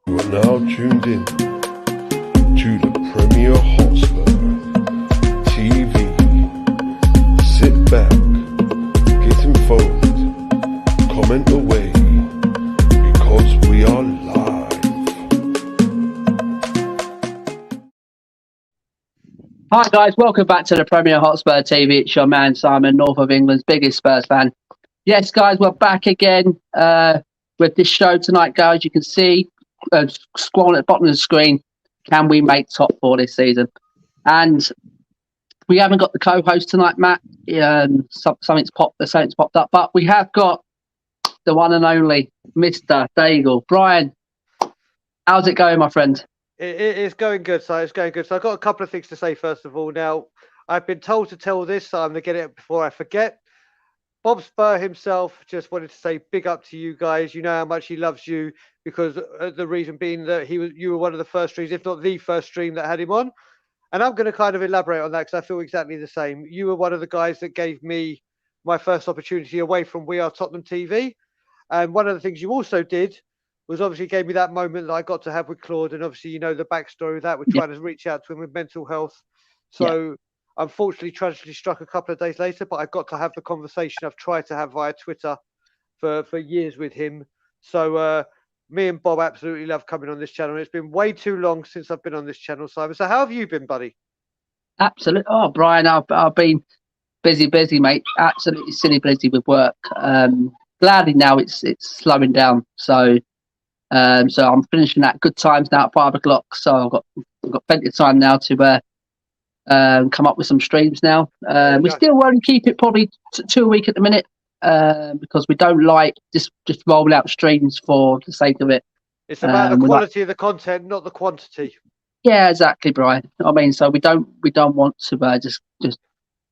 You are now tuned in to the Premier Hotspur TV. Sit back, get involved, comment away, because we are live. Hi guys, welcome back to the Premier Hotspur TV. It's your man Simon, North of England's biggest Spurs fan. Yes guys, we're back again with this show tonight, guys. You can see scrolling at the bottom of the screen, can we make top four this season? And we haven't got the co-host tonight, Matt. Something's popped up, but we have got the one and only Mr. Dagul. Brian, how's it going, my friend? It's going good, so it's going good. So I've got a couple of things to say, first of all. Now, I've been told to tell this, so I'm going to get it before I forget. Bob Spur himself just wanted to say big up to you guys. You know how much he loves you, because the reason being that you were one of the first streams, if not the first stream that had him on. And I'm going to kind of elaborate on that because I feel exactly the same. You were one of the guys that gave me my first opportunity away from We Are Tottenham TV. And one of the things you also did was obviously gave me that moment that I got to have with Claude. And obviously, you know, the backstory of that. We're trying to reach out to him with mental health. So unfortunately, tragedy struck a couple of days later, but I got to have the conversation I've tried to have via Twitter for years with him. So me and Bob absolutely love coming on this channel. It's been way too long since I've been on this channel, Simon. So how have you been, buddy? Absolutely. Oh, Brian, I've been busy, mate. Absolutely silly busy with work. Gladly now it's slowing down. So I'm finishing at good times now at 5 o'clock. So I've got plenty of time now to come up with some streams now. We still won't keep it probably 2 a week at the minute because we don't like just roll out streams for the sake of it. It's about the quality of the content, not the quantity. Yeah, exactly, Brian. I mean, so we don't want to just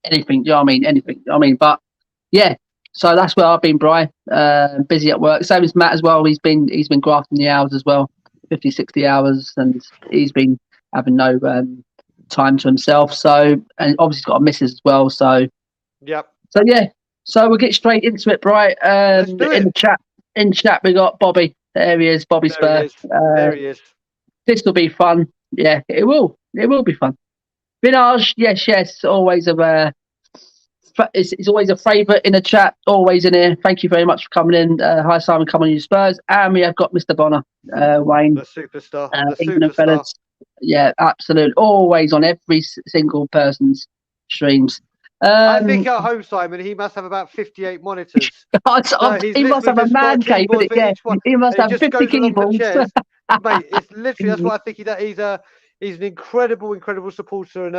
anything. Do you know what I mean? Anything. I mean, but yeah. So that's where I've been, Brian. Busy at work. Same as Matt as well. He's been grafting the hours as well, 50, 60 hours, and he's been having no time to himself. So, and obviously he's got a missus as well. So, yep. So yeah. So we'll get straight into it, Brian. In the chat, we got Bobby. There he is, Bobby Spur. There he is. This will be fun. Yeah, it will. It will be fun. Vinage, yes. Always it's always a favourite in the chat. Always in here. Thank you very much for coming in. Hi, Simon. Come on, you Spurs. And we have got Mr. Bonner, Wayne, the superstar. England fellas. Yeah, absolutely. Always on every single person's streams. I think at home, Simon, he must have about 58 monitors. He must have a man cave with it. Yeah, he must have 50 keyboards. Mate, it's literally, that's what I think he's an incredible supporter. And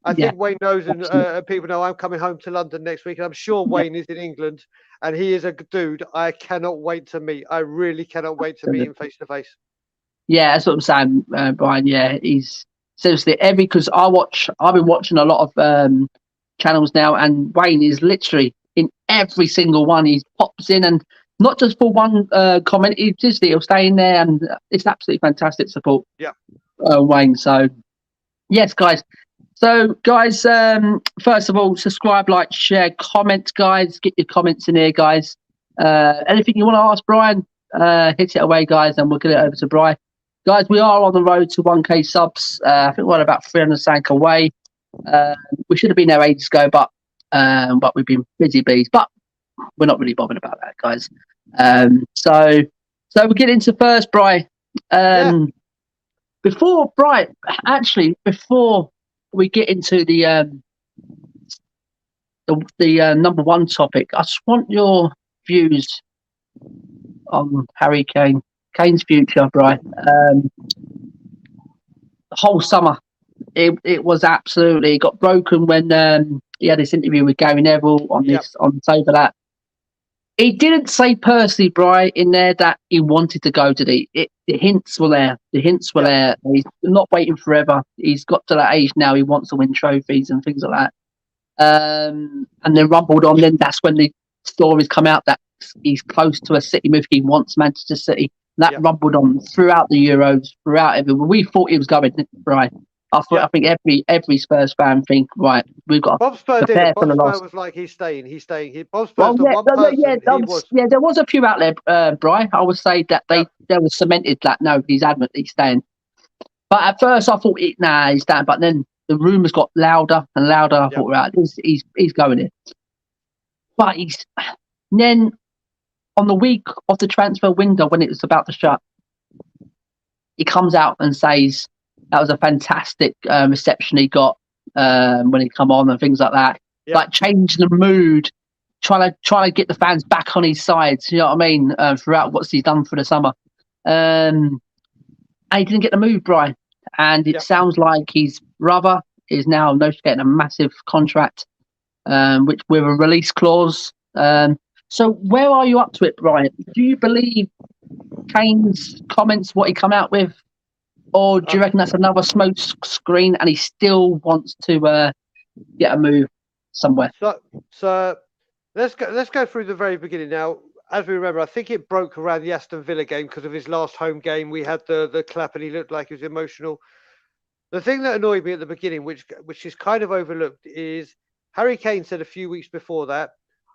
I think Wayne knows, and people know I'm coming home to London next week. And I'm sure Wayne is in England, and he is a dude I cannot wait to meet. I really cannot wait to meet him face to face. Yeah, that's what I'm saying, Brian. Yeah, he's seriously because I've been watching a lot of channels now, and Wayne is literally in every single one. He pops in, and not just for one comment. He'll stay in there, and it's absolutely fantastic support. Yeah, Wayne. So yes, guys. So guys, first of all, subscribe, like, share, comment, guys. Get your comments in here, guys. Anything you want to ask Brian, hit it away, guys, and we'll get it over to Brian. Guys, we are on the road to 1K subs. I think we're about 300 sank away. We should have been there ages ago, but we've been busy bees. But we're not really bothered about that, guys. So we'll get into first, Brian. Before we get into the number one topic, I just want your views on Harry Kane. Kane's future, Brian. The whole summer, it was absolutely got broken when he had this interview with Gary Neville on over that. He didn't say personally, Brian, in there that he wanted to go to the hints were there. The hints were there. He's not waiting forever. He's got to that age now. He wants to win trophies and things like that. And then rumbled on. Then that's when the stories come out that he's close to a City move. He wants Manchester City. That rumbled on throughout the Euros, throughout everywhere. We thought he was going, Brian. I think every Spurs fan think, right, we've got Bob Spur to did prepare it. for Bob the Spur loss. was like, he's staying. Bob Spur's Well, the yeah, one person. He was. there was a few out there, Bri. I would say that they were cemented that no, he's adamant he's staying. But at first I thought, he's staying. But then the rumours got louder and louder. I thought, right, he's going in. But then on the week of the transfer window when it was about to shut, he comes out and says that was a fantastic reception he got when he come on and things like that. Like changing the mood, trying to get the fans back on his side. You know what I mean? Throughout what he's done for the summer, and he didn't get the move, Brian. And it sounds like his brother is now getting a massive contract, which with a release clause. So where are you up to it, Brian? Do you believe Kane's comments, what he come out with, or do you reckon that's another smoke screen and he still wants to get a move somewhere? So let's go through the very beginning now. As we remember, I think it broke around the Aston Villa game because of his last home game. We had the clap and he looked like he was emotional. The thing that annoyed me at the beginning, which is kind of overlooked, is Harry Kane said a few weeks before that,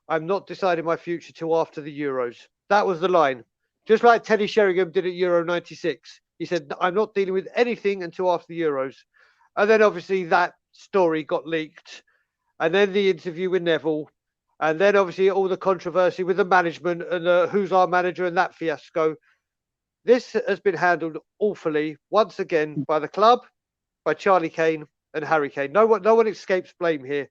"I'm not deciding my future till after the Euros." That was the line. Just like Teddy Sheringham did at Euro 96. He said, "I'm not dealing with anything until after the Euros." And then obviously that story got leaked. And then the interview with Neville. And then obviously all the controversy with the management and who's our manager and that fiasco. This has been handled awfully once again by the club, by Charlie Kane and Harry Kane. No one escapes blame here.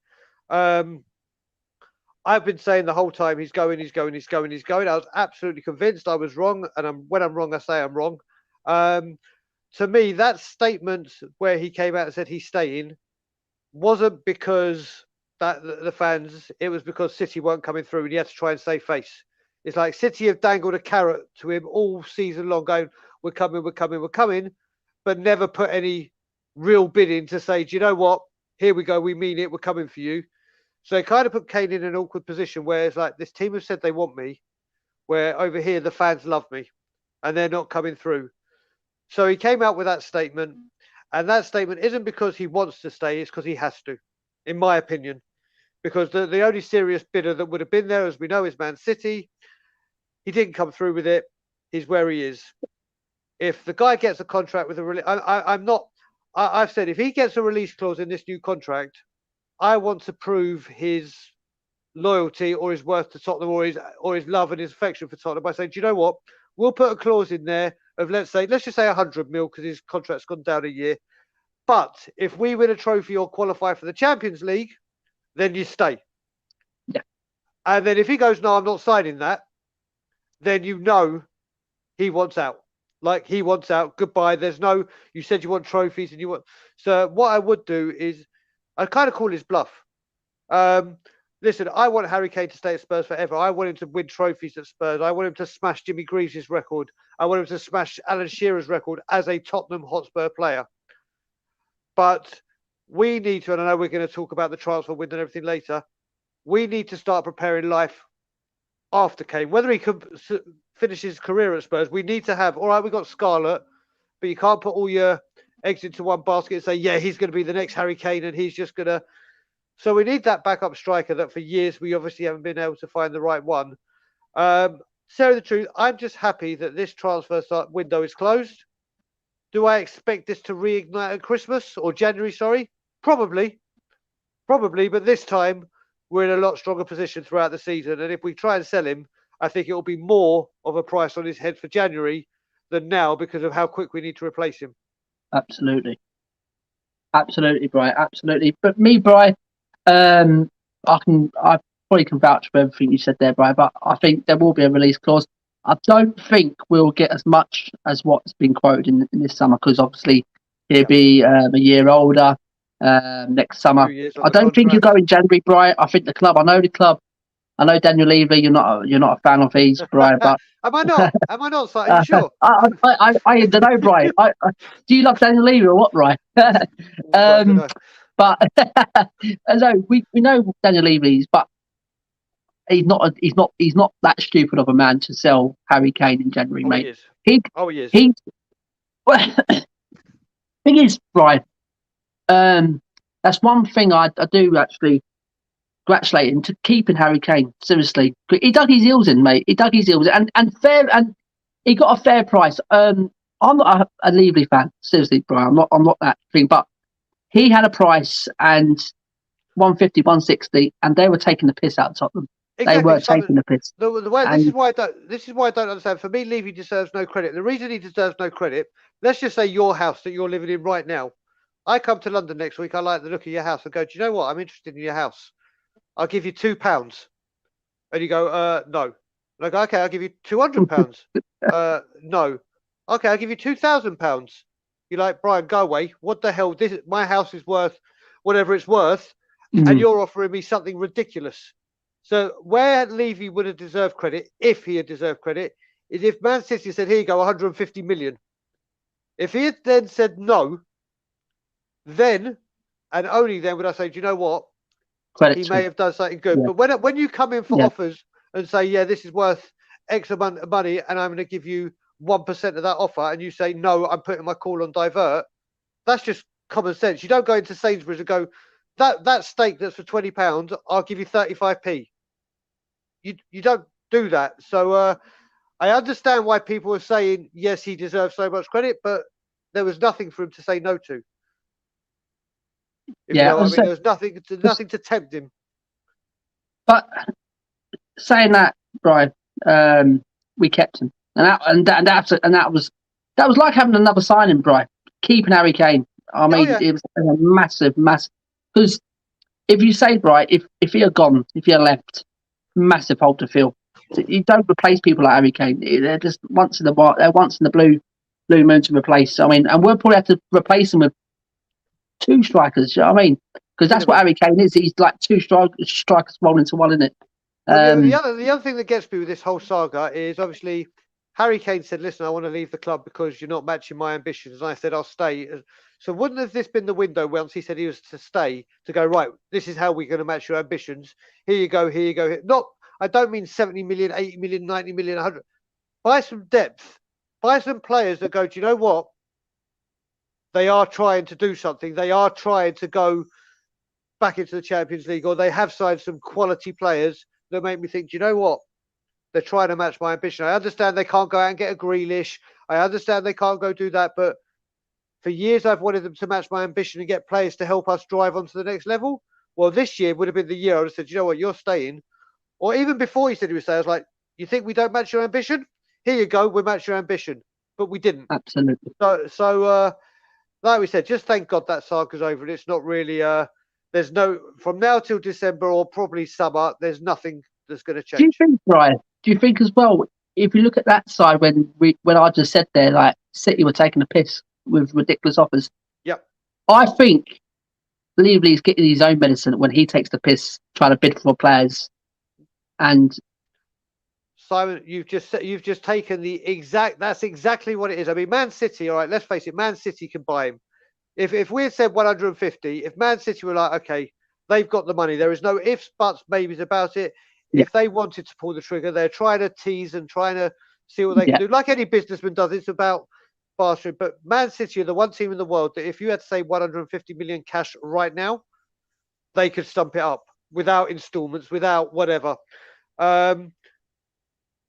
I've been saying the whole time he's going. I was absolutely convinced I was wrong. And when I'm wrong, I say I'm wrong. To me, that statement where he came out and said he's staying wasn't because that the fans, it was because City weren't coming through and he had to try and save face. It's like City have dangled a carrot to him all season long, going, we're coming, but never put any real bid in to say, do you know what? Here we go, we mean it, we're coming for you. So it kind of put Kane in an awkward position where it's like, this team have said they want me, where over here the fans love me and they're not coming through. So he came out with that statement, and that statement isn't because he wants to stay, it's because he has to, in my opinion. Because the only serious bidder that would have been there, as we know, is Man City. He didn't come through with it. He's where he is. If the guy gets a contract with a release, I've said if he gets a release clause in this new contract, I want to prove his loyalty or his worth to Tottenham or his love and his affection for Tottenham by saying, do you know what? We'll put a clause in there of let's just say 100 mil because his contract's gone down a year. But if we win a trophy or qualify for the Champions League, then you stay. Yeah. And then if he goes, no, I'm not signing that, then you know he wants out. Like he wants out. Goodbye. There's no, you said you want trophies and you want. So what I would do is I'd kind of call his bluff. Listen, I want Harry Kane to stay at Spurs forever. I want him to win trophies at Spurs. I want him to smash Jimmy Greaves' record. I want him to smash Alan Shearer's record as a Tottenham Hotspur player. But we need to, and I know we're going to talk about the transfer window and everything later, we need to start preparing life after Kane. Whether he could finish his career at Spurs, we need to have, all right, we've got Scarlett, but you can't put all your eggs into one basket and say, yeah, he's going to be the next Harry Kane and he's just going to. So we need that backup striker that for years we obviously haven't been able to find the right one. Tell the truth, I'm just happy that this transfer window is closed. Do I expect this to reignite at Christmas or January, sorry? Probably, but this time we're in a lot stronger position throughout the season. And if we try and sell him, I think it will be more of a price on his head for January than now because of how quick we need to replace him. Absolutely, Brian. Absolutely. But me, Brian, I probably can vouch for everything you said there, Brian. But I think there will be a release clause. I don't think we'll get as much as what's been quoted in this summer because obviously he'll be a year older next summer. I don't think he'll go in January, Brian. I think the club. I know the club. I know Daniel Levy. You're not a fan of his, Brian. But am I not? Am I not? Are you sure? I don't know, Brian. Do you love Daniel Levy or what, Brian? But no, we know Daniel Levy's, but he's not that stupid of a man to sell Harry Kane in January, mate. He is. Well, thing is, Brian, That's one thing I do actually congratulate him to keeping Harry Kane. Seriously, he dug his heels in, mate. He dug his heels in, and he got a fair price. I'm not a Levy fan, seriously, Brian. I'm not that thing, but he had a price and 150, 160, and they were taking the piss out of Tottenham. Exactly. They were taking the piss. The way, this is why I don't understand. For me, Levy deserves no credit. The reason he deserves no credit, let's just say your house that you're living in right now. I come to London next week. I like the look of your house. I go, do you know what? I'm interested in your house. I'll give you £2. And you go, no. And I go, okay, I'll give you £200. No. Okay, I'll give you £2,000. You're like, Brian, go away. What the hell? My house is worth whatever it's worth, and you're offering me something ridiculous. So where Levy would have deserved credit, if he had deserved credit, is if Man City said, here you go, 150 million. If he had then said no, then and only then would I say, do you know what? He may have done something good. Yeah. But when you come in for offers and say, yeah, this is worth X amount of money and I'm going to give you 1% of that offer, and you say, no, I'm putting my call on divert, that's just common sense. You don't go into Sainsbury's and go, that steak that's for £20, I'll give you 35p. You don't do that. So I understand why people are saying, yes, he deserves so much credit, but there was nothing for him to say no to. If you know what I mean, there was nothing to tempt him. But saying that, Brian, we kept him, and that was like having another signing, Brian. Keeping Harry Kane. I mean, it was a massive. Because if you say, Brian, if he had gone, if he had left, massive hole to fill. So you don't replace people like Harry Kane. They're just once in the blue moon to replace. I mean, and we'll probably have to replace him with 2 strikers. You know what I mean? Because that's what Harry Kane is. He's like 2 strikers rolled into one, isn't it? Well, the other thing that gets me with this whole saga is obviously Harry Kane said, listen, I want to leave the club because you're not matching my ambitions. And I said, I'll stay. So wouldn't have this been the window once he said he was to stay, to go, right, this is how we're going to match your ambitions. Here you go, here you go. Not, I don't mean 70 million, 80 million, 90 million, 100. Buy some depth. Buy some players that go, do you know what? They are trying to do something. They are trying to go back into the Champions League, or they have signed some quality players that make me think, do you know what? They're trying to match my ambition. I understand they can't go out and get a Grealish. I understand they can't go do that. But for years, I've wanted them to match my ambition and get players to help us drive on to the next level. Well, this year would have been the year I would have said, you know what? You're staying. Or even before he said he was staying, I was like, you think we don't match your ambition? Here you go. We match your ambition. But we didn't. Absolutely. So like we said, just thank God that saga's over. And it's not really, there's no, from now till December or probably summer, there's nothing that's going to change. Do you think, Brian? Do you think as well, if you look at that side when I just said there, like City were taking a piss with ridiculous offers? Yep. I think Levy's getting his own medicine when he takes the piss trying to bid for players. And Simon, you've just taken that's exactly what it is. I mean, Man City, all right, let's face it, Man City can buy him. If we had said 150, if Man City were like, okay, they've got the money, there is no ifs, buts, maybes about it. Yeah. If they wanted to pull the trigger, they're trying to tease and trying to see what they can do. Like any businessman does, it's about bastard. But Man City are the one team in the world that if you had to say 150 million cash right now, they could stump it up without installments, without whatever.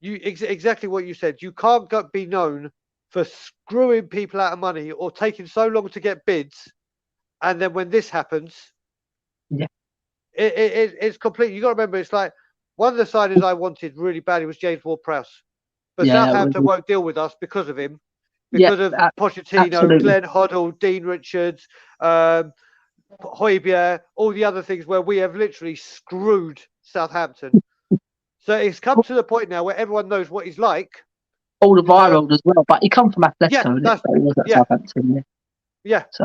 Exactly what you said. You can't be known for screwing people out of money or taking so long to get bids, and then when this happens, it's complete. You got to remember, it's like one of the signings I wanted really badly was James Ward-Prowse, but Southampton won't deal with us because of him, because of Pochettino, absolutely. Glenn Hoddle, Dean Richards, Højbjerg, all the other things where we have literally screwed Southampton. So it's come to the point now where everyone knows what he's like. All the viral as well, but he come from Atletico. So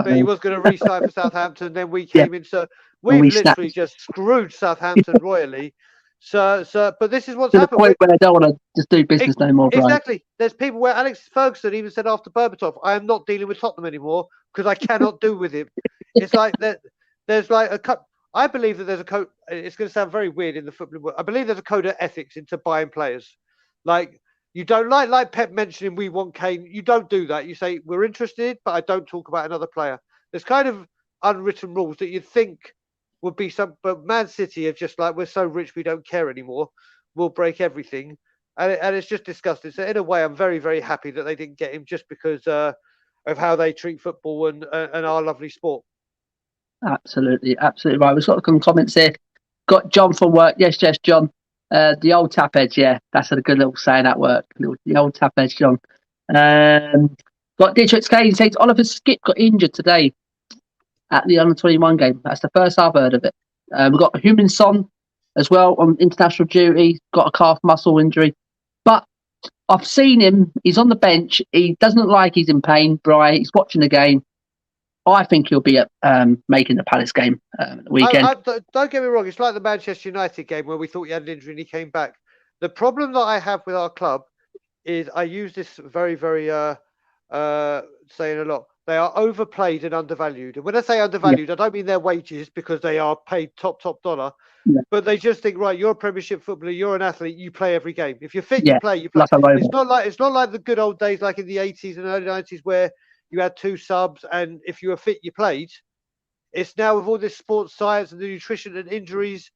but he was going to re-sign for Southampton. Then we came in, so we've literally just screwed Southampton royally. So, but this is what's happened. To the point where they don't want to just do business no more. Exactly. There's people where Alex Ferguson even said after Berbatov, "I am not dealing with Tottenham anymore because I cannot do with him." It's like that. There's like a cut. I believe that there's a code. It's going to sound very weird in the football world. I believe there's a code of ethics into buying players. Like you don't like Pep mentioning we want Kane. You don't do that. You say we're interested, but I don't talk about another player. There's kind of unwritten rules that you'd think would be some. But Man City are just like, we're so rich we don't care anymore. We'll break everything, and it's just disgusting. So in a way, I'm very very happy that they didn't get him just because of how they treat football and our lovely sport. Absolutely right. We've got some comments here. Got John from work. Yes, John. The old tap edge, yeah, that's a good little saying at work. The old tap edge, John. Got Dietrich Kane says Oliver Skip got injured today at the under-21 game. That's the first I've heard of it. We've got Human Son as well on international duty. Got a calf muscle injury, but I've seen him. He's on the bench. He doesn't look like he's in pain. Bri, he's watching the game. I think he'll be at making the Palace game weekend. Don't get me wrong. It's like the Manchester United game where we thought he had an injury and he came back. The problem that I have with our club is I use this very, very saying a lot. They are overplayed and undervalued. And when I say undervalued, I don't mean their wages because they are paid top dollar. Yeah. But they just think, right, you're a Premiership footballer, you're an athlete, you play every game. If you're fit, you play. It's not like the good old days, like in the 80s and early 90s, where you had 2 subs, and if you were fit, you played. It's now with all this sports science and the nutrition and injuries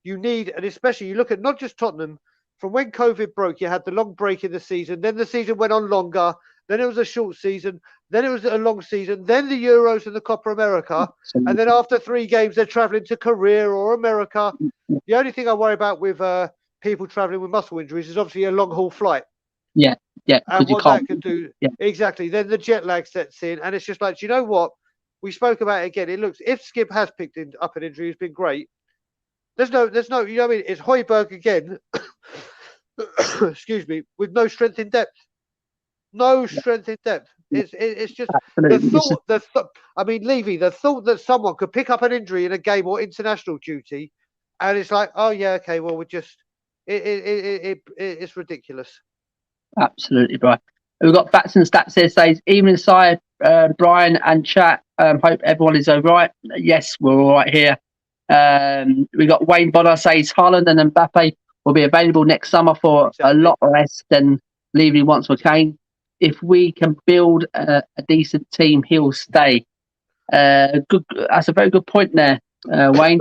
you need, and especially you look at not just Tottenham. From when COVID broke, you had the long break in the season. Then the season went on longer. Then it was a short season. Then it was a long season. Then the Euros and the Copa America. Absolutely. And then after 3 games, they're travelling to Korea or America. The only thing I worry about with people travelling with muscle injuries is obviously a long haul flight. Yeah. And what that can do. Yeah. Exactly. Then the jet lag sets in. And it's just like, do you know what? We spoke about it again. It looks, if Skip has picked up an injury, it's been great. There's no, you know what I mean? It's Højbjerg again. Excuse me, with no strength in depth. No strength in depth. It's just the thought. I mean, Levy, the thought that someone could pick up an injury in a game or international duty, and it's like, oh yeah, okay, well, we're just it's ridiculous. Absolutely, Brian. We've got Facts and Stats here. Says evening, side, Brian and chat. Hope everyone is all right. Yes, we're all right here. We got Wayne Bonner says Haaland and Mbappe will be available next summer for a lot less than Levy wants for Kane. If we can build a decent team, he'll stay. Good. That's a very good point there, Wayne.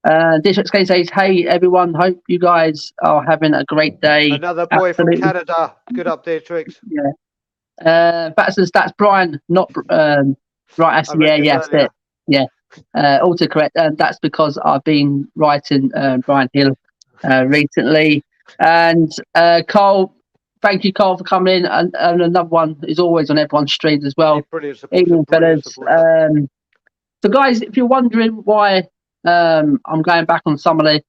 Dietrich Kane says, "Hey everyone, hope you guys are having a great day." Another boy from Canada. Good up, Dietrich. Yeah. Facts and Stats, Brian. Not right. Yes, it. Yeah. Autocorrect. That's because I've been writing Brian Hill recently. And Carl, thank you, Carl, for coming in. And another one is always on everyone's streams as well. Brilliant Evening, fellas. So, guys, if you're wondering why I'm going back on some of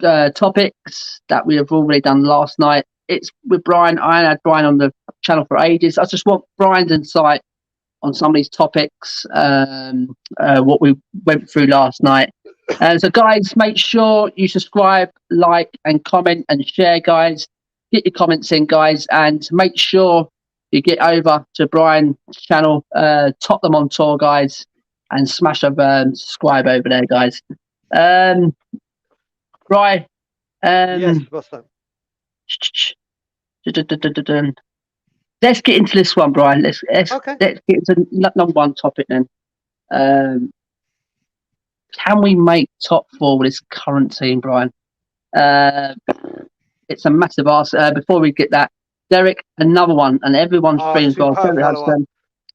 the topics that we have already done last night, it's with Brian. I had Brian on the channel for ages. I just want Brian's insight on some of these topics, what we went through last night. And so, guys, make sure you subscribe, like, and comment and share, guys. Get your comments in, guys, and make sure you get over to Brian's channel, Tottenham on Tour, guys, and smash up subscribe over there, guys. Brian. Yes, what's that? Let's get into this one, Brian. Let's get into number one topic then. Can we make top 4 with this current team, Brian? It's a massive ask. Before we get that, Derek, another one, and everyone's free as well.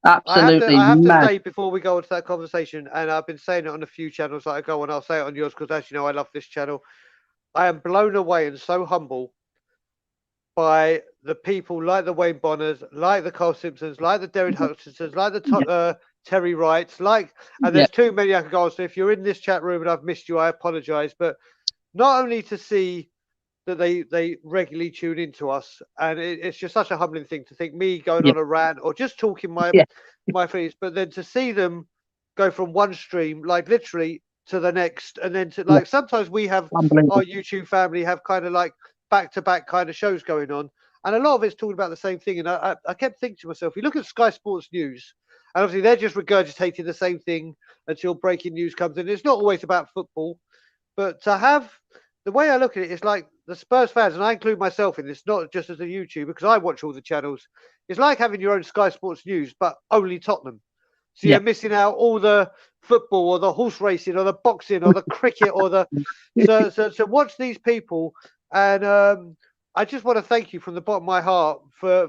Absolutely, I have to say before we go into that conversation, and I've been saying it on a few channels that I go on. I'll say it on yours because, as you know, I love this channel. I am blown away and so humble by the people like the Wayne Bonners, like the Carl Simpsons, like the Derek Hutchinsons, like the Terry Wrights, and there's too many I could go on. So if you're in this chat room and I've missed you, I apologise. But not only to see that they regularly tune into us, and it's just such a humbling thing to think me going on a rant or just talking my feelings, but then to see them go from one stream, like literally, to the next, and then to sometimes we have our YouTube family have kind of like back-to-back kind of shows going on, and a lot of it's talking about the same thing. And I kept thinking to myself, you look at Sky Sports News, and obviously they're just regurgitating the same thing until breaking news comes in. It's not always about football, but to have the way I look at it, it's like the Spurs fans, and I include myself in this, not just as a YouTuber, because I watch all the channels. It's like having your own Sky Sports News, but only Tottenham. So you're missing out all the football or the horse racing or the boxing or the cricket or the so watch these people, and I just want to thank you from the bottom of my heart for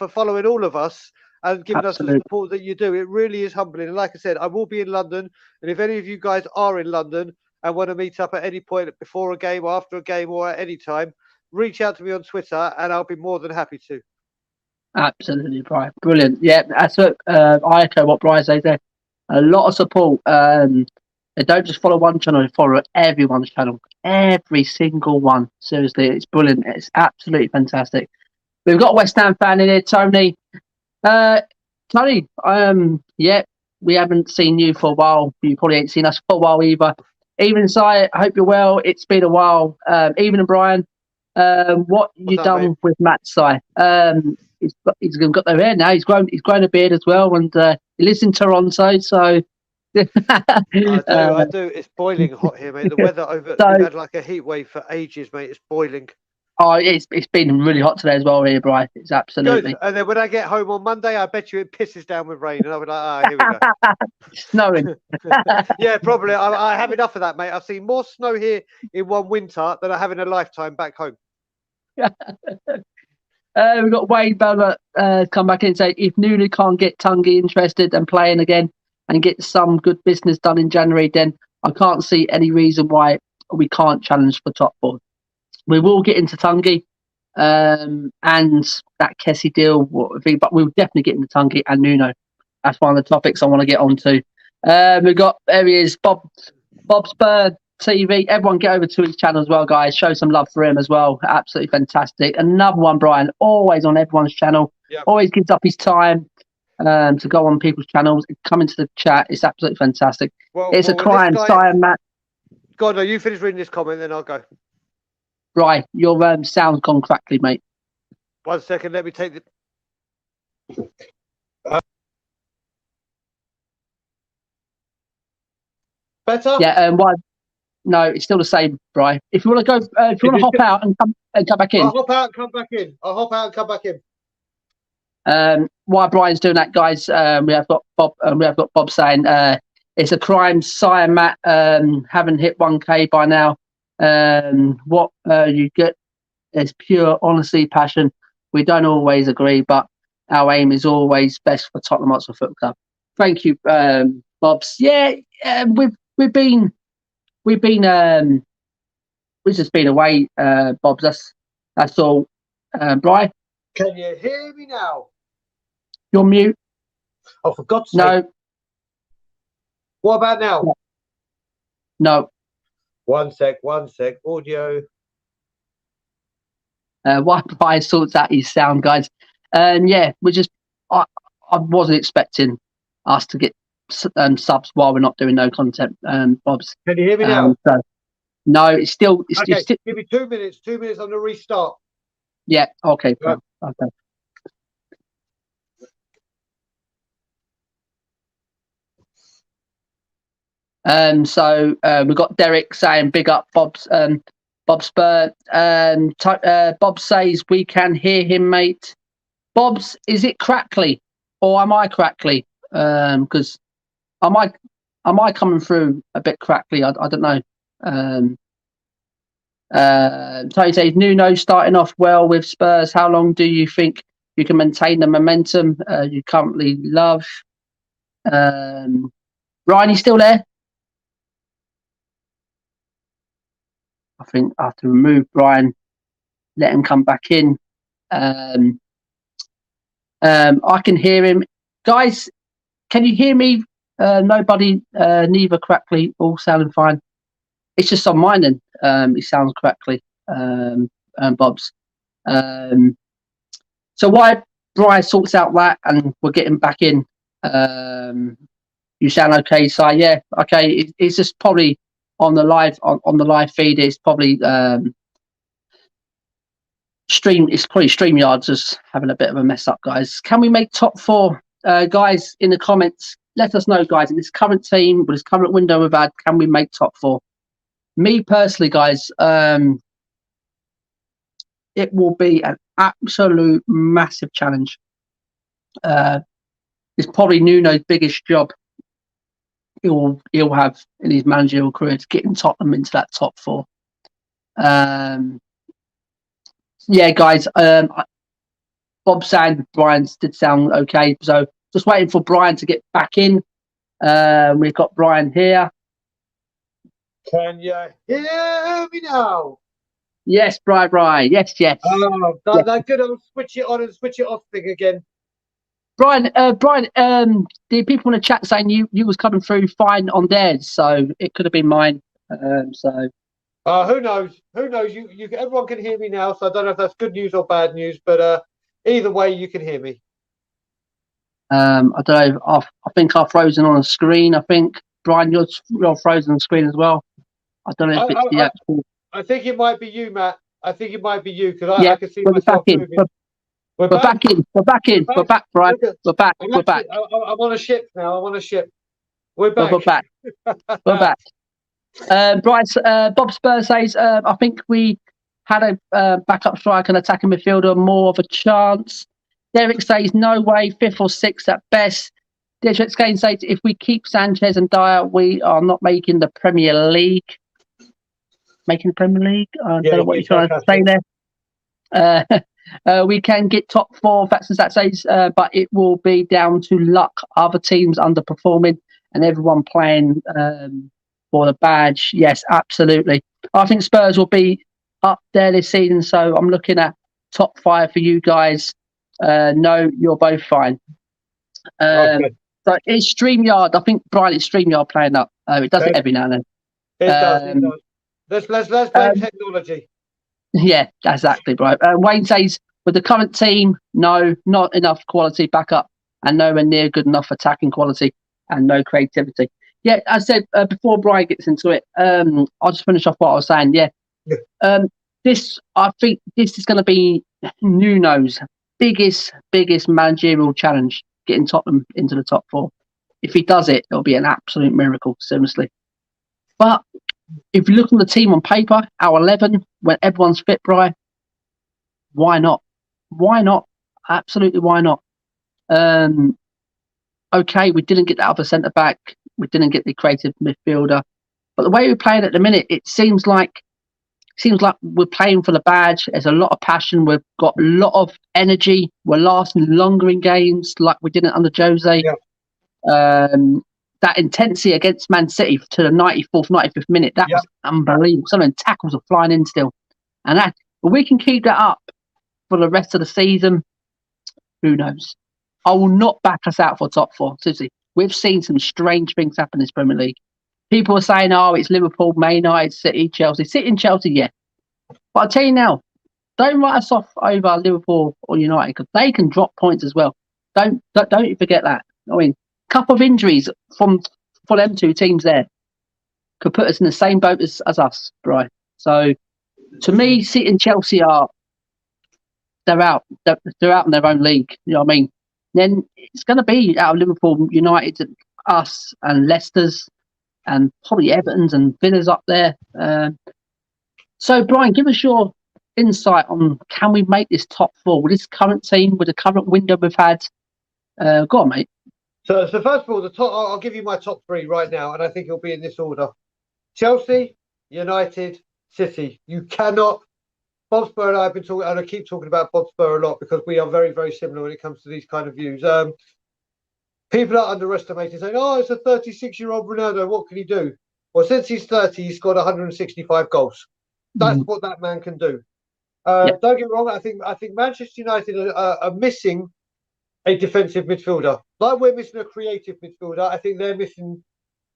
following all of us and giving us the Absolutely. support that you do. It really is humbling. And like I said, I will be in London, and if any of you guys are in London and want to meet up at any point before a game or after a game or at any time, reach out to me on Twitter and I'll be more than happy to. Absolutely, Brian. Brilliant. Yeah, that's what I echo what Brian says there. A lot of support. They don't just follow one channel, they follow everyone's channel. Every single one. Seriously, it's brilliant. It's absolutely fantastic. We've got a West Ham fan in here, Tony. Tony, yeah, we haven't seen you for a while. You probably ain't seen us for a while either. Even Si, I hope you're well. It's been a while. Even and Brian, what you done with Matt Si? He's got no hair now. He's grown a beard as well, and he lives in Toronto. So I do. It's boiling hot here, mate. The weather we've had like a heat wave for ages, mate. It's boiling. Oh, it's been really hot today as well here, Brian. It's absolutely. Good. And then when I get home on Monday, I bet you it pisses down with rain, and I'll be like, here we go. Snowing. Yeah, probably. I have enough of that, mate. I've seen more snow here in one winter than I have in a lifetime back home. We've got Wade Bella come back in and say, if Nuno can't get Tungi interested and playing again and get some good business done in January, then I can't see any reason why we can't challenge for top four. We will get into Tungi and that Kessie deal, but we'll definitely get into Tungi and Nuno. That's one of the topics I want to get onto. We've got, there he is, Bob Spur TV. Everyone get over to his channel as well, guys. Show some love for him as well. Absolutely fantastic. Another one, Brian, always on everyone's channel. Yep. Always gives up his time to go on people's channels, come into the chat. It's absolutely fantastic. It's a crime, Simon, Matt. God, no, you finish reading this comment, then I'll go. Right, your sound's gone crackly, mate. 1 second, let me take the... Better? Yeah, why? No, it's still the same, Brian. If you want to go, if you want to hop out and come back in. I'll hop out and come back in. While Brian's doing that, guys, we have got Bob saying it's a crime. Si and Matt haven't hit 1K by now. What you get is pure honesty, passion. We don't always agree, but our aim is always best for Tottenham Hotspur Football Club. Thank you, Bobs. Yeah, we've just been away, Bobs. That's all. Brian, can you hear me now? You're mute. Oh, for God's sake! No. What about now? No. 1 sec. Audio. While Brian sorts out his sound, guys. Yeah, I wasn't expecting us to get subs while we're not doing no content. Bobs. Can you hear me now? So, no, it's still. Okay, give me 2 minutes. 2 minutes on the restart. Yeah. Okay. Right. Okay. So we've got Derek saying big up Bob Spur. Bob says we can hear him, mate. Bob's, is it crackly or am I crackly? Because am I coming through a bit crackly? I don't know. Tony says Nuno starting off well with Spurs. How long do you think you can maintain the momentum you currently love? Ryan, you still there? I think I have to remove Brian, let him come back in. I can hear him. Guys, can you hear me? Nobody, neither crackly, all sounding fine. It's just on mine then. It sounds crackly, Bob's. So while Brian sorts out that and we're getting back in, you sound okay, Si? Yeah, okay. It's just probably on the live feed. It's probably StreamYard's just having a bit of a mess up, guys. Can we make top four? Guys, in the comments, let us know, guys, in this current team, with this current window we've had, can we make top four? Me personally, guys, it will be an absolute massive challenge. It's probably Nuno's biggest job he'll have in his managerial career to getting Tottenham into that top four. Yeah, guys. Bob saying Brian did sound okay, so just waiting for Brian to get back in. We've got Brian here. Can you hear me now? Yes, Brian. Yes. Oh, that good old switch it on and switch it off thing again. Brian, the people in the chat saying you was coming through fine on theirs, so it could have been mine. So who knows? Who knows? You everyone can hear me now, so I don't know if that's good news or bad news, but either way, you can hear me. I don't know. I think I've frozen on the screen. I think Brian, you're frozen on the screen as well. I don't know if it's the actual. I think it might be you, Matt. I think it might be you because I can see myself moving. We're back in. We're back, Brian. We're back. I'm on a ship now. I'm on a ship. We're back. We're back. We're back. Brian, Bob Spurs says, I think we had a backup striker and attacking midfielder more of a chance. Derek says, no way, 5th or 6th at best. Derek Kane says, if we keep Sanchez and Dyer, we are not making the Premier League. Making the Premier League? I don't know what you're trying to say there. We can get top 4, that says, but it will be down to luck. Other teams underperforming and everyone playing for the badge. Yes, absolutely. I think Spurs will be up there this season, so I'm looking at top 5 for you guys. No, you're both fine. Okay. So it's StreamYard. I think Brian, it's StreamYard playing up. It does it every now and then. It does. Let's blame technology. Yeah, exactly, right. Wayne says, with the current team, no, not enough quality backup and nowhere near good enough attacking quality and no creativity. Yeah, as I said before Brian gets into it, I'll just finish off what I was saying. Yeah. I think this is going to be Nuno's biggest managerial challenge, getting Tottenham into the top 4. If he does it, it'll be an absolute miracle, seriously. But if you look at the team on paper, our 11, when everyone's fit, Brian, why not? Why not? Absolutely, why not? Okay, we didn't get the other centre back. We didn't get the creative midfielder. But the way we're playing at the minute, it seems like we're playing for the badge. There's a lot of passion. We've got a lot of energy. We're lasting longer in games like we didn't under Jose. Yeah. That intensity against Man City to the 94th, 95th minute, that was unbelievable. Some of the tackles are flying in still. And that, if we can keep that up for the rest of the season, who knows? I will not back us out for top 4. Seriously, we've seen some strange things happen in this Premier League. People are saying, oh, it's Liverpool, Man United, City, Chelsea. City and Chelsea, yeah. But I'll tell you now, don't write us off over Liverpool or United because they can drop points as well. Don't you forget that. I mean, couple of injuries for them two teams there could put us in the same boat as us, right? So, to me, City and Chelsea they're out. They're out in their own league. You know what I mean? Then it's going to be out of Liverpool, United, us, and Leicester's, and probably Everton's and Villa's up there. So, Brian, give us your insight on can we make this top 4 with this current team, with the current window we've had? Go on, mate. So first of all, I'll give you my top 3 right now, and I think it'll be in this order: Chelsea, United, City. You cannot. Bob Spur and I have been talking, and I keep talking about Bob Spur a lot because we are very, very similar when it comes to these kind of views. People are underestimating, saying, "Oh, it's a 36-year-old Ronaldo. What can he do?" Well, since he's 30, he's scored 165 goals. That's what that man can do. Don't get me wrong. I think Manchester United are missing a defensive midfielder. Like we're missing a creative midfielder, I think they're missing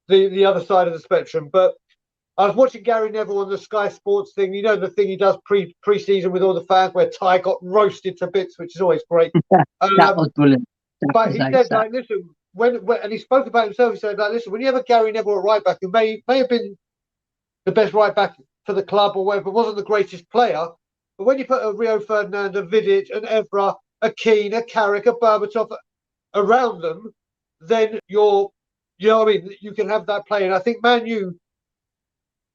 the other side of the spectrum. But I was watching Gary Neville on the Sky Sports thing. You know, the thing he does pre-season with all the fans where Ty got roasted to bits, which is always great. That was brilliant. But he said, like, listen, when and he spoke about himself, he said, like, listen, when you have a Gary Neville at right back, who may have been the best right back for the club or whatever, wasn't the greatest player, but when you put a Rio Ferdinand, a Vidic, an Evra, a Keane, a Carrick, a Berbatov around them, then you know what I mean, you can have that player. And I think Man U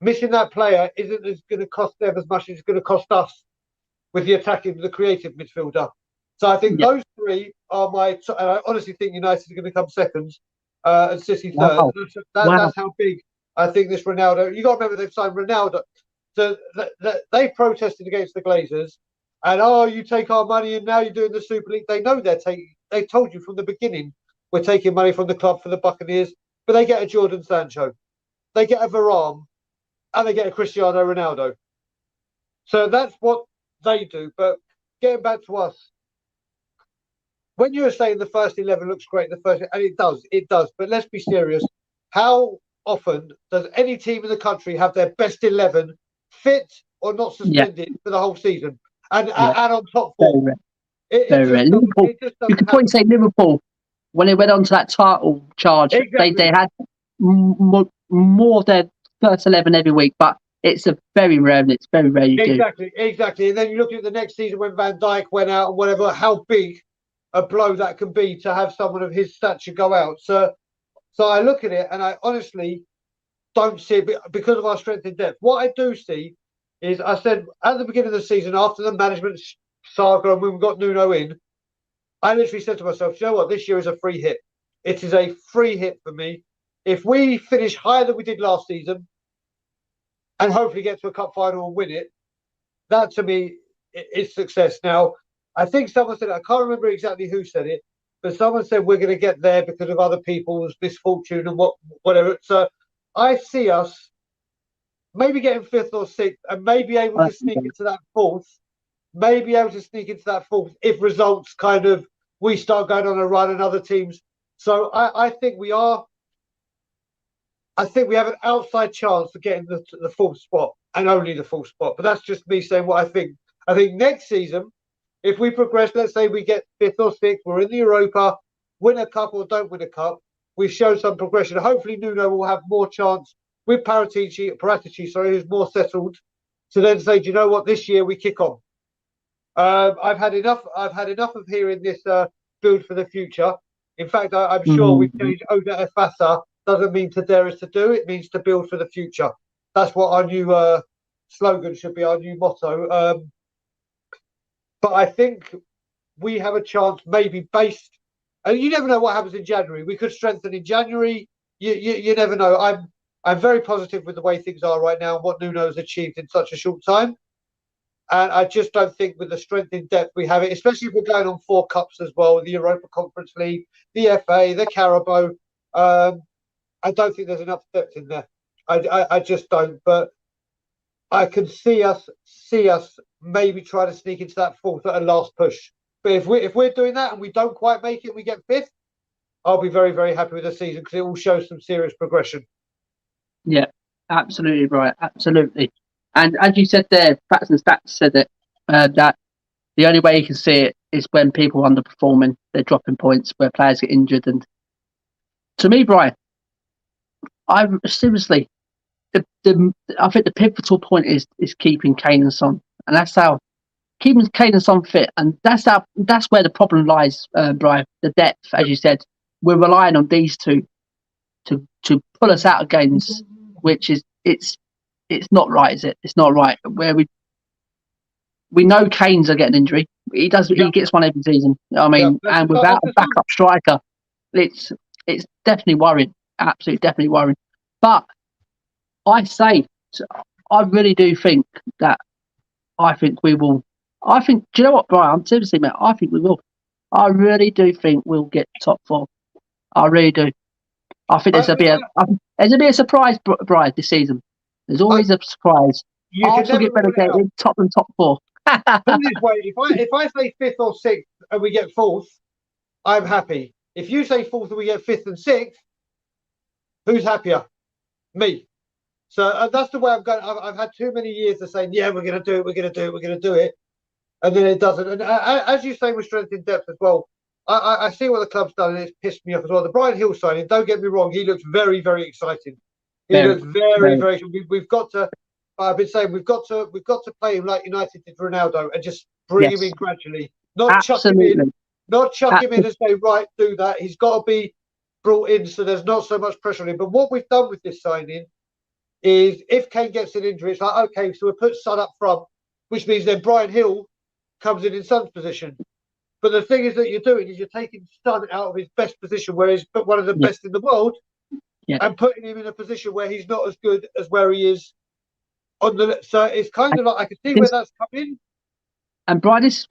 missing that player isn't going to cost them as much as it's going to cost us with the attacking, the creative midfielder. So I think those 3 are and I honestly think United are going to come second. and City third. Wow. That's how big I think this Ronaldo. You got to remember they've signed Ronaldo. So they protested against the Glazers, and you take our money and now you're doing the Super League. They know they're taking. They told you from the beginning we're taking money from the club for the Buccaneers, but they get a Jordan Sancho, they get a Varane, and they get a Cristiano Ronaldo. So that's what they do. But getting back to us, when you were saying the first 11 looks great, and it does. But let's be serious. How often does any team in the country have their best 11 fit or not suspended for the whole season and on top form? Very rare. Liverpool, you could probably say Liverpool, when they went on to that title charge, they had more of their first 11 every week, but it's a very rare. It's very rare you do. Exactly. And then you look at the next season when Van Dijk went out and whatever, how big a blow that can be to have someone of his stature go out. So I look at it and I honestly don't see it because of our strength in depth. What I do see is, I said at the beginning of the season, after the management saga and when we got Nuno in, I literally said to myself, you know what, this year is a free hit. It is a free hit for me. If we finish higher than we did last season and hopefully get to a cup final and win it, that to me is success. Now, I think someone said, I can't remember exactly who said it, but someone said we're going to get there because of other people's misfortune and whatever. So I see us maybe getting fifth or sixth and maybe able to sneak into that fourth. If results we start going on a run and other teams. So I think we have an outside chance of getting the fourth spot and only the fourth spot. But that's just me saying what I think. I think next season, if we progress, let's say we get fifth or sixth, we're in the Europa, win a cup or don't win a cup, we've shown some progression. Hopefully Nuno will have more chance with paratici, who's more settled, to then say, do you know what, this year we kick on. I've had enough of hearing this build for the future. In fact, I'm sure we've changed Oda Efasa. Doesn't mean to dare us to do, it means to build for the future. That's what our new slogan should be, our new motto. But I think we have a chance, maybe based, and you never know what happens in January. We could strengthen in January. You never know. I'm very positive with the way things are right now and what Nuno has achieved in such a short time. And I just don't think with the strength in depth we have it, especially if we're going on 4 cups as well, the Europa Conference League, the FA, the Carabao. I don't think there's enough depth in there. I just don't. But I can see us maybe try to sneak into that fourth at a last push. But if we're doing that and we don't quite make it, we get fifth, I'll be very, very happy with the season because it will show some serious progression. Yeah, absolutely right. Absolutely. And as you said there, Facts and Stats said it, that the only way you can see it is when people are underperforming, they're dropping points, where players get injured. And to me, Brian, I seriously, I think the pivotal point is keeping Kane and Son, and that's how keeping Kane and Son fit, and that's where the problem lies, Brian. The depth, as you said, we're relying on these two to pull us out of games, which is it's not right, is it? It's not right. Where we know Kane's are getting injury. He gets one every season. You know what I mean, and without a backup striker, it's definitely worrying. Absolutely, definitely worrying. But I really do think that we will. Do you know what, Brian? Seriously, mate, I think we will. I really do think we'll get top 4. I really do. I think there's a be a surprise, Brian, this season. There's always a surprise. Arsenal get relegated, Tottenham top 4. Put it this way, if I say 5th or 6th and we get 4th, I'm happy. If you say 4th and we get 5th and 6th, who's happier? Me. So that's the way I'm going. I've had too many years of saying, yeah, we're going to do it. And then it doesn't. And as you say with strength in depth as well, I see what the club's done and it's pissed me off as well. The Brian Hill signing, don't get me wrong, he looks very, very exciting. He looks very, very. We've got to. I've been saying we've got to play him like United did Ronaldo and just bring him in gradually, not chuck him in and say right, do that. He's got to be brought in so there's not so much pressure on him. But what we've done with this signing is if Kane gets an injury, it's like so we put Son up front, which means then Brian Hill comes in Son's position. But the thing is that you're doing is you're taking Son out of his best position, where he's one of the best in the world, and putting him in a position where he's not as good as where he is on the. So it's kind of like I can see where that's coming. And Brian, this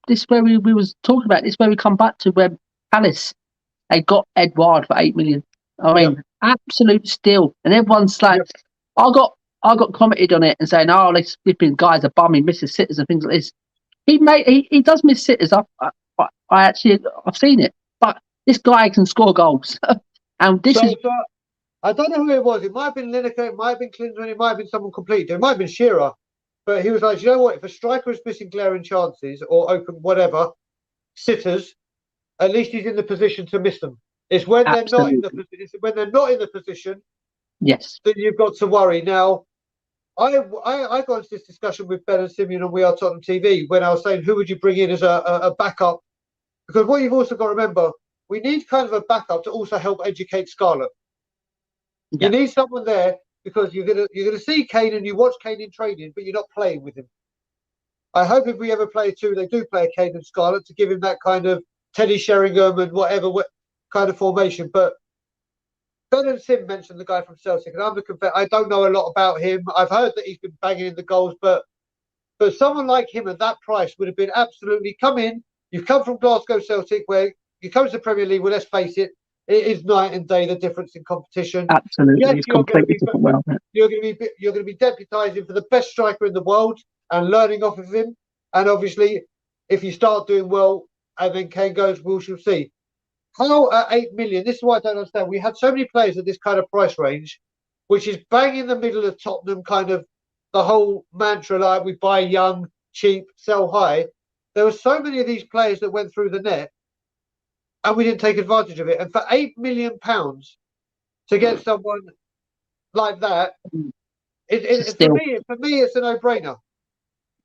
is where we was talking about. This is where we come back to where Palace, they got Edouard for 8 million. I mean, absolute steal. And everyone's like, I got commented on it and saying, oh, they flipping guys are bumming, misses sitters and things like this. He does miss sitters. I've seen it, but this guy can score goals. And this is. I don't know who it was. It might have been Lineker, it might have been Klinsmann, it might have been someone complete. It might have been Shearer. But he was like, you know what? If a striker is missing glaring chances or open whatever, sitters, at least he's in the position to miss them. It's when they're not in the position. Yes. Then you've got to worry. Now, I got into this discussion with Ben and Simeon on We Are Tottenham TV when I was saying who would you bring in as a backup? Because what you've also got to remember, we need kind of a backup to also help educate Scarlett. You need someone there because you're gonna see Kane and you watch Kane in training, but you're not playing with him. I hope if we ever play two, they do play a Kane and Scarlett to give him that kind of Teddy Sheringham and whatever kind of formation. But Ben and Sim mentioned the guy from Celtic, and I'm the confess, I don't know a lot about him. I've heard that he's been banging in the goals, but someone like him at that price would have been absolutely come in. You've come from Glasgow Celtic, where you come to the Premier League. Well, let's face it, it is night and day the difference in competition. Absolutely, yes, it's completely different world. You're going to be deputising for the best striker in the world and learning off of him. And obviously, if you start doing well, and then Kane goes, we shall see. How at 8 million? This is what I don't understand. We had so many players at this kind of price range, which is bang in the middle of Tottenham, kind of the whole mantra, like we buy young, cheap, sell high. There were so many of these players that went through the net, and we didn't take advantage of it. And for £8 million to get someone like that, for me, it's a no-brainer.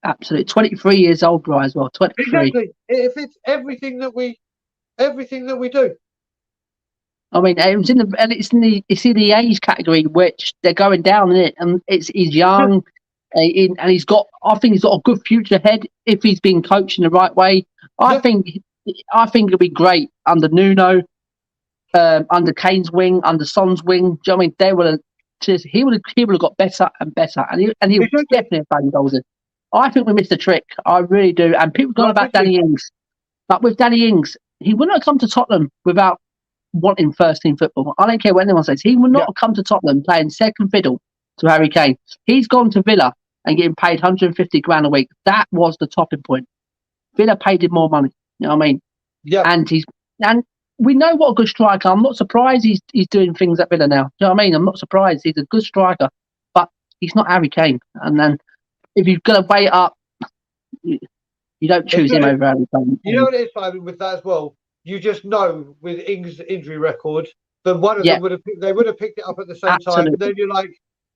Absolutely, 23 years old, Brian, as well. 23. Exactly. It fits everything that we do. I mean, it's in the age category which they're going down in it, and he's young, and I think he's got a good future ahead if he's been coached in the right way. I think it'll be great under Nuno, under Kane's wing, under Son's wing. Do you know what I mean? He would have got better and better, and he would definitely have banged goals in. I think we missed a trick. I really do. And people go about Danny Ings, but with Danny Ings, he wouldn't have come to Tottenham without wanting first team football. I don't care what anyone says. He would not have come to Tottenham playing second fiddle to Harry Kane. He's gone to Villa and getting paid 150 grand a week. That was the topping point. Villa paid him more money. You know what I mean? Yeah. And we know what a good striker. I'm not surprised he's doing things at Villa now. You know what I mean? I'm not surprised. He's a good striker, but he's not Harry Kane. And then if you've got to wait up, you don't choose him over Harry Kane. You know what it is, Simon, with that as well? You just know with Ings' injury record that one of them would have picked it up at the same time. And then you're like,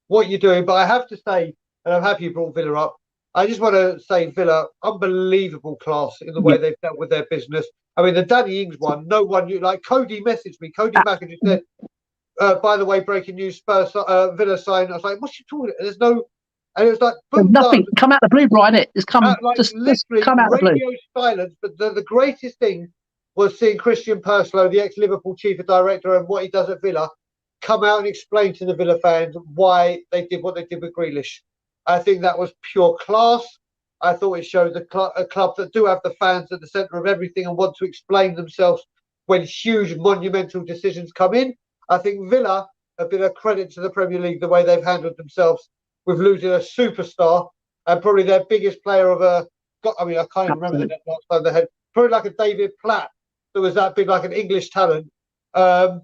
what are you doing? But I have to say, and I'm happy you brought Villa up, I just want to say Villa, unbelievable class in the way they've dealt with their business. I mean, the Danny Ings one, no one knew. Like Cody messaged me, Cody Macker just said, by the way, breaking news, Spurs Villa sign. I was like, what's you talking about? There's no, and it was like, boom, nothing. Come out the blue, Brian. It's come just come out the blue. Radio silence. But the greatest thing was seeing Christian Purslow, the ex-Liverpool chief of director, and what he does at Villa, come out and explain to the Villa fans why they did what they did with Grealish. I think that was pure class. I thought it showed a club that do have the fans at the centre of everything and want to explain themselves when huge monumental decisions come in. I think Villa have been a credit to the Premier League the way they've handled themselves with losing a superstar and probably their biggest player I can't even remember the last time they had, probably like a David Platt that was that big, like an English talent, and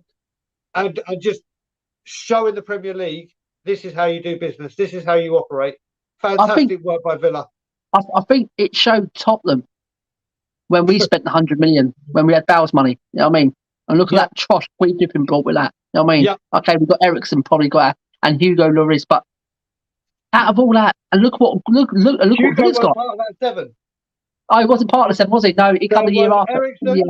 just showing the Premier League, this is how you do business, this is how you operate. Fantastic work by Villa. I think it showed Tottenham when we spent 100 million, when we had Bale's money. You know what I mean? And look at that trosh we dipping brought with that. You know what I mean? Yeah. Okay, we've got Ericsson, probably got and Hugo Lloris, but out of all that, and look what Villa's got. Part of that 7. Oh, he wasn't part of the 7, was he? No, he came the year after. Ericsson,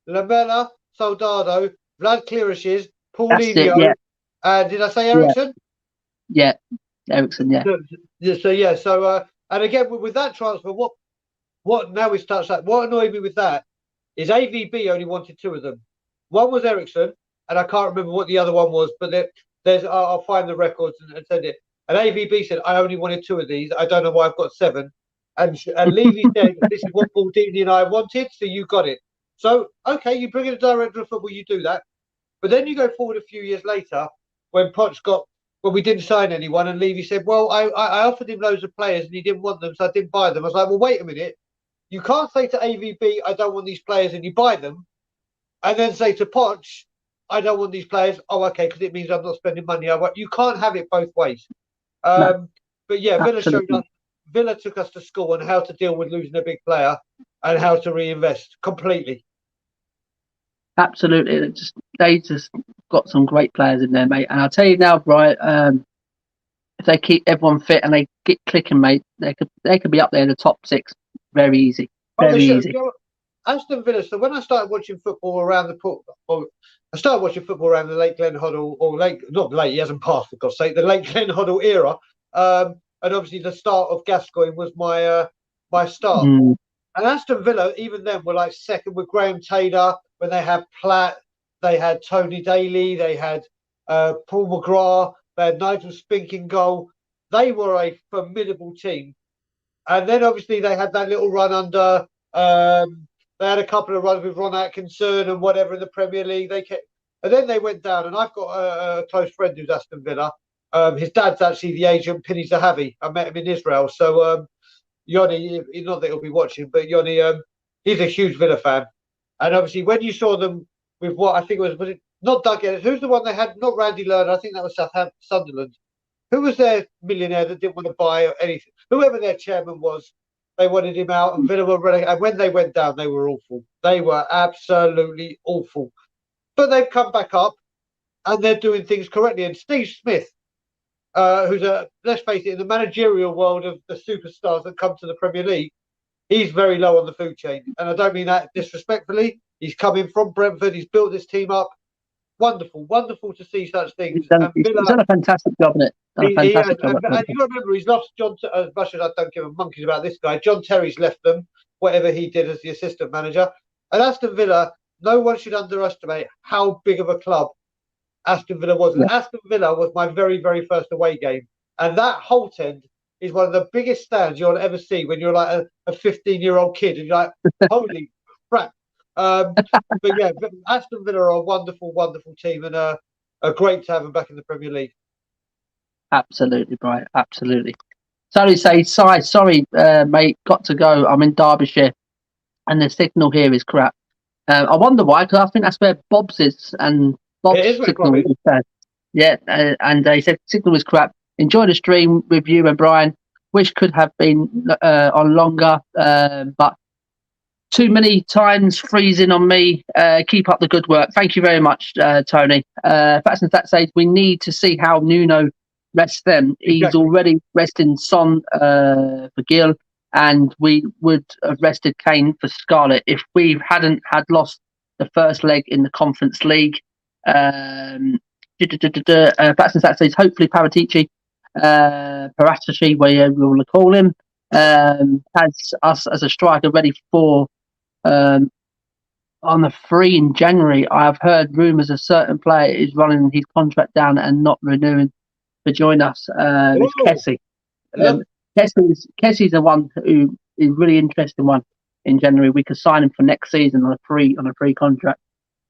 Lamela, Soldado, Vlad Clearishes, Paulinho. Did I say Ericsson? Yeah, Ericsson. Yeah. So and again with that transfer, what what now we start that. What annoyed me with that is AVB only wanted 2 of them. One was Ericsson, and I can't remember what the other one was, but there's I'll find the records and send it. And AVB said I only wanted 2 of these. I don't know why I've got 7. And Levy said this is what Baldini and I wanted, so you got it. So okay, you bring in a director of football, you do that. But then you go forward a few years later when we didn't sign anyone, and Levy said, well, I offered him loads of players and he didn't want them, so I didn't buy them. I was like, well, wait a minute. You can't say to AVB, I don't want these players, and you buy them, and then say to Poch, I don't want these players. Oh, okay, because it means I'm not spending money. You can't have it both ways. No, but yeah, absolutely. Villa took us to school on how to deal with losing a big player and how to reinvest completely. Absolutely. They just got some great players in there, mate. And I'll tell you now, right, if they keep everyone fit and they get clicking, mate, they could be up there in the top 6 very easy. Very easy. You know, Aston Villa. So when I started watching football around I started watching football around the Lake Glen Hoddle, not late, he hasn't passed for God's sake, the Lake Glen Hoddle era. And obviously the start of Gascoigne was my start. Mm. And Aston Villa, even then, were like second with Graham Taylor when they had Platt, they had Tony Daly, they had Paul McGrath, they had Nigel Spink in goal. They were a formidable team. And then obviously they had that little run under. They had a couple of runs with Ron Atkinson and whatever in the Premier League. And then they went down. And I've got a close friend who's Aston Villa. His dad's actually the agent Pinny Zahavi. I met him in Israel. So Yoni, not that he'll be watching, but Yoni, he's a huge Villa fan. And obviously when you saw them with what I think was it not Doug Ellis? Who's the one they had? Not Randy Lerner. I think that was Sunderland. Who was their millionaire that didn't want to buy anything? Whoever their chairman was, they wanted him out, and Villa were relegated. And when they went down, they were awful. They were absolutely awful. But they've come back up, and they're doing things correctly. And Steve Smith, who's let's face it, in the managerial world of the superstars that come to the Premier League, he's very low on the food chain. And I don't mean that disrespectfully. He's coming from Brentford. He's built this team up. Wonderful, wonderful to see such things. He's done a fantastic job in it. And you got to remember, he's lost John. As much as I don't give a monkeys about this guy, John Terry's left them. Whatever he did as the assistant manager, and Aston Villa, no one should underestimate how big of a club Aston Villa was. Yeah. Aston Villa was my very, very first away game, and that Holt End is one of the biggest stands you'll ever see when you're like a 15-year-old kid, and you're like, holy crap. But yeah, Aston Villa are a wonderful, wonderful team, and are great to have them back in the Premier League. Absolutely, Brian. Absolutely. Sorry, sorry, mate. Got to go. I'm in Derbyshire, and the signal here is crap. I wonder why, because I think that's where Bob's is, and Bob's signal is bad. Yeah, and he said signal is crap. Enjoy the stream with you and Brian. Wish could have been on longer, but too many times freezing on me. Keep up the good work. Thank you very much, Tony. Facts and Stats says we need to see how Nuno rests them. He's already resting Son for Gill, and we would have rested Kane for Scarlett if we hadn't had lost the first leg in the Conference League. Facts and Stats says hopefully paratici, whatever you want to call him, has us as a striker ready for on the free in January. I've heard rumours a certain player is running his contract down and not renewing to join us. It's Kessie. Kessie's the one who is really interesting one in January. We could sign him for next season on a free contract.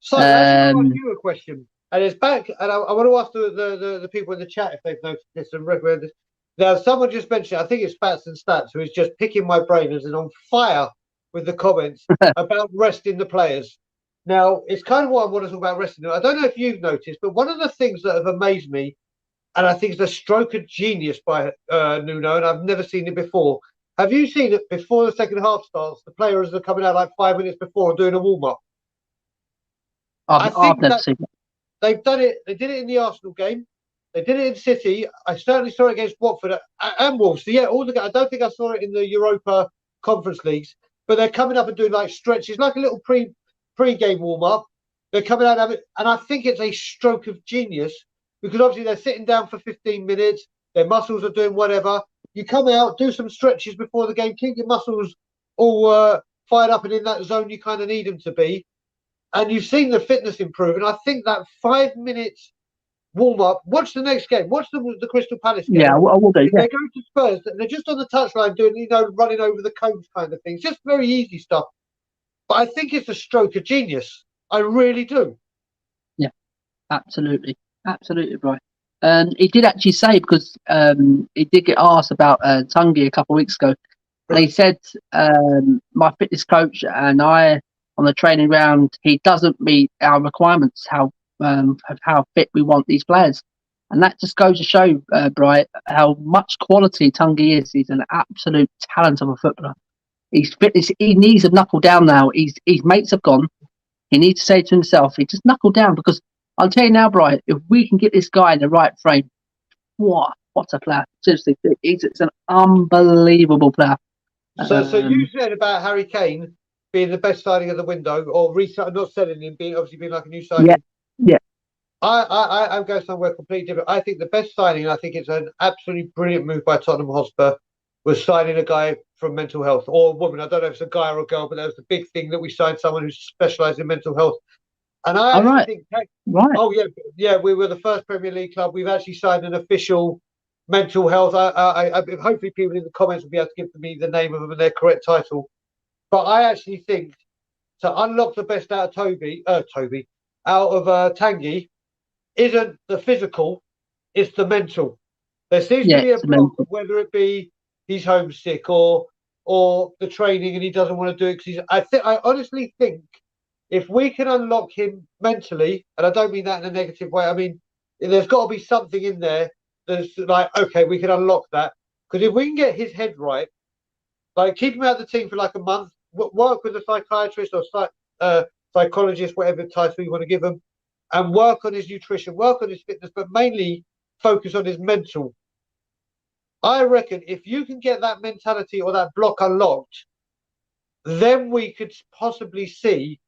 So I ask you a question, and it's back. And I want to ask the people in the chat if they've noticed this and recommend this. Now, someone just mentioned, I think it's Facts and Stats, who is just picking my brain and is on fire with the comments about resting the players. Now, it's kind of what I want to talk about resting them. I don't know if you've noticed, but one of the things that have amazed me, and I think it's a stroke of genius by Nuno, and I've never seen it before. Have you seen it before the second half starts? The players are coming out like 5 minutes before and doing a warm-up. I've never seen it. They've done it. They did it in the Arsenal game. They did it in City. I certainly saw it against Watford and Wolves. So yeah, I don't think I saw it in the Europa Conference Leagues. But they're coming up and doing like stretches, like a little pre-game warm-up. They're coming out of it, and I think it's a stroke of genius because obviously they're sitting down for 15 minutes. Their muscles are doing whatever. You come out, do some stretches before the game, keep your muscles all fired up and in that zone you kind of need them to be. And you've seen the fitness improve. And I think that 5 minutes warm up. Watch the next game. Watch the Crystal Palace game. Yeah, I will do. If Yeah. they go to Spurs, they're just on the touchline doing, running over the cones kind of things. Just very easy stuff. But I think it's a stroke of genius. I really do. Yeah, absolutely, Brian. He did actually say, because he did get asked about Tungi a couple of weeks ago, and he said, my fitness coach and I on the training ground, he doesn't meet our requirements, how fit we want these players. And that just goes to show, Brian, how much quality Tungi is. He's an absolute talent of a footballer. He's fitness. He needs to knuckle down now. His mates have gone. He needs to say to himself, he just knuckle down, because I'll tell you now, Brian, if we can get this guy in the right frame, what a player. Seriously, it's an unbelievable player. So you said about Harry Kane being the best signing of the window, or not selling him, being like a new signing. Yeah. I'm going somewhere completely different. I think the best signing, and I think it's an absolutely brilliant move by Tottenham Hotspur, was signing a guy from mental health, or a woman. I don't know if it's a guy or a girl, but that was the big thing, that we signed someone who specialised in mental health. And I actually think, oh yeah, we were the first Premier League club. We've actually signed an official mental health. I hopefully people in the comments will be able to give me the name of them and their correct title. But I actually think to unlock the best out of out of Tanguy, isn't the physical, it's the mental. There seems to be a block, whether it be he's homesick or the training and he doesn't want to do it because I honestly think if we can unlock him mentally, and I don't mean that in a negative way, I mean there's got to be something in there that's like, okay, we can unlock that. Because if we can get his head right, like keep him out of the team for like a month, work with a psychiatrist or psychologist, whatever title you want to give him, and work on his nutrition, work on his fitness, but mainly focus on his mental. I reckon if you can get that mentality or that block unlocked, then we could possibly see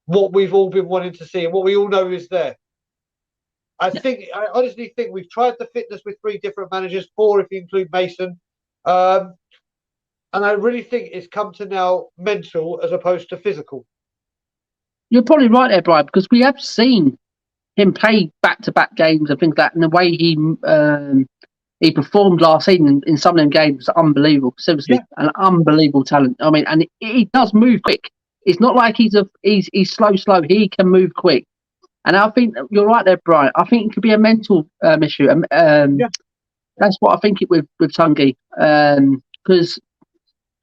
what we've all been wanting to see and what we all know is there. I honestly think we've tried the fitness with 3 different managers, 4 if you include Mason. And I really think it's come to now mental as opposed to physical. You're probably right there, Brian, because we have seen him play back-to-back games and things like that, and the way he performed last season in some of them games was unbelievable. Seriously, an unbelievable talent. I mean, and he does move quick. It's not like he's slow. He can move quick. And I think you're right there, Brian. I think it could be a mental issue. That's what I think it with Tungi, because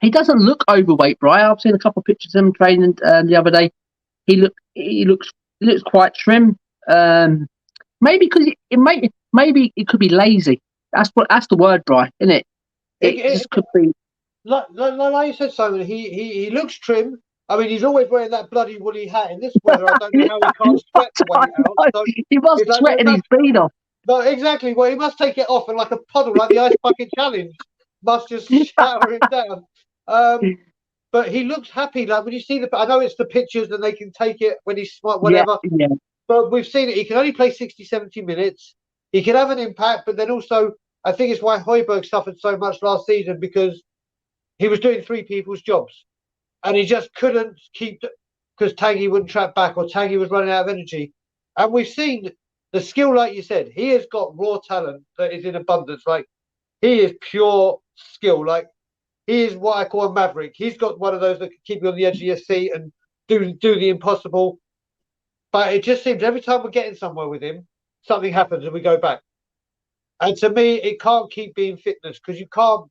he doesn't look overweight, Brian. I've seen a couple of pictures of him training the other day. He looks quite trim. Maybe because maybe it could be lazy. That's the word, Brian, isn't it? It could be. Like you said, Simon. He looks trim. I mean, he's always wearing that bloody woolly hat. In this weather, I don't know how he can't sweat when he's out. So he must sweat and he's bleed off. No, exactly. Well, he must take it off, and like a puddle, like the Ice Bucket Challenge, must just shower him down. But he looks happy. Like when you see I know it's the pictures and they can take it when he's smart, whatever. Yeah. But we've seen it. He can only play 60, 70 minutes. He can have an impact, but then also, I think it's why Højbjerg suffered so much last season, because he was doing 3 people's jobs. And he just couldn't keep, because Tanguy wouldn't track back or Tanguy was running out of energy. And we've seen the skill, like you said. He has got raw talent that is in abundance. Like, he is pure skill. Like, he is what I call a maverick. He's got one of those that can keep you on the edge of your seat and do the impossible. But it just seems every time we're getting somewhere with him, something happens and we go back. And to me, it can't keep being fitness, because you can't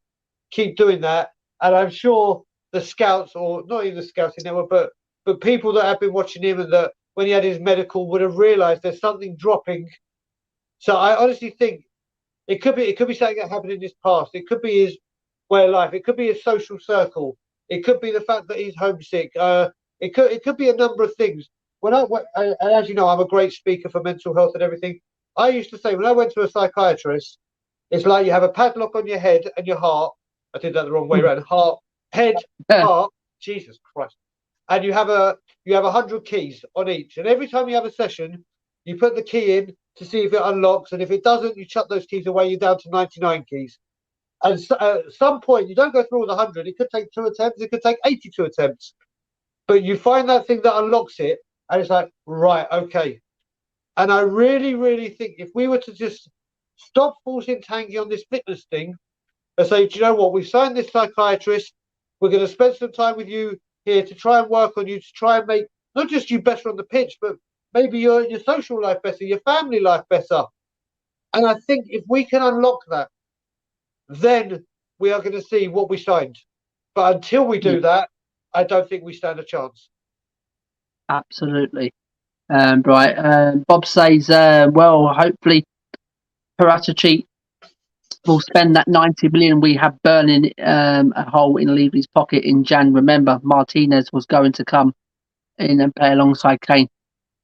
keep doing that. And I'm sure the scouts, or not even the scouting network, but people that have been watching him and that when he had his medical would have realised there's something dropping. So I honestly think it could be something that happened in his past. It could be his way of life. It could be his social circle. It could be the fact that he's homesick. It could be a number of things. And as you know, I'm a great speaker for mental health and everything. I used to say when I went to a psychiatrist, it's like you have a padlock on your head and your heart. I did that the wrong way around. Head, heart, Jesus Christ. And you have 100 keys on each. And every time you have a session, you put the key in to see if it unlocks. And if it doesn't, you chuck those keys away, you're down to 99 keys. And so, at some point, you don't go through all the 100. It could take 2 attempts. It could take 82 attempts. But you find that thing that unlocks it, and it's like, right, okay. And I really, really think if we were to just stop forcing Tanguy on this fitness thing and say, do you know what? We've signed this psychiatrist. We're going to spend some time with you here to try and work on you, to try and make not just you better on the pitch, but maybe your social life better, your family life better. And I think if we can unlock that, then we are going to see what we signed. But until we do that, I don't think we stand a chance. Absolutely. Right. Bob says, well, hopefully Paratici will spend that 90 million we have burning a hole in Levy's pocket in Jan. Remember, Martinez was going to come in and play alongside Kane.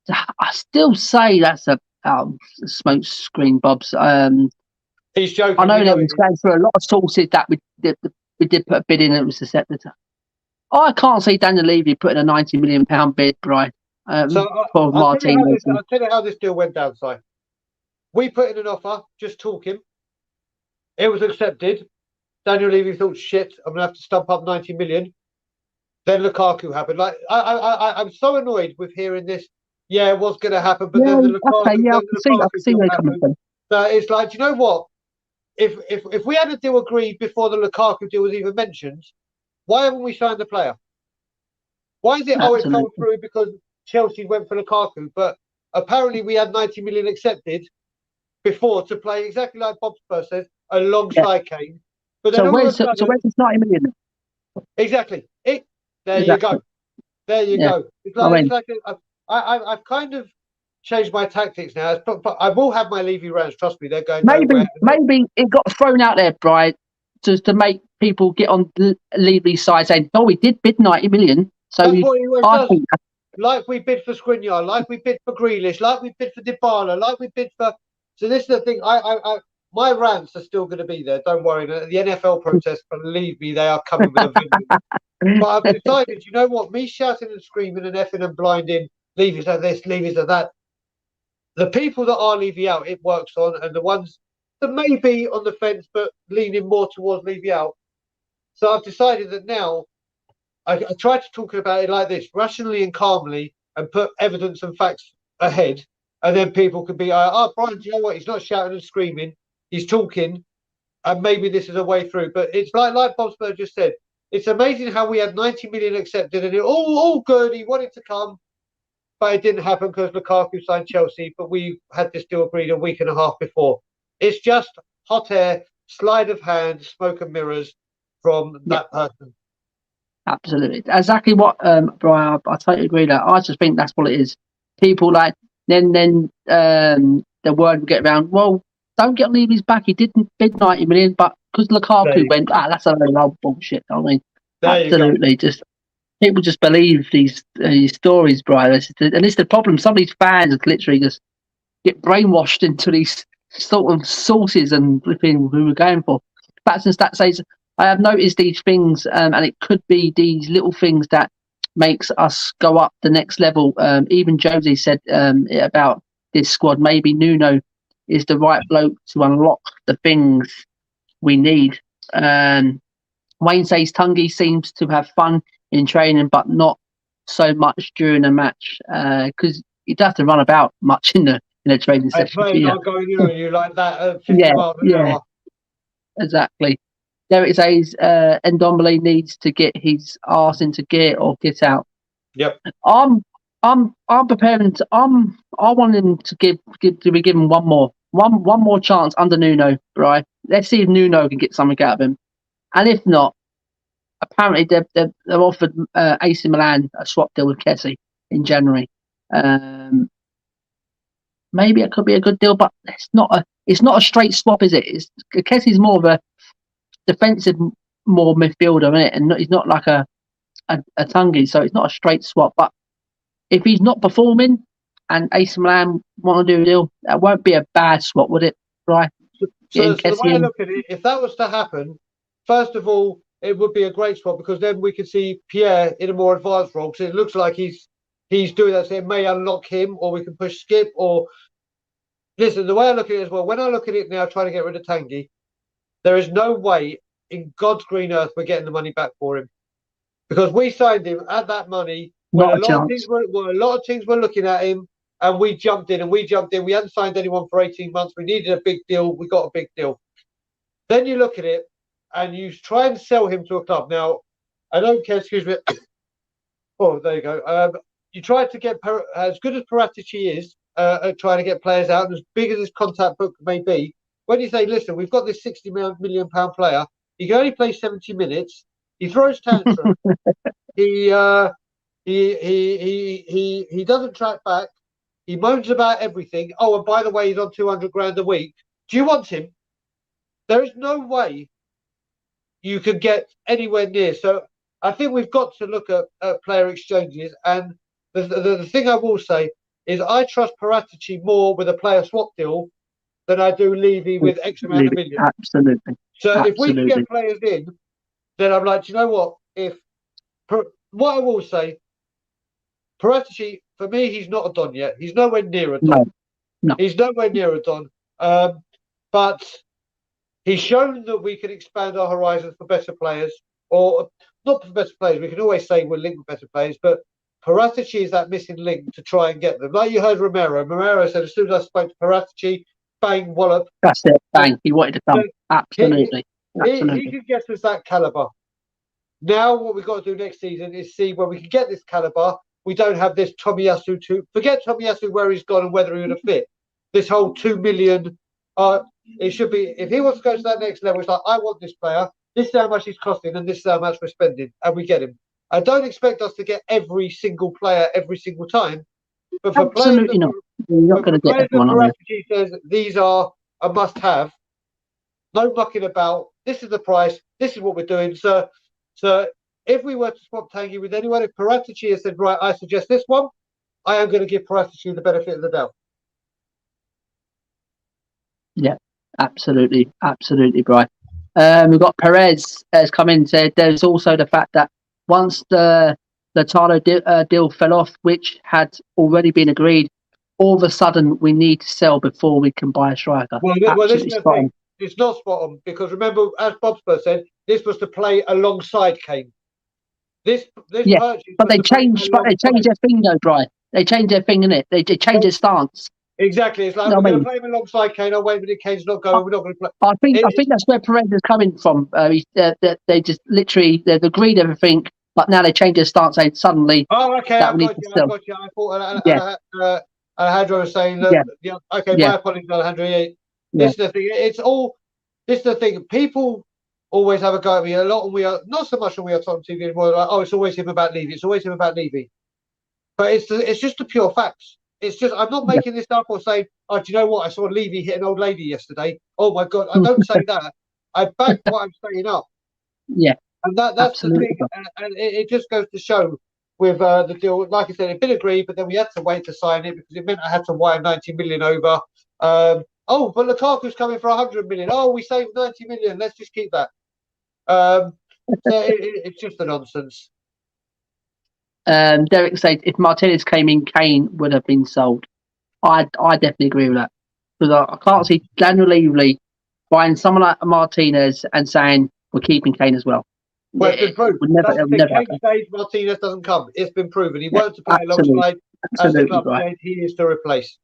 I still say that's a smoke screen, Bob's. He's joking. I know that was going through a lot of sources that we did put a bid in and it was accepted. I can't see Daniel Levy putting a £90 million bid, Brian. For Martinez. I'll tell you how this deal went down, Si. We put in an offer, just talking. It was accepted. Daniel Levy thought, shit, I'm going to have to stump up 90 million. Then Lukaku happened. Like I'm so annoyed with hearing this. Yeah, it was going to happen, but then the Lukaku. Okay, yeah, I can see where coming from. So it's like, do you know what? If we had a deal agreed before the Lukaku deal was even mentioned, why haven't we signed the player? Why is it? Absolutely. Oh, it fell through because Chelsea went for Lukaku, but apparently we had 90 million accepted before to play exactly like Bob Spurs says alongside Kane. But then where's this 90 million? Exactly. There you go. It's like I've kind of changed my tactics now. I will have my Levy rounds. Trust me, they're going. Maybe it got thrown out there, Brian, just to make people get on Levy's side, saying, "Oh, we did bid 90 million." So like we bid for Skriniar, like we bid for Grealish, like we bid for Dybala, like we bid for. So this is the thing. My rants are still going to be there. Don't worry. The NFL protests, believe me, they are coming with a vengeance. But I've decided, you know what? Me shouting and screaming and effing and blinding, Levy's at this, Levy's at that. The people that are Levy out, it works on, and the ones that may be on the fence but leaning more towards Levy out. So I've decided that now I try to talk about it like this, rationally and calmly, and put evidence and facts ahead, and then people can be, oh, Brian, do you know what? He's not shouting and screaming. He's talking, and maybe this is a way through. But it's like Bob Spur just said. It's amazing how we had 90 million accepted, and it all good. He wanted to come, but it didn't happen because Lukaku signed Chelsea. But we had this deal agreed a week and a half before. It's just hot air, sleight of hand, smoke and mirrors from that person. Absolutely, exactly what Brian. I totally agree with that. I just think that's what it is. People like then the word will get around. Well, don't get Levy's back. He didn't bid 90 million, but because Lukaku went, that's a load of bullshit. I mean, absolutely, just people just believe these stories, Brian. And it's the problem. Some of these fans literally just get brainwashed into these sort of sources and flipping who we're going for. Facts and Stats says, I have noticed these things, and it could be these little things that makes us go up the next level. Even Josie said about this squad. Maybe Nuno is the right bloke to unlock the things we need. Wayne says Tanguy seems to have fun in training, but not so much during a match because you don't have to run about much in the training session. Not going, you like that 50 miles an hour. Exactly. Derek says Ndombele needs to get his arse into gear or get out. Yep. I'm preparing to. I want him to be given one more chance under Nuno, right? Let's see if Nuno can get something out of him, and if not, apparently they've offered AC Milan a swap deal with Kessie in January. Maybe it could be a good deal, but it's not a straight swap, is it? Kessie's more of a defensive, more midfielder, isn't it? And he's not like a Tanguy, so it's not a straight swap. But if he's not performing and AC Milan want to do a deal, that won't be a bad swap, would it? Right? So the way I look at it, if that was to happen, first of all, it would be a great swap because then we could see Pierre in a more advanced role. So it looks like he's doing that. So it may unlock him, or we can push Skip. Or listen, the way I look at it as well, when I look at it now, trying to get rid of Tanguy, there is no way in God's green earth we're getting the money back for him, because we signed him at that money when Not a a lot of chance. teams were looking at him, and we jumped in. We hadn't signed anyone for 18 months. We needed a big deal. We got a big deal. Then you look at it and you try and sell him to a club. Now, I don't care. Excuse me. Oh, there you go. You try to get as good as Paratici is at trying to get players out, and as big as his contact book may be. When you say, listen, we've got this £60 million player, he can only play 70 minutes. He throws tantrums. He doesn't track back. He moans about everything. Oh, and by the way, he's on 200 grand a week. Do you want him? There is no way you can get anywhere near. So I think we've got to look at player exchanges. And the thing I will say is I trust Paratici more with a player swap deal than I do Levy with X amount of million. Absolutely. So if we can get players in, then I'm like, do you know what? What I will say, Paratici, for me, he's not a Don yet. He's nowhere near a Don. No. He's nowhere near a Don. But he's shown that we can expand our horizons for better players, or not for better players. We can always say we're linked with better players, but Paratici is that missing link to try and get them. Like you heard Romero. Romero said, as soon as I spoke to Paratici, bang, wallop. That's it. Bang. He wanted to come. Absolutely. He can get us that caliber. Now, what we've got to do next season is see where we can get this caliber. We don't have this Tomiyasu forget Tomiyasu where he's gone and whether he would have fit. This whole 2 million. It should be, if he wants to go to that next level, it's like, I want this player. This is how much he's costing, and this is how much we're spending, and we get him. I don't expect us to get every single player every single time, but for absolutely players, not. You're not going to get everyone. He says these are a must-have. No mucking about. This is the price. This is what we're doing. So if we were to swap Tanguy with anyone, if Paratici has said, right, I suggest this one, I am going to give Paratici the benefit of the doubt. Yeah, absolutely, Brian. We've got Perez has come in and said there's also the fact that once the Talo deal fell off, which had already been agreed, all of a sudden we need to sell before we can buy a striker. Well, this is the thing. It's not spot on, because remember, as Bob Spurs said, this was to play alongside Kane. This purchase. But they changed their thing though, Brian. They changed their thing, innit? They changed their stance. Exactly. It's like, we're going to play him alongside Kane. Oh, wait a minute, Kane's not going. We're not going to play. I think that's where Perez is coming from. They just literally, they've agreed everything, but now they changed their stance and suddenly. Oh, okay. I got you. I thought Alejandro was saying that. Yeah. Okay, my apologies, Alejandro. This is the thing. This is the thing. People always have a go at me a lot, and we are not so much when we are Tottenham TV anymore. Like, oh, it's always him about Levy. It's always him about Levy. But it's just the pure facts. It's just, I'm not making this up or saying, oh, do you know what? I saw Levy hit an old lady yesterday. Oh my God. I don't say that. I back what I'm saying up. Yeah. And that's absolutely the thing. And it just goes to show with the deal. Like I said, it'd been agreed, but then we had to wait to sign it because it meant I had to wire 90 million over. But Lukaku's coming for 100 million. Oh, we saved 90 million. Let's just keep that. So it's just a nonsense. Derek said if Martinez came in, Kane would have been sold. I definitely agree with that, because I can't see Daniel Levy buying someone like Martinez and saying we're keeping Kane as well. Well, it's been proven. Kane stays, Martinez doesn't come. It's been proven. He wants to play alongside. As the club said, he is to replace.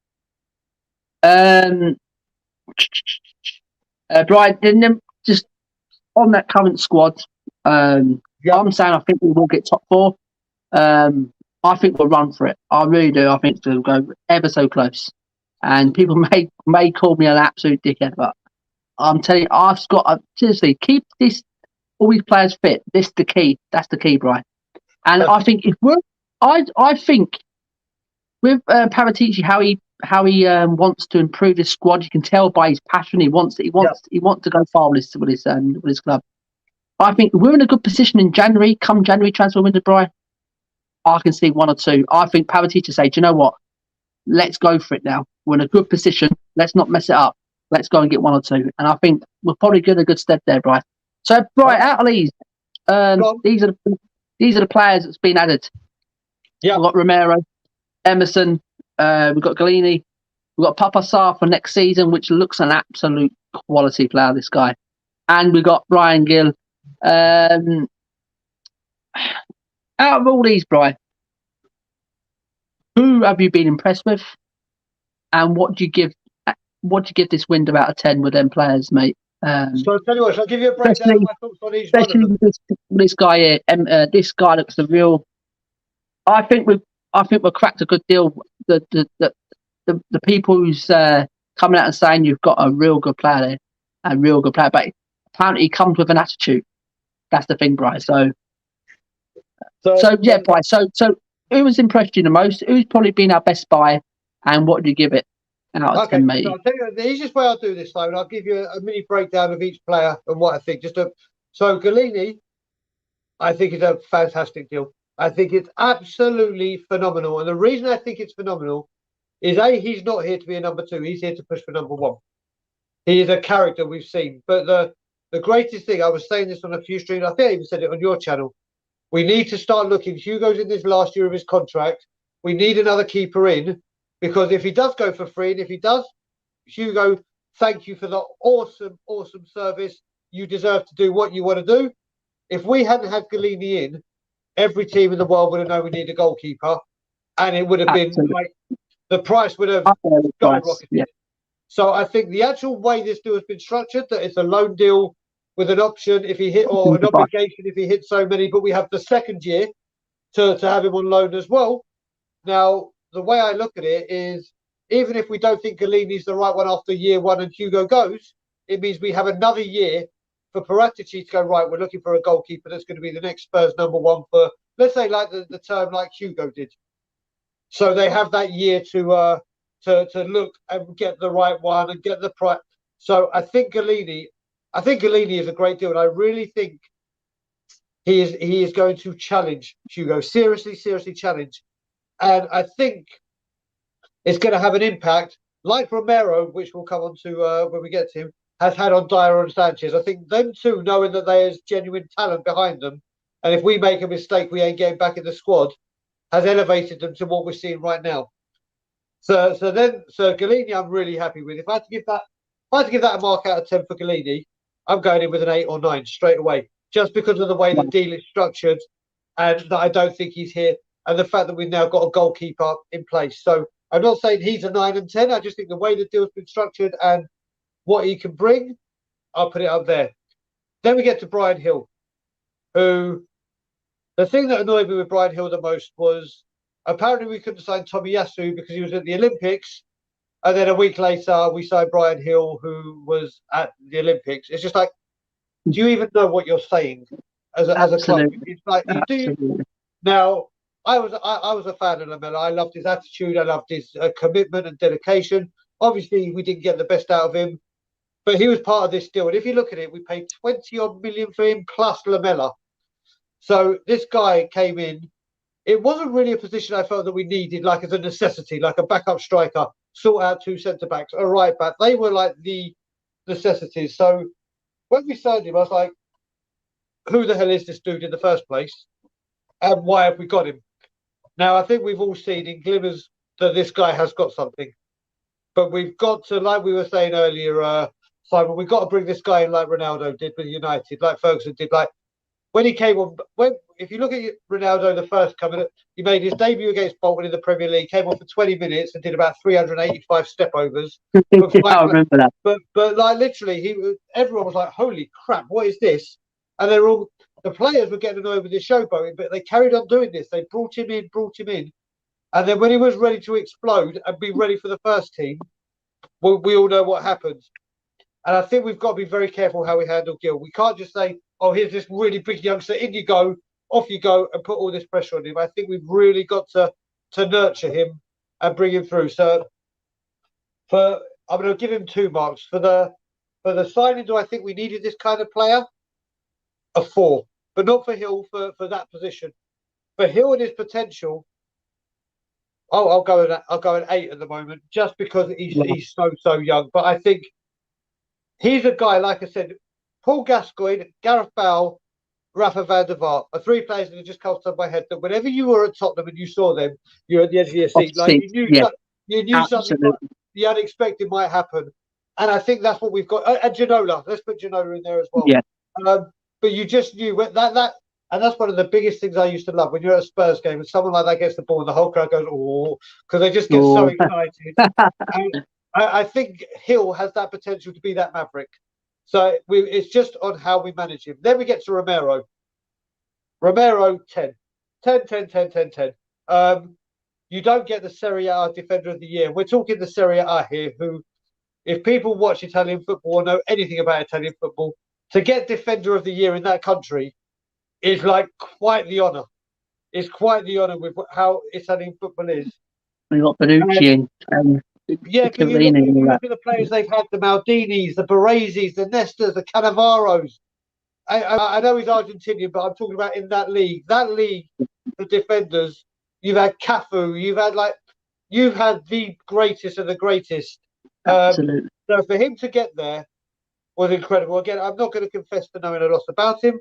Brian, then just on that current squad, I'm saying I think we will get top 4. I think we'll run for it. I really do. I think we'll go ever so close. And people may call me an absolute dickhead, but I'm telling you, I've got seriously keep all these players fit. This is the key. That's the key, Brian. And I think I think with Paratici, how he wants to improve his squad, you can tell by his passion. He wants to go far with his club. I think we're in a good position in January. Come January transfer window, Brian, I can see 1 or 2. I think Paratici say, do you know what? Let's go for it now. We're in a good position. Let's not mess it up. Let's go and get 1 or 2. And I think we're probably good a good step there, Brian. So, Brian, out of these, these are the players that's been added. Yeah, we've got Romero, Emerson, we've got Galini, we've got Papa Sarr for next season, which looks an absolute quality player. This guy, and we got Brian Gill. Out of all these, Brian, who have you been impressed with, and what do you give this window out of 10 with them players, mate? So I'll tell you what, I'll give you a breakdown of my thoughts on each one of Especially them. this guy here. This guy looks the real. I think we've cracked a good deal. The people who's coming out and saying you've got a real good player there, a real good player, but apparently he comes with an attitude. That's the thing, Bryce. So yeah, Bryce. So who was impressed you the most? Who's probably been our best buy, and what do you give it out of 10, mate? So I'll tell you the easiest way I'll do this, though, and I'll give you a mini breakdown of each player and what I think. So Galini, I think is a fantastic deal. I think it's absolutely phenomenal, and the reason I think it's phenomenal is he's not here to be a number 2. He's here to push for number 1. He is a character we've seen, but the greatest thing, I was saying this on a few streams, I think I even said it on your channel. We need to start looking. Hugo's in this last year of his contract. We need another keeper in, because if he does go for free, and if he does, Hugo, thank you for the awesome service. You deserve to do what you want to do. If we hadn't had Galini in, every team in the world would have known we need a goalkeeper, and it would have been like the price would have skyrocketed. Yeah. So I think the actual way this deal has been structured, that it's a loan deal with an option if he hit, or an obligation if he hits so many, but we have the second year to have him on loan as well. Now, the way I look at it is, even if we don't think Galini's the right one after year 1 and Hugo goes, it means we have another year for Paratici to go, right, we're looking for a goalkeeper that's going to be the next Spurs number 1 for, let's say, like the term like Hugo did. So they have that year to look and get the right one and get the price. So I think Galini is a great deal, and I really think he is going to challenge Hugo, seriously challenge. And I think it's going to have an impact, like Romero, which we'll come on to when we get to him, has had on Dyer and Sanchez. I think them two, knowing that there's genuine talent behind them, and if we make a mistake, we ain't getting back in the squad, has elevated them to what we're seeing right now. So Galini, I'm really happy with. If I had to give that a mark out of 10 for Galini, I'm going in with an 8 or 9 straight away, just because of the way the deal is structured, and that I don't think he's here, and the fact that we've now got a goalkeeper in place. So I'm not saying he's a 9 and 10. I just think the way the deal's been structured and what he can bring, I'll put it up there. Then we get to Brian Hill, who, the thing that annoyed me with Brian Hill the most was apparently we couldn't sign Tomiyasu because he was at the Olympics, and then a week later we signed Brian Hill, who was at the Olympics. It's just like, do you even know what you're saying as a club? It's like, do you? Now, I was a fan of Lamela. I loved his attitude. I loved his commitment and dedication. Obviously, we didn't get the best out of him, but he was part of this deal. And if you look at it, we paid 20-odd million for him plus Lamela. So this guy came in. It wasn't really a position I felt that we needed, like as a necessity, like a backup striker, sort out 2 centre-backs, a right back. They were like the necessities. So when we signed him, I was like, who the hell is this dude in the first place? And why have we got him? Now, I think we've all seen in glimmers that this guy has got something. But we've got to, like we were saying earlier, Simon, we've got to bring this guy in like Ronaldo did with United, like Ferguson did. Like when he came on, if you look at Ronaldo, the first coming, he made his debut against Bolton in the Premier League, came on for 20 minutes and did about 385 stepovers. I remember that. But like literally, everyone was like, holy crap, what is this? And the players were getting annoyed with his showboating, but they carried on doing this. They brought him in. And then when he was ready to explode and be ready for the first team, well, we all know what happens. And I think we've got to be very careful how we handle Gil. We can't just say, oh, here's this really big youngster, in you go, off you go, and put all this pressure on him. I think we've really got to nurture him and bring him through. So I'm going to give him 2 marks. For the signing, do I think we needed this kind of player? A 4. But not for Hill, for that position. For Hill and his potential, I'll go an 8 at the moment, just because he's so young. But I think he's a guy, like I said, Paul Gascoigne, Gareth Bale, Rafa van der Vaart are 3 players that just come to my head that whenever you were at Tottenham and you saw them, you're at the edge of your seat. Like you knew something, the unexpected might happen. I think that's what we've got. And Ginola, let's put Ginola in there as well. Yeah. But you just knew that, and that's one of the biggest things I used to love when you're at a Spurs game and someone like that gets the ball and the whole crowd goes, oh, because they just get so excited. And I think Hill has that potential to be that maverick. So it's just on how we manage him. Then we get to Romero. Romero, 10. 10, 10, 10, 10, 10. You don't get the Serie A Defender of the Year. We're talking the Serie A here, who, if people watch Italian football or know anything about Italian football, to get Defender of the Year in that country is like quite the honour. It's quite the honour with how Italian football is. We got Benucci and yeah, but you look at the players they've had: the Maldinis, the Bareses, the Nestas, the Cannavaros. I know he's Argentinian, but I'm talking about in that league. That league, the defenders. You've had Cafu. You've had the greatest of the greatest. Absolutely. So for him to get there was incredible. Again, I'm not going to confess to knowing a lot about him,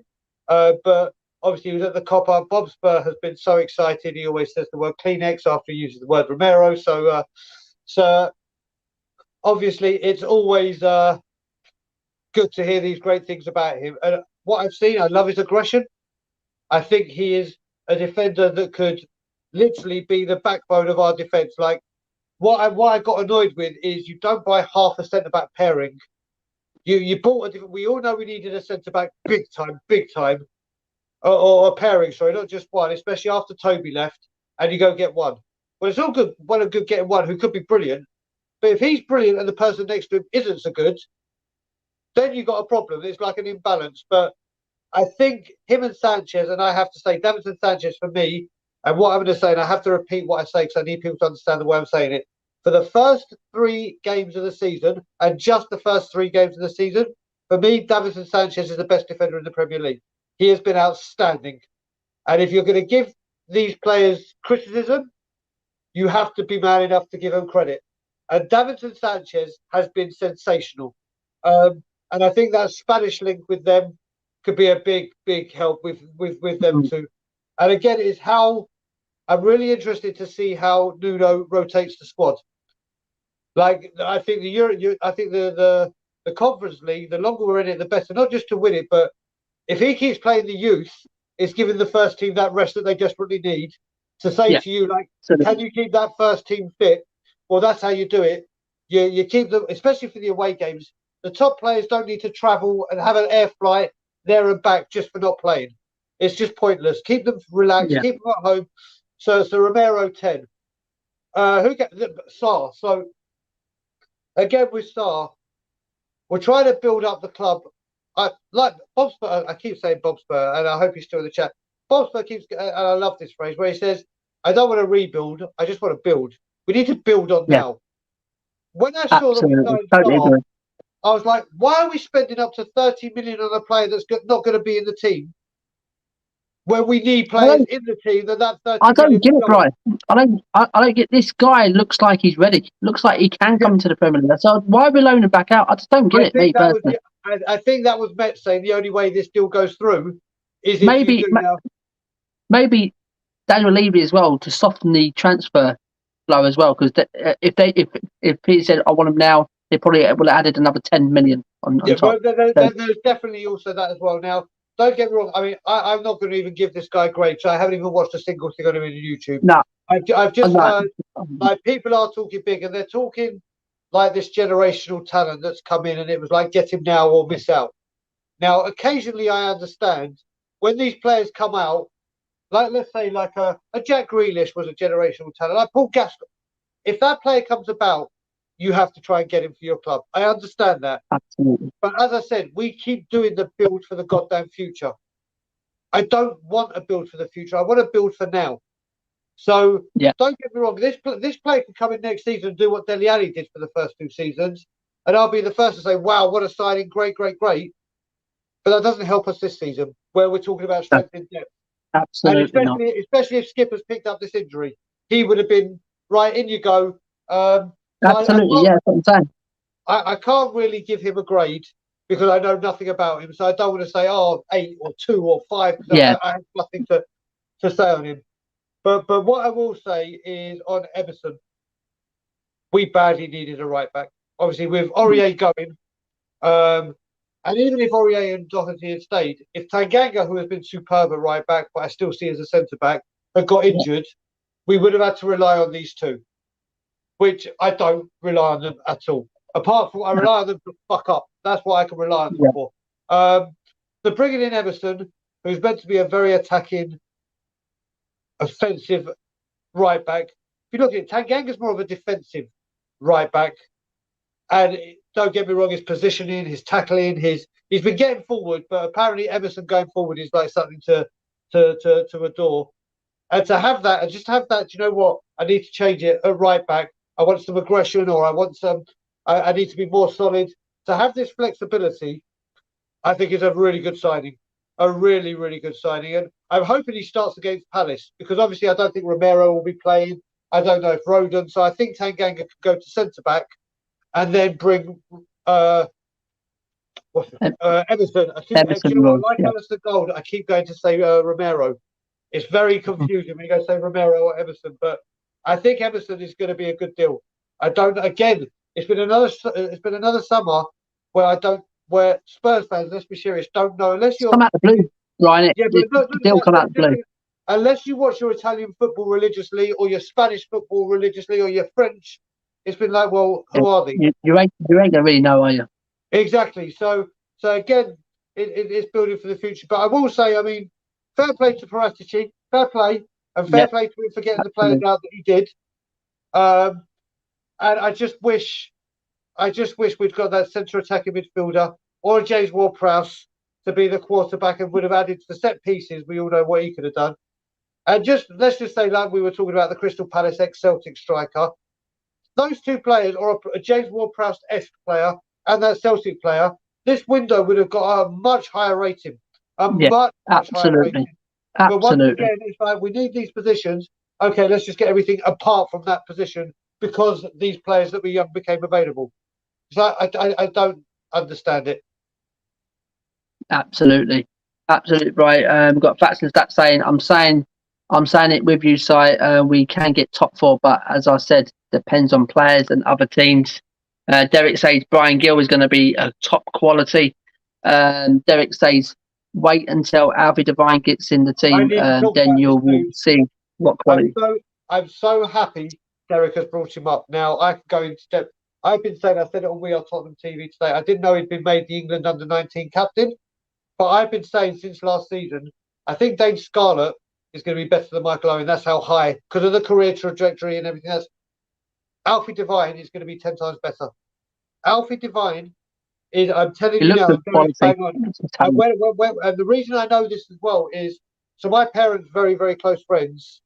but obviously he was at the Copa. Bob Spur has been so excited. He always says the word Kleenex after he uses the word Romero. So obviously it's always good to hear these great things about him. And what I've seen, I love his aggression. I think he is a defender that could literally be the backbone of our defence. Like what I got annoyed with is you don't buy half a centre back pairing. You bought a different. We all know we needed a centre back big time, or a pairing. Sorry, not just one. Especially after Toby left, and you go get one. Well, it's all good. Well, and good getting one who could be brilliant, but if he's brilliant and the person next to him isn't so good, then you've got a problem. It's like an imbalance. But I think him and Sanchez, and I have to say, Davinson Sanchez for me, and what I'm going to say, and I have to repeat what I say because I need people to understand the way I'm saying it. For the first 3 games of the season, and just the first 3 games of the season, for me, Davinson Sanchez is the best defender in the Premier League. He has been outstanding. And if you're going to give these players criticism, you have to be man enough to give them credit. And Davinson Sanchez has been sensational. And I think that Spanish link with them could be a big help with them too. And again, it's how I'm really interested to see how Nuno rotates the squad. Like I think the Conference League, the longer we're in it, the better. Not just to win it, but if he keeps playing the youth, it's giving the first team that rest that they desperately need. To say to you, like, can you keep that first team fit? Well, that's how you do it. You keep them, especially for the away games. The top players don't need to travel and have an air flight there and back just for not playing. It's just pointless. Keep them relaxed. Keep them at home. So Romero 10. Who get Sarr? So again with Sarr, we're trying to build up the club. Like Bob Spur, I keep saying Bob Spur, and I hope he's still in the chat. Bob Spur keeps, and I love this phrase where he says, "I don't want to rebuild. I just want to build. We need to build on now." When I saw that we signed Sarr, I was like, "Why are we spending up to 30 million on a player that's not going to be in the team?" When we need players in the team, that 30 I don't get it, Brian. I don't get. This guy looks like he's ready. Looks like he can come into the Premier League. So why are we loaning him back out? I just don't get it, me personally. I think that was Met saying the only way this deal goes through is maybe Daniel Levy as well to soften the transfer flow as well. Because if he said I want him now, they probably would have added another 10 million on top. There's definitely also that as well. Now, don't get me wrong. I mean, I'm not going to even give this guy grades. I haven't even watched a single thing on him in YouTube. No, I've just heard like people are talking big, and they're talking like this generational talent that's come in, and it was like get him now or miss out. Now, occasionally I understand when these players come out, like let's say like a Jack Grealish was a generational talent, like Paul Gascoigne. If that player comes about, you have to try and get him for your club. I understand that. Absolutely. But as I said, we keep doing the build for the goddamn future. I don't want a build for the future. I want to build for now. So don't get me wrong. This player can come in next season and do what Dele Alli did for the first 2 seasons. And I'll be the first to say, wow, what a signing. Great, great, great. But that doesn't help us this season where we're talking about strength in depth. Absolutely. And especially if Skipper's picked up this injury, he would have been right, in you go. Absolutely, that's what I'm saying. I can't really give him a grade because I know nothing about him. So I don't want to say, 8 or 2 or 5. I have nothing to say on him. But what I will say is on Emerson, we badly needed a right back. obviously with Aurier going, and even if Aurier and Doherty had stayed, if Tanganga, who has been superb at right back, but I still see as a centre back, had got injured, we would have had to rely on these two, which I don't rely on them at all. Apart from I rely on them to fuck up. That's what I can rely on them for. So bringing in Emerson, who's meant to be a very attacking, offensive right back. If you look at it, Tanganga's more of a defensive right back. And don't get me wrong, his positioning, his tackling, he's been getting forward, but apparently Emerson going forward is like something to adore. And to have that, and just have that, do you know what? I need to change it at right back. I want some aggression, or I want some. I need to be more solid. To have this flexibility, I think is a really good signing. A really, really good signing. And I'm hoping he starts against Palace, because obviously I don't think Romero will be playing. I don't know if Rodon. So I think Tanganga could go to centre back and then bring Emerson. I think, do you know what? Like Alistair Gold, I keep going to say Romero. It's very confusing when you go to say Romero or Emerson, but I think Emerson is going to be a good deal. I don't. Again, it's been another summer where Spurs fans, let's be serious, don't know unless you're come out the blue, Ryan. Yeah, but they'll come out the blue. Unless you watch your Italian football religiously, or your Spanish football religiously, or your French, it's been like, well, who are they? You ain't gonna really know, are you? Exactly. So again, it's building for the future. But I will say, I mean, fair play to Paratici, fair play, and fair play to him for getting the players out that he did. And I just wish we'd got that centre attacking midfielder or James Ward-Prowse to be the quarterback, and would have added to the set pieces. We all know what he could have done. And let's just say, like we were talking about the Crystal Palace ex-Celtic striker, those two players, or a James Ward-Prowse-esque player and that Celtic player, this window would have got a much higher rating. Much higher rating. But once again, it's like, we need these positions. Okay, let's just get everything apart from that position, because these players that were young became available. So I don't understand it. Absolutely right. We've got facts and stats saying. I'm saying it with you, Si. We can get top four, but as I said, depends on players and other teams. Derek says Brian Gill is going to be a top quality. Derek says wait until Alfie Devine gets in the team, then you'll see what quality. I'm so happy Derek has brought him up. Now I can go into depth. I've been saying, I said it on We Are Tottenham TV today, I didn't know he'd been made the England under-19 captain, but I've been saying since last season, I think Dane Scarlett is going to be better than Michael Owen. That's how high, because of the career trajectory and everything else. Alfie Devine is going to be 10 times better. Alfie Devine is, I'm telling you now, bang on. And the reason I know this as well is, so my parents, very, very close friends,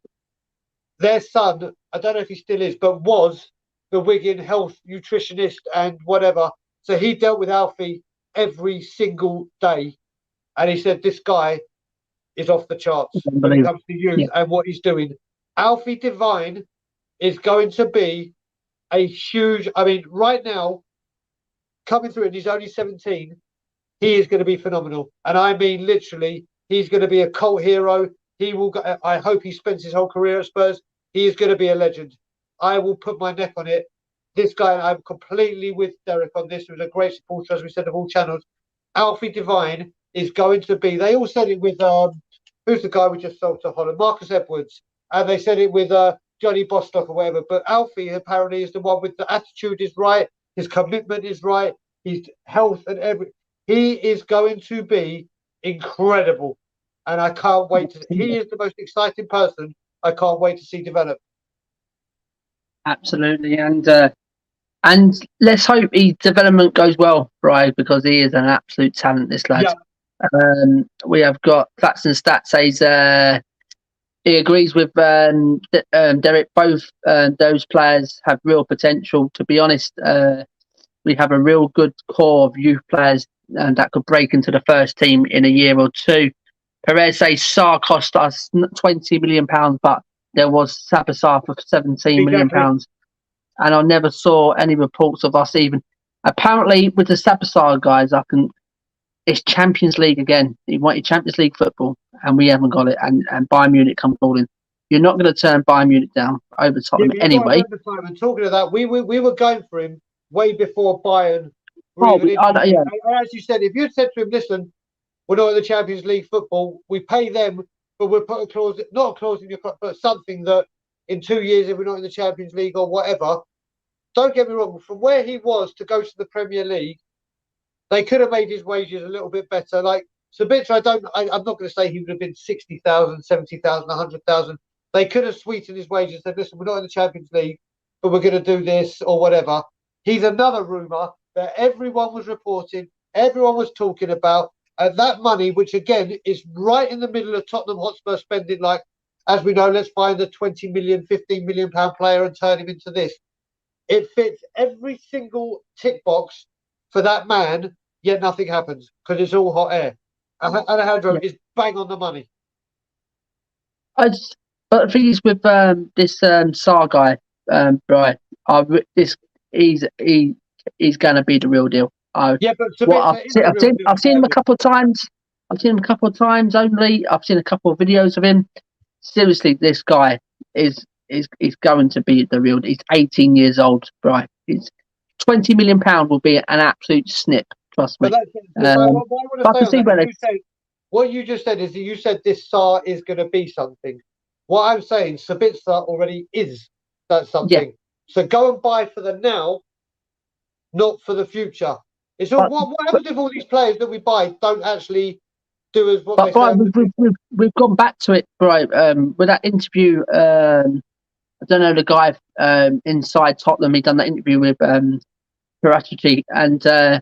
their son, I don't know if he still is, but was the Wigan health nutritionist and whatever. So he dealt with Alfie every single day. And he said, this guy is off the charts when it comes to youth and what he's doing. Alfie Devine is going to be a huge, I mean, right now, coming through, and he's only 17, he is going to be phenomenal. And I mean, literally, he's going to be a cult hero. He will. I hope he spends his whole career at Spurs. He is going to be a legend. I will put my neck on it. This guy, I'm completely with Derek on this. He was a great supporter, as we said, of all channels. Alfie Devine is going to be. They all said it with who's the guy we just sold to Holland, Marcus Edwards, and they said it with Johnny Bostock or whatever. But Alfie apparently is the one with the attitude is right. His commitment is right. His health and everything. He is going to be incredible. And I can't wait to. He is the most exciting person I can't wait to see develop. Absolutely. And let's hope his development goes well, Brian, because he is an absolute talent, this lad. Yeah. We have got facts and stats says he agrees with Derek. Both those players have real potential. To be honest, we have a real good core of youth players that could break into the first team in a year or two. Perez says Sarr cost us £20 million, but there was Sabasar for £17 million. And I never saw any reports of us even. Apparently, with the Sabasar guys, it's Champions League again. He wanted Champions League football, and we haven't got it. And Bayern Munich come calling. You're not going to turn Bayern Munich down over Tottenham anyway. And talking of that, we were going for him way before Bayern were Oh, even interested. yeah. And as you said, if you'd said to him, listen, we're not in the Champions League football, we pay them, but we'll put a clause, not a clause in your contract, but something that in 2 years, if we're not in the Champions League or whatever, don't get me wrong, from where he was to go to the Premier League, they could have made his wages a little bit better. Like Sabitzer, I'm not going to say he would have been 60,000, 70,000, 100,000. They could have sweetened his wages and said, listen, we're not in the Champions League, but we're going to do this or whatever. He's another rumour that everyone was reporting, everyone was talking about. And that money, which again is right in the middle of Tottenham Hotspur spending, like, as we know, let's find a 20 million, 15 million pound player and turn him into this. It fits every single tick box for that man, yet nothing happens because it's all hot air. Alejandro is bang on the money. But the thing is with this Sar guy, Brian, he's going to be the real deal. But I've seen him a couple of times. I've seen him a couple of times only. I've seen a couple of videos of him. Seriously, this guy is going to be the real. He's 18 years old, right? He's £20 million will be an absolute snip. Trust me. What you just said is that you said this Sar is going to be something. What I'm saying, Sabitzer already is that something. Yeah. So go and buy for the now, not for the future. It's all what happens if all these players that we buy don't actually do as what they say? We've gone back to it, right? With that interview, I don't know the guy inside Tottenham. He done that interview with paratici, and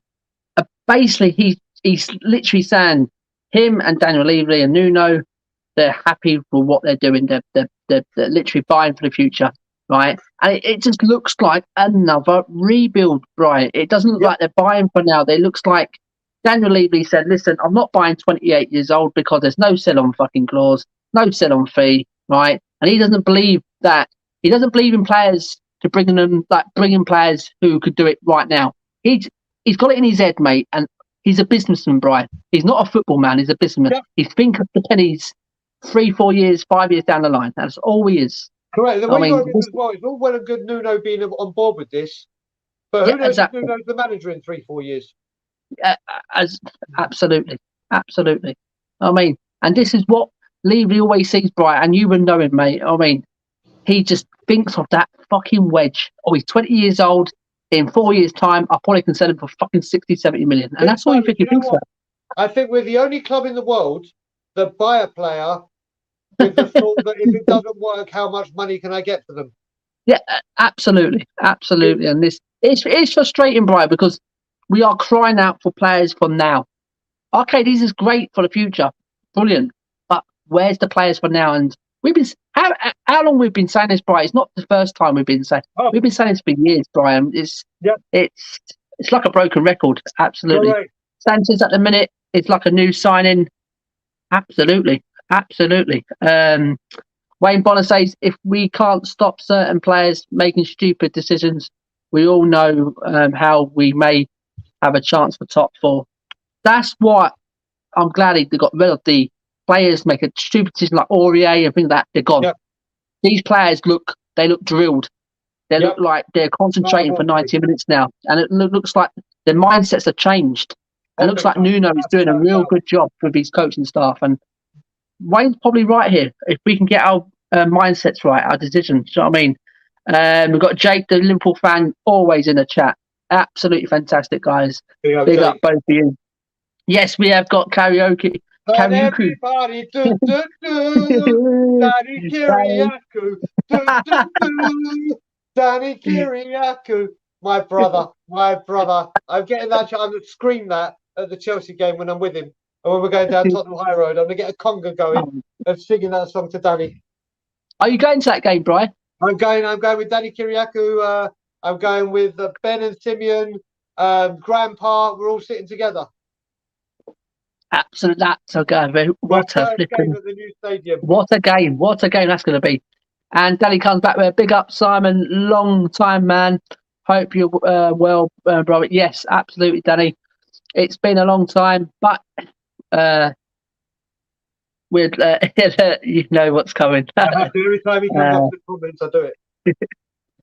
basically he's literally saying him and Daniel Levy and Nuno, they're happy with what they're doing. They're literally buying for the future, right? And it just looks like another rebuild, right? It doesn't look like they're buying for now. It looks like Daniel Levy said, listen, I'm not buying 28 years old because there's no sell-on fucking clause, no sell-on fee, right? And he doesn't believe that. He doesn't believe in players to bringing players who could do it right now. He's got it in his head, mate, and he's a businessman, Brian. He's not a football man. He's a businessman. Yep. He thinks of the pennies 3, 4 years, 5 years down the line. That's all he is. Correct. The way as well, it's all well and good Nuno being on board with this, but who knows if Nuno's the manager in 3, 4 years? Absolutely. I mean, and this is what Levy always sees, Brian, and you would know him, mate. I mean, he just thinks of that fucking wedge. Oh, he's 20 years old. In 4 years' time, I probably can sell him for fucking 60, 70 million. And that's all you think he thinks about. I think we're the only club in the world that buy a player with the thought that if it doesn't work, how much money can I get for them? Yeah, absolutely. And this it's frustrating, Brian, because we are crying out for players for now. Okay, this is great for the future. Brilliant. But where's the players for now? And we've been how long we've been saying this, Brian? It's not the first time we've been saying. We've been saying this for years, Brian. It's like a broken record. Absolutely. Right. Sanchez at the minute, it's like a new signing. Absolutely. Wayne Bonner says if we can't stop certain players making stupid decisions, we all know how we may have a chance for top 4. That's why I'm glad they got rid of the players make a stupid decision like Aurier and things like that. They're gone. Yep. These players look drilled. They look like they're concentrating for 90 minutes now, and it looks like their mindsets have changed. It looks like Nuno is doing a real good job with his coaching staff, and Wayne's probably right here. If we can get our mindsets right, our decisions. You know what I mean? We've got Jake, the Liverpool fan, always in the chat. Absolutely fantastic, guys. Big up both of you. Yes, we have got karaoke. And everybody do do do Danny Kiriakou Danny Kiriakou, my brother. I'm getting that. I'm gonna scream that at the Chelsea game when I'm with him, and when we're going down Tottenham High Road. I'm gonna get a conga going and singing that song to Danny. Are you going to that game, Brian? I'm going with Danny Kiriakou. I'm going with Ben and Simeon, Grandpa. We're all sitting together. Absolutely, that's okay. What a flipping game at the new stadium! What a game that's going to be. And Danny comes back with a big up, Simon. Long time, man. Hope you're well, brother. Yes, absolutely, Danny. It's been a long time, but with you know what's coming. Every time he comes up with comments, I do it.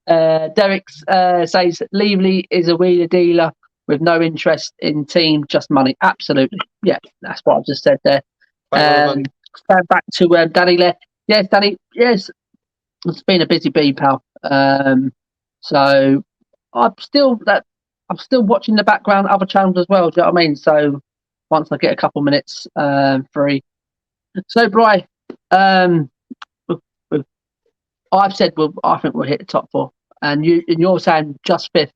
Derek says Levy is a wheeler dealer with no interest in team, just money. Absolutely. Yeah, that's what I've just said there. Stand back to Danny there. Yes, Danny. Yes, it's been a busy bee, pal. So I'm still watching the background other channels as well. Do you know what I mean? So once I get a couple minutes free. So Bri, I've said I think we'll hit the top 4, and you're saying just 5th.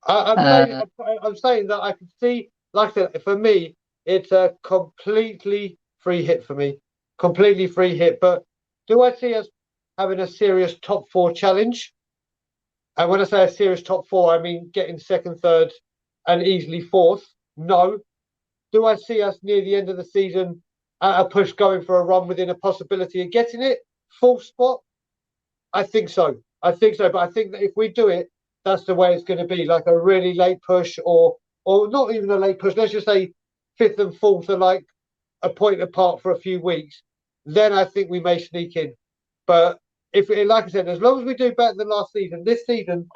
I'm saying that I can see, like I said, for me, it's a completely free hit for me. Completely free hit. But do I see us having a serious top 4 challenge? And when I say a serious top 4, I mean getting 2nd, 3rd, and easily 4th. No. Do I see us near the end of the season at a push going for a run within a possibility of getting it? Full spot? I think so. But I think that if we do it, that's the way it's going to be, like a really late push or not even a late push. Let's just say 5th and 4th are like a point apart for a few weeks. Then I think we may sneak in. But if, like I said, as long as we do better than last season, this season,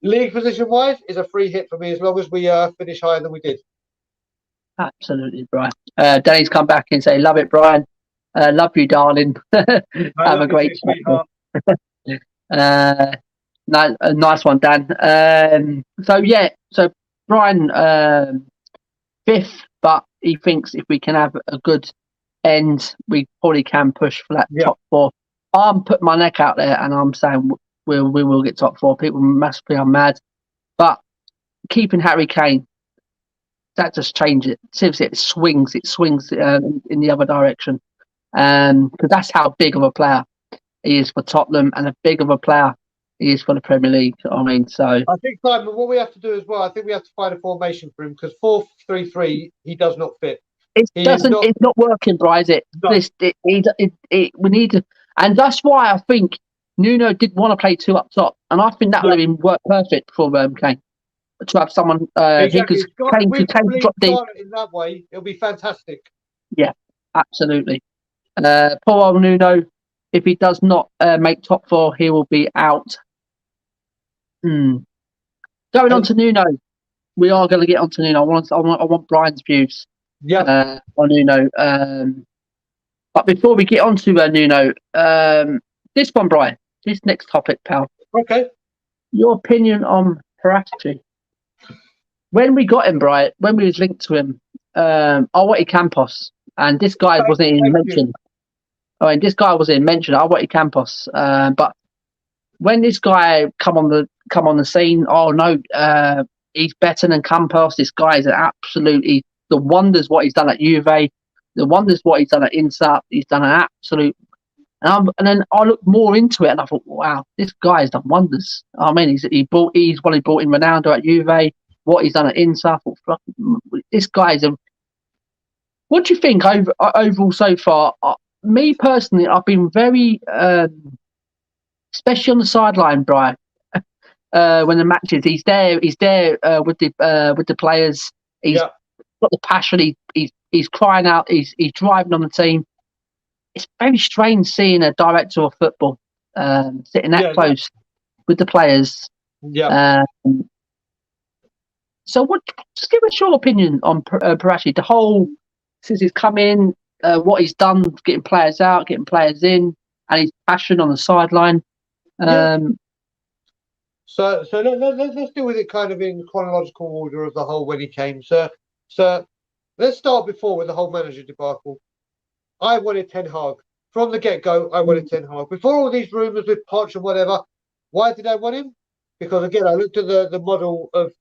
league position wise, is a free hit for me as long as we finish higher than we did. Absolutely, Brian. Danny's come back and say, "Love it, Brian. Love you, darling. Have a great sweetheart." Nice one, Dan. So Brian 5th, but he thinks if we can have a good end, we probably can push for that top 4. I'm putting my neck out there and I'm saying we will get top 4. People massively are mad, but keeping Harry Kane, that just changes it. Seriously, it swings in the other direction, because that's how big of a player he is for Tottenham and a big of a player he is for the Premier League. I mean, so I think, Simon, what we have to do as well, I think we have to find a formation for him, because 4-3-3 he does not fit. It's not working, Bri, is it? No. We need to, and that's why I think Nuno did want to play 2 up top, and I think that would have been worked perfect for Kane to have someone. Exactly. Kane drop deep in that way. It'll be fantastic. Yeah, absolutely. Poor old Nuno. If he does not make top 4, he will be out. Going on to Nuno, we are going to get on to Nuno. I want Brian's views. On Nuno. But before we get on to Nuno, this one, Brian, this next topic, pal. Okay. Your opinion on Paratici. When we got him, Brian, when we was linked to him, I wanted Campos, and this guy wasn't even mentioned. I wanted Campos, but when this guy come on the scene, he's better than Campos. This guy is absolutely the wonders what he's done at Juve, the wonders what he's done at Inter. He's done an absolute. And then I looked more into it, and I thought, wow, this guy has done wonders. I mean, he brought in Ronaldo at Juve. What he's done at Inter, I thought, this guy is a. What do you think overall so far? Me personally, I've been very, especially on the sideline, Brian. When the matches, he's there with the players. He's got the passion. He's crying out. He's driving on the team. It's very strange seeing a director of football sitting that close with the players. Yeah. So, just give us your opinion on Paratici. The whole since he's come in, what he's done, getting players out, getting players in, and his passion on the sideline. So let's deal with it kind of in chronological order of the whole when he came. So let's start before with the whole manager debacle. I wanted Ten Hag. From the get-go, I wanted Ten Hag. Before all these rumours with Poch and whatever, why did I want him? Because, again, I looked at the model of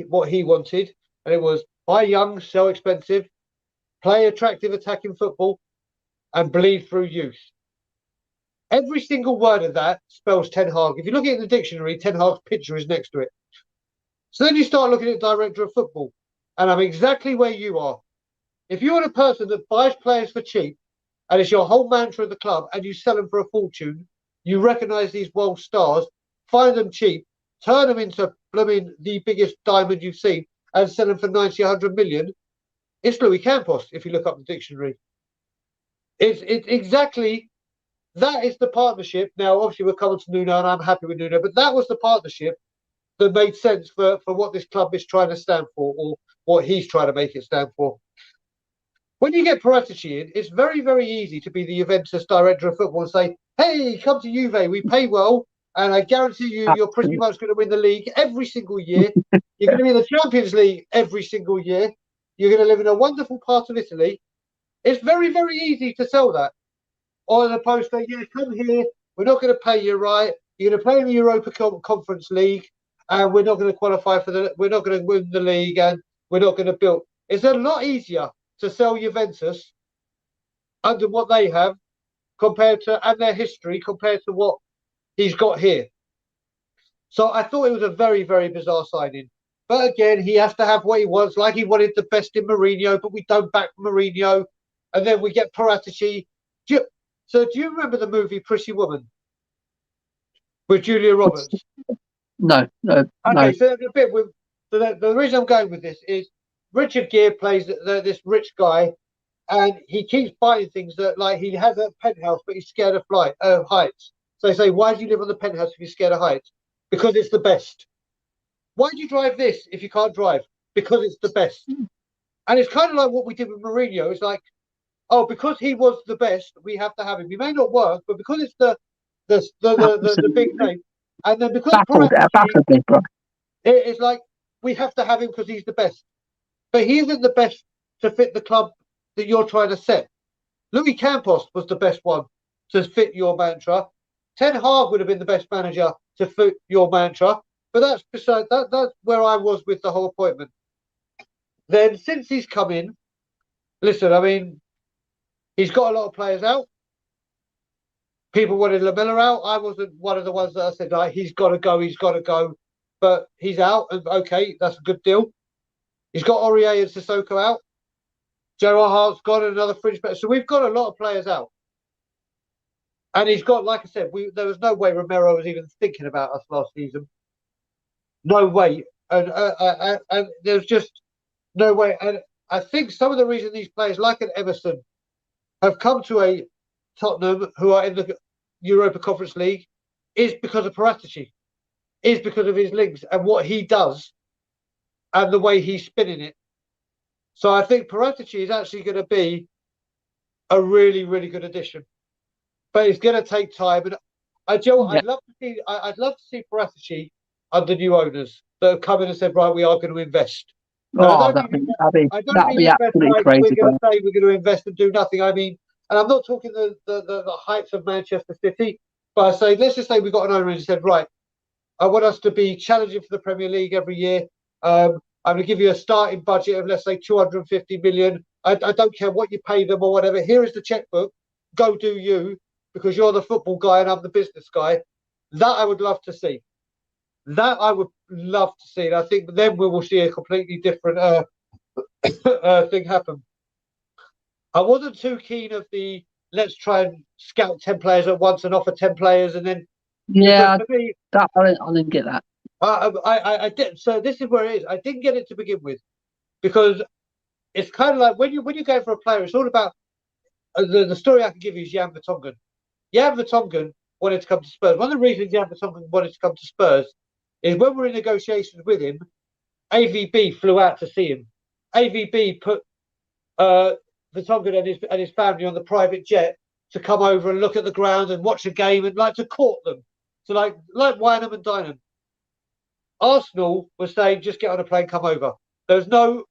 what he wanted, and it was buy young, sell expensive, play attractive attacking football, and bleed through youth. Every single word of that spells Ten Hag. If you look at it in the dictionary, Ten Hag's picture is next to it. So then you start looking at director of football, and I'm exactly where you are. If you're a person that buys players for cheap, and it's your whole mantra of the club, and you sell them for a fortune, you recognise these world stars, find them cheap, turn them into blooming the biggest diamond you've seen, and sell them for 90, 100 million, it's Louis Campos, if you look up the dictionary. It's exactly that is the partnership. Now, obviously, we're coming to Nuno, and I'm happy with Nuno, but that was the partnership that made sense for what this club is trying to stand for, or what he's trying to make it stand for. When you get Paratici in, it's very, very easy to be the Juventus director of football and say, hey, come to Juve, we pay well, and I guarantee you, you're pretty much going to win the league every single year. You're going to be in the Champions League every single year. You're going to live in a wonderful part of Italy. It's very, very easy to sell that. Or as opposed to, yeah, come here, we're not going to pay you right. You're going to play in the Europa Conference League, and we're not going to qualify we're not going to win the league, and we're not going to build. It's a lot easier to sell Juventus under what they have compared to, and their history compared to what he's got here. So I thought it was a very, very bizarre signing. But again, he has to have what he wants. Like he wanted the best in Mourinho, but we don't back Mourinho. And then we get Paratici. So do you remember the movie Pretty Woman with Julia Roberts? No. Okay, so a bit with the reason I'm going with this is Richard Gere plays this rich guy, and he keeps buying things that, like, he has a penthouse, but he's scared of heights. So they say, why do you live on the penthouse if you're scared of heights? Because it's the best. Why do you drive this if you can't drive? Because it's the best. And it's kind of like what we did with Mourinho. It's like, oh, because he was the best, we have to have him. He may not work, but because it's the big name, and then because it's like we have to have him because he's the best. But he isn't the best to fit the club that you're trying to set. Louis Campos was the best one to fit your mantra. Ten Hag would have been the best manager to fit your mantra. But that's beside that's where I was with the whole appointment. Then since he's come in, listen, I mean, he's got a lot of players out. People wanted Lamella out. I wasn't one of the ones that I said, like, he's got to go. But he's out, and okay, that's a good deal. He's got Aurier and Sissoko out. Gerard Hart's got another fringe player. So we've got a lot of players out. And he's got, like I said, there was no way Romero was even thinking about us last season. No way. And there's just no way. And I think some of the reason these players, like an Emerson, have come to a Tottenham, who are in the Europa Conference League, is because of Paratici, is because of his links and what he does and the way he's spinning it. So I think Paratici is actually going to be a really, really good addition. But it's going to take time. And I'd love to see Paratici under new owners that have come in and said, right, we are going to invest. That'd be absolutely crazy. We're going to say we're going to invest and do nothing. I mean, and I'm not talking the heights of Manchester City, but I say, let's just say we got an owner and said, right, I want us to be challenging for the Premier League every year. I'm going to give you a starting budget of, let's say, 250 million. I don't care what you pay them or whatever. Here is the checkbook. Go do you, because you're the football guy and I'm the business guy. That I would love to see. That I would love to see. And I think then we will see a completely different thing happen. I wasn't too keen of the let's try and scout 10 players at once and offer 10 players and then. Yeah, I didn't get that. I did. So this is where it is. I didn't get it to begin with because it's kind of like when you go for a player, it's all about the story I can give you is Jan Vertonghen. Jan Vertonghen wanted to come to Spurs. One of the reasons Jan Vertonghen wanted to come to Spurs is when we're in negotiations with him, AVB flew out to see him. AVB put Vertonghen and his family on the private jet to come over and look at the ground and watch a game and like to court them. So like wine them and dine them. Arsenal was saying, just get on a plane, come over. There was no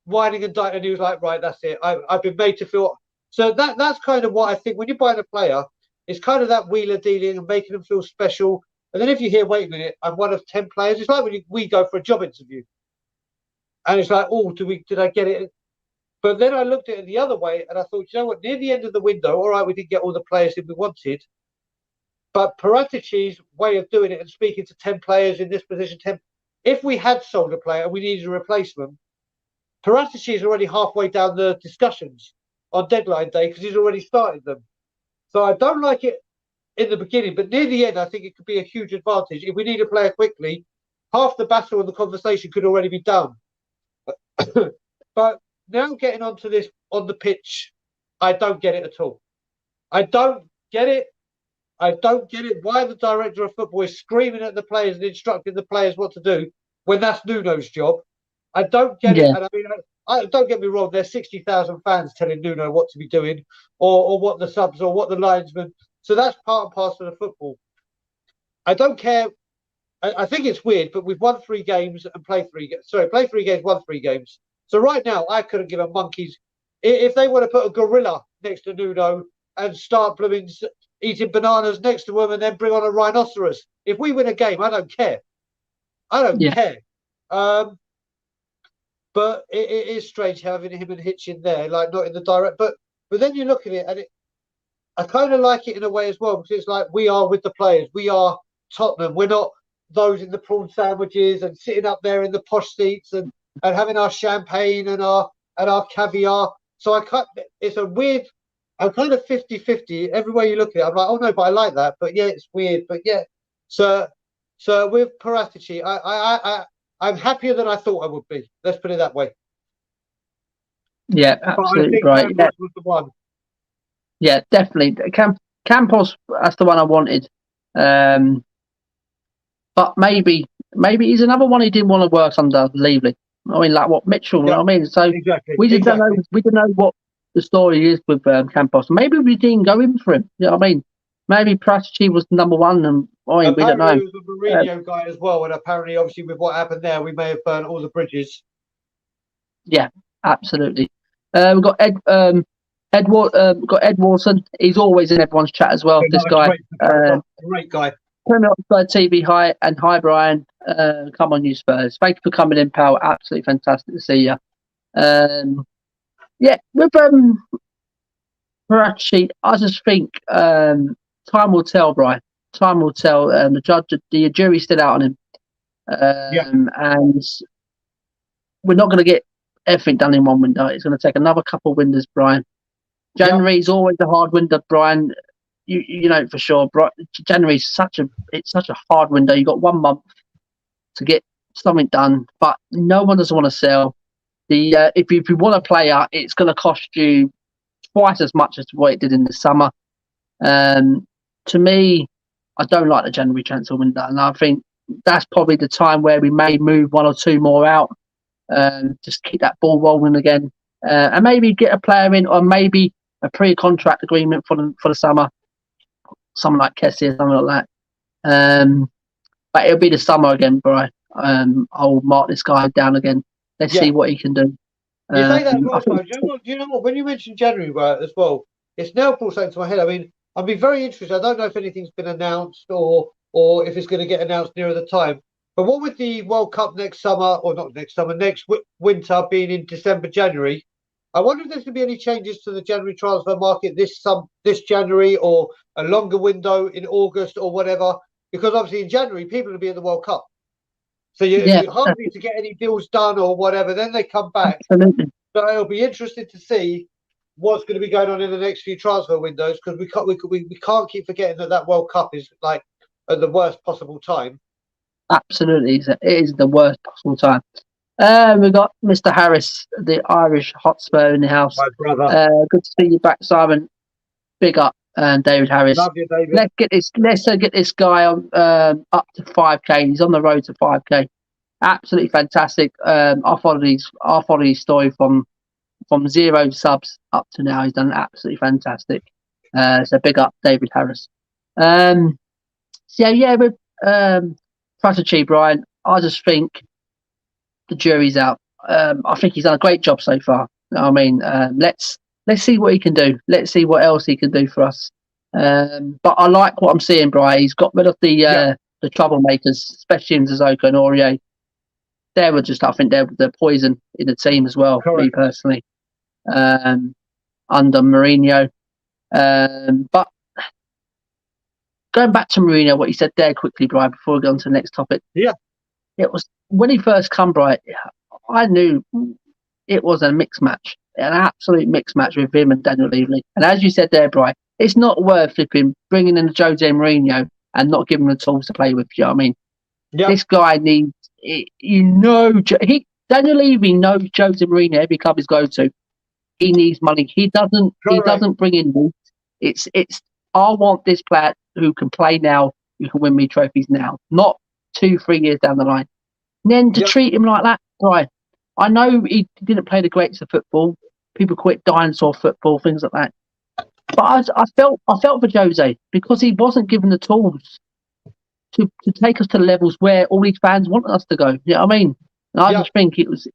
whining and dining. And he was like, right, that's it. I've been made to feel. So that's kind of what I think when you're buying a player, it's kind of that wheeler dealing and making them feel special. And then if you hear, wait a minute, I'm one of 10 players. It's like when we go for a job interview. And it's like, oh, did I get it? But then I looked at it the other way and I thought, you know what, near the end of the window, all right, we didn't get all the players that we wanted. But Paratici's way of doing it and speaking to 10 players in this position, if we had sold a player and we needed a replacement, Paratici is already halfway down the discussions on deadline day because he's already started them. So I don't like it in the beginning, but near the end, I think it could be a huge advantage. If we need a player quickly, half the battle and the conversation could already be done. But now getting onto this on the pitch, I don't get it at all. I don't get it. I don't get it why the director of football is screaming at the players and instructing the players what to do when that's Nuno's job. I don't get it. Yeah. And I mean, I don't get me wrong, there's 60,000 fans telling Nuno what to be doing or what the subs or what the linesmen. So that's part and parcel of football. I don't care. I think it's weird, but we've won 3 games and played 3 games. Sorry, played 3 games, won 3 games. So right now, I couldn't give a monkey's. If they want to put a gorilla next to Nuno and start blooming eating bananas next to him and then bring on a rhinoceros, if we win a game, I don't care. I don't care. But it is strange having him and Hitch in there, like not in the direct. But then you look at it and I kind of like it in a way as well, because it's like we are with the players. We are Tottenham. We're not those in the prawn sandwiches and sitting up there in the posh seats and having our champagne and our caviar. So it's a weird, I'm kind of 50-50. Everywhere you look at it, I'm like, oh no, but I like that. But yeah, it's weird. But yeah. So with Paratici, I'm happier than I thought I would be. Let's put it that way. Yeah, absolutely but I right. think Campos was the one. Yeah, definitely. Campos, that's the one I wanted. But maybe he's another one he didn't want to work under Levy. I mean, like what Mitchell. You know what I mean? So exactly. We didn't know what the story is with Campos. Maybe we didn't go in for him. You know what I mean? Maybe Paratici was number one, and we don't know. Apparently, he was a Mourinho guy as well, and apparently, obviously, with what happened there, we may have burned all the bridges. Yeah, absolutely. We've got Ed Wilson. He's always in everyone's chat as well. This guy, great guy. Premier TV. Hi, Brian. Come on, you Spurs. Thank you for coming in, pal. Absolutely fantastic to see you. Yeah, with Paratici, I just think time will tell, Brian. Time will tell. The jury's still out on him, and we're not going to get everything done in one window. It's going to take another couple of windows, Brian. January is always a hard window, Brian. You know for sure. January is such a hard window. You got 1 month to get something done, but no one doesn't want to sell. If you want a player, it's going to cost you twice as much as what it did in the summer. To me, I don't like the January transfer window, and I think that's probably the time where we may move 1 or 2 more out, just keep that ball rolling again, and maybe get a player in, or maybe a pre-contract agreement for the summer, someone like Kessie or something like that. But it'll be the summer again, Brian. I'll mark this guy down again. Let's see what he can do. You say that as well, do you know what? When you mentioned January as well, it's now brought something to my head. I mean, I'd be very interested. I don't know if anything's been announced or if it's going to get announced nearer the time. But what with the World Cup next summer, or not next summer, next winter being in December, January, I wonder if there's going to be any changes to the January transfer market this January, or a longer window in August or whatever. Because obviously in January, people will be at the World Cup. So you're hardly to get any deals done or whatever. Then they come back. Absolutely. So it'll be interesting to see what's going to be going on in the next few transfer windows, because we can't keep forgetting that World Cup is like at the worst possible time. Absolutely, it is the worst possible time. We've got Mr. Harris, the Irish hotspur, in the house. My brother. Good to see you back, Simon. Big up, David Harris. Love you, David. Let's get this guy on up to 5K. He's on the road to 5K. Absolutely fantastic. I'll follow his story from 0 subs up to now. He's done absolutely fantastic. So big up, David Harris. With Paratici, Brian, I just think the jury's out. I think he's done a great job so far. I mean, let's see what he can do. Let's see what else he can do for us. But I like what I'm seeing, Brian. He's got rid of the troublemakers, especially in Zizoko and Aurier. I think they're the poison in the team as well. Correct. Me personally, under Mourinho. But going back to Mourinho, what he said there quickly, Brian, before we go on to the next topic. Yeah. It was when he first come, Brian, I knew it was a mixed match, an absolute mixed match with him and Daniel Levy. And as you said there, Brian, it's not worth bringing in Jose Mourinho and not giving him the tools to play with. You know what I mean? Yeah. This guy needs, Daniel Levy knows Jose Mourinho every club he's go to. He needs money. He doesn't bring in moves. It's I want this player who can play now, who can win me trophies now, not 2-3 years down the line. And then to treat him like that, right? I know he didn't play the greats of football. People quit dinosaur football, things like that. But I felt for Jose because he wasn't given the tools to take us to the levels where all these fans wanted us to go. You know what I mean? And I just think it was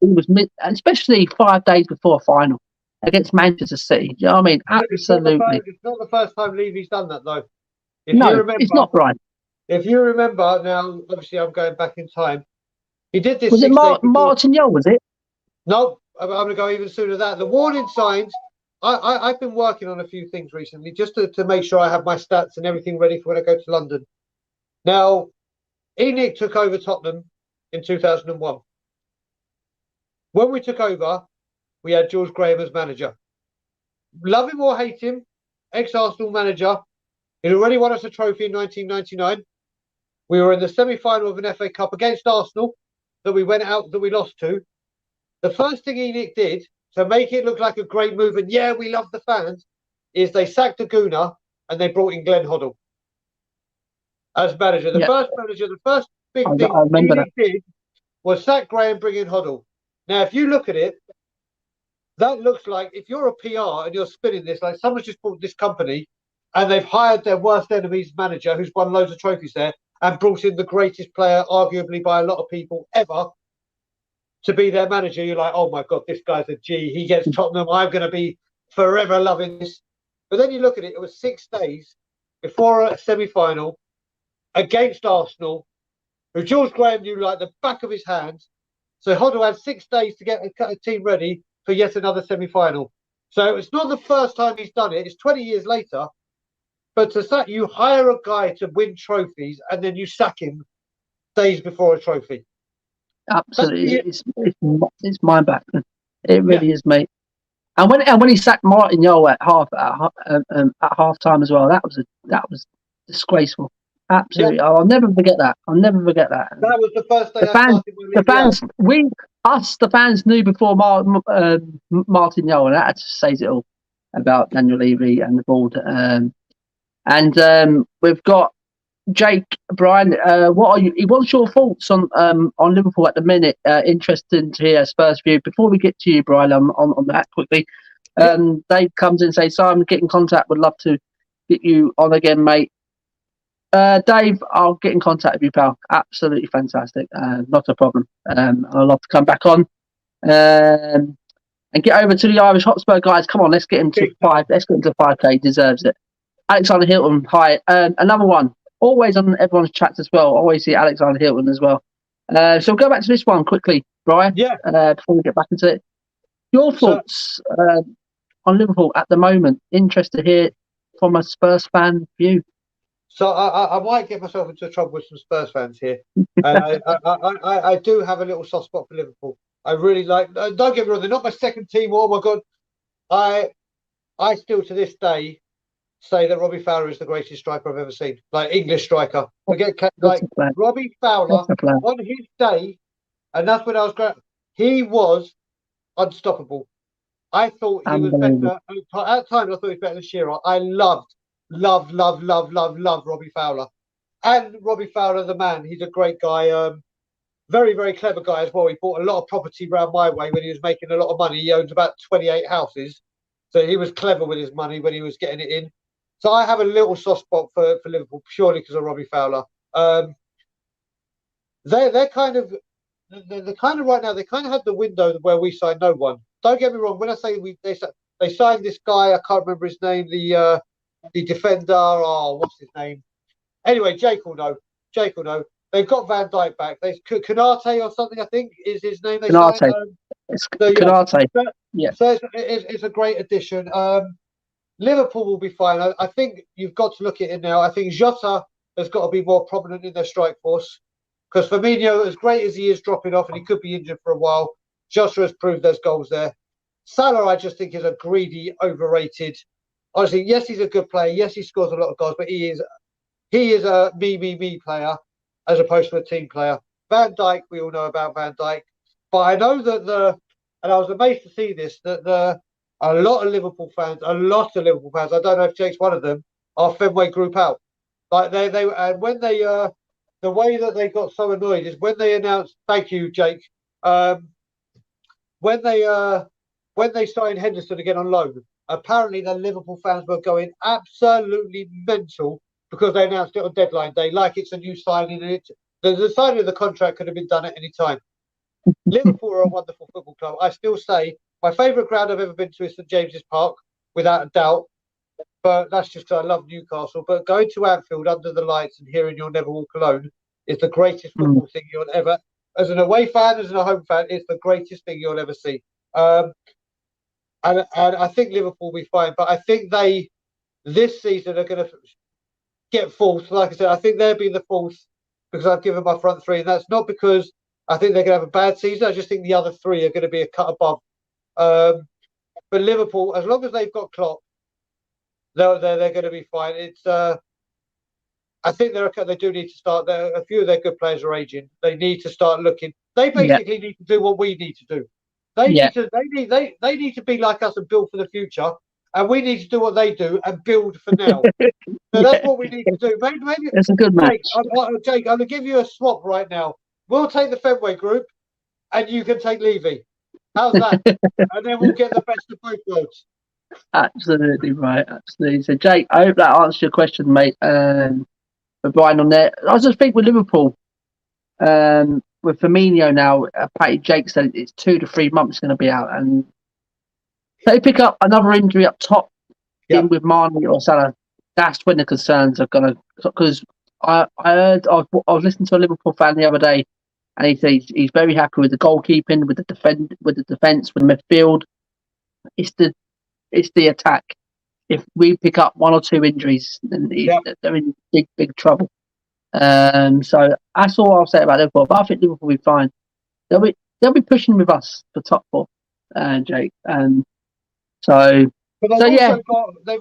especially 5 days before a final against Manchester City. You know what I mean? Absolutely. It's not the first time Levy's done that, though. It's not, Brian. If you remember, now, obviously I'm going back in time. He did this. Was it Martin Yole, was it? No, I'm going to go even sooner than that. The warning signs, I've been working on a few things recently just to make sure I have my stats and everything ready for when I go to London. Now, ENIC took over Tottenham in 2001. When we took over, we had George Graham as manager. Love him or hate him, ex-Arsenal manager. He'd already won us a trophy in 1999. We were in the semi-final of an FA Cup against Arsenal that we lost to. The first thing ENIC did to make it look like a great move, and we love the fans, is they sacked Dagul and they brought in Glenn Hoddle as manager. The first big thing ENIC did was sack Graham, bring in Hoddle. Now, if you look at it, that looks like if you're a PR and you're spinning this, like someone's just bought this company and they've hired their worst enemy's manager who's won loads of trophies there and brought in the greatest player, arguably by a lot of people ever, to be their manager. You're like, oh my God, this guy's a G. He gets Tottenham. I'm going to be forever loving this. But then you look at it, it was 6 days before a semi-final against Arsenal, who George Graham knew like the back of his hand. So Hoddle had 6 days to get a team ready for yet another semi-final. So it's not the first time he's done it. It's 20 years later. But to sack, you hire a guy to win trophies and then you sack him days before a trophy. Absolutely, it's mind-baffling. It really is, mate. And when he sacked Martin Yole at half time as well, that was disgraceful. Absolutely, I'll never forget that. That was the first day. The fans knew before Martin Yole, and that just says it all about Daniel Levy and the board. And we've got Jake, Brian. What's your thoughts on Liverpool at the minute? Interesting to hear Spurs view. Before we get to you, Brian, on that quickly. Dave comes in and says, "Simon, get in contact. Would love to get you on again, mate." Dave, I'll get in contact with you, pal. Absolutely fantastic. Not a problem. I'd love to come back on. And get over to the Irish Hotspur guys. Come on, let's get him to 5. Let's get him to 5K. He deserves it. Alexander Hilton, hi. Another one. Always on everyone's chats as well. Always see Alexander Hilton as well. So we'll go back to this one quickly, Brian. Before we get back into it. Your thoughts on Liverpool at the moment. Interested to hear from a Spurs fan view. So I might get myself into trouble with some Spurs fans here. I do have a little soft spot for Liverpool. I really like. Don't get me wrong; they're not my second team. Oh my God, I still to this day say that Robbie Fowler is the greatest striker I've ever seen. Like English striker. Forget Robbie Fowler on his day, and that's when I was great. He was unstoppable. I thought he was better at times. I thought he was better than Shearer. I love Robbie Fowler. And Robbie Fowler, the man, he's a great guy. Very, very clever guy as well. He bought a lot of property around my way when he was making a lot of money. He owns about 28 houses. So he was clever with his money when he was getting it in. So I have a little soft spot for Liverpool purely because of Robbie Fowler. They're kind of right now, they kind of had the window where we signed no one. Don't get me wrong. When I say they signed this guy, I can't remember his name, the defender, what's his name? Anyway, Jake will know. They've got Van Dijk back. There's Kanate or something, I think, is his name. Kanate. Kanate. So it's a great addition. Liverpool will be fine. I think you've got to look at it now. I think Jota has got to be more prominent in their strike force because Firmino, as great as he is dropping off and he could be injured for a while, Jota has proved there's goals there. Salah, I just think, is a greedy, overrated. Honestly, yes, he's a good player. Yes, he scores a lot of goals, but he is a me player as opposed to a team player. Van Dijk, we all know about Van Dijk, but I know that and I was amazed to see this, that a lot of Liverpool fans, I don't know if Jake's one of them, are Fenway Group out. Like they and when they the way that they got so annoyed is when they announced. Thank you, Jake. When they signed Henderson again on loan, apparently the Liverpool fans were going absolutely mental because they announced it on deadline day, like it's a new signing. And the signing of the contract could have been done at any time. Liverpool are a wonderful football club. I still say my favourite ground I've ever been to is St James's Park, without a doubt. But that's just because I love Newcastle. But going to Anfield under the lights and hearing "You'll Never Walk Alone" is the greatest football thing you'll ever. As an away fan, as a home fan, it's the greatest thing you'll ever see. And I think Liverpool will be fine. But I think they this season are going to get fourth. Like I said, I think they'll be the fourth because I've given my front three, and that's not because I think they're going to have a bad season. I just think the other three are going to be a cut above. But Liverpool, as long as they've got Klopp, they're going to be fine. It's I think they do need to start. A few of their good players are aging. They need to start looking. They basically need to do what we need to do. They need to be like us and build for the future, and we need to do what they do and build for now. So that's what we need to do. Maybe it's a good match. Jake, I'm going to give you a swap right now. We'll take the Fenway group, and you can take Levy. How's that? And then we'll get the best of both worlds. Absolutely right. Absolutely. So, Jake, I hope that answers your question, mate. For Brian on there, I was just thinking with Liverpool, with Firmino now. Jake said it's 2 to 3 months going to be out, and they pick up another injury up top, in with Mane or Salah. That's when the concerns are going to. Because I was listening to a Liverpool fan the other day, and he said he's very happy with the goalkeeping, with the defense, with the midfield. It's the attack. If we pick up 1 or 2 injuries, then they're in big trouble. So that's all I'll say about Liverpool. But I think Liverpool will be fine. They'll be pushing with us for top 4, Jake. They've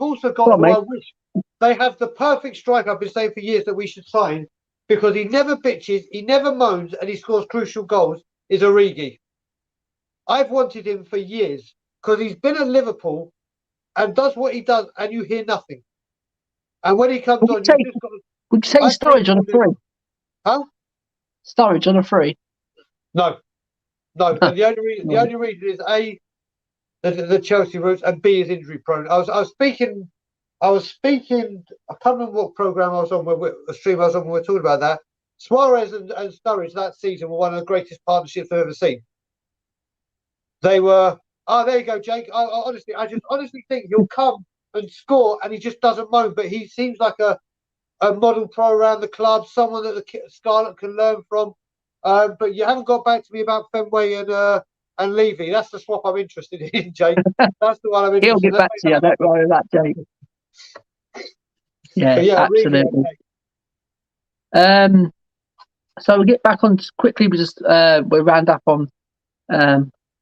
also got what I wish. They have the perfect striker I've been saying for years that we should sign because he never bitches, he never moans, and he scores crucial goals. Is Origi. I've wanted him for years because he's been at Liverpool and does what he does, and you hear nothing. And when he comes on, would you say Sturridge on a free? Huh? Sturridge on a free? No. And the only reason is A, the Chelsea roots, and B is injury prone. I was speaking. I can't remember what program I was on, a stream I was on when we were talking about that. Suarez and Sturridge that season were one of the greatest partnerships I've ever seen. They were. Oh, there you go, Jake. I just honestly think he'll come and score, and he just doesn't moan. But he seems like a model pro around the club, someone that the Scarlet can learn from. But you haven't got back to me about Fenway and Levy. That's the swap I'm interested in, Jake. That's the one I'm interested in. He'll get back to you. Don't worry about that, Jake. Yeah, absolutely. So we'll get back on quickly. We round up on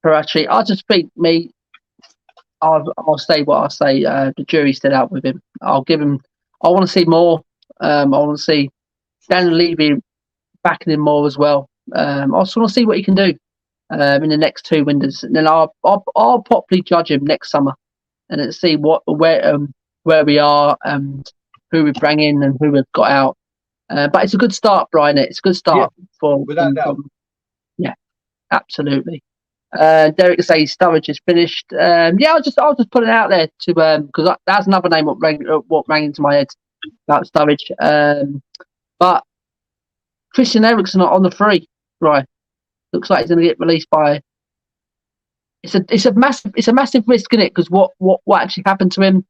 Paratici. I just think I'll say what I say. The jury's still out with him. I'll give him. I want to see more. I want to see Daniel Levy backing him more as well. I just want to see what he can do in the next 2 windows, and then I'll properly judge him next summer, and then see where we are and who we bring in and who we've got out. But it's a good start, Brian. It's a good start without doubt. Yeah, absolutely. Derek says Sturridge is finished. I'll just put it out there to because that's another name what rang into my head about Sturridge. But Christian Eriksen on the free, right? Looks like he's going to get released by. It's a massive risk, isn't it? Because what actually happened to him?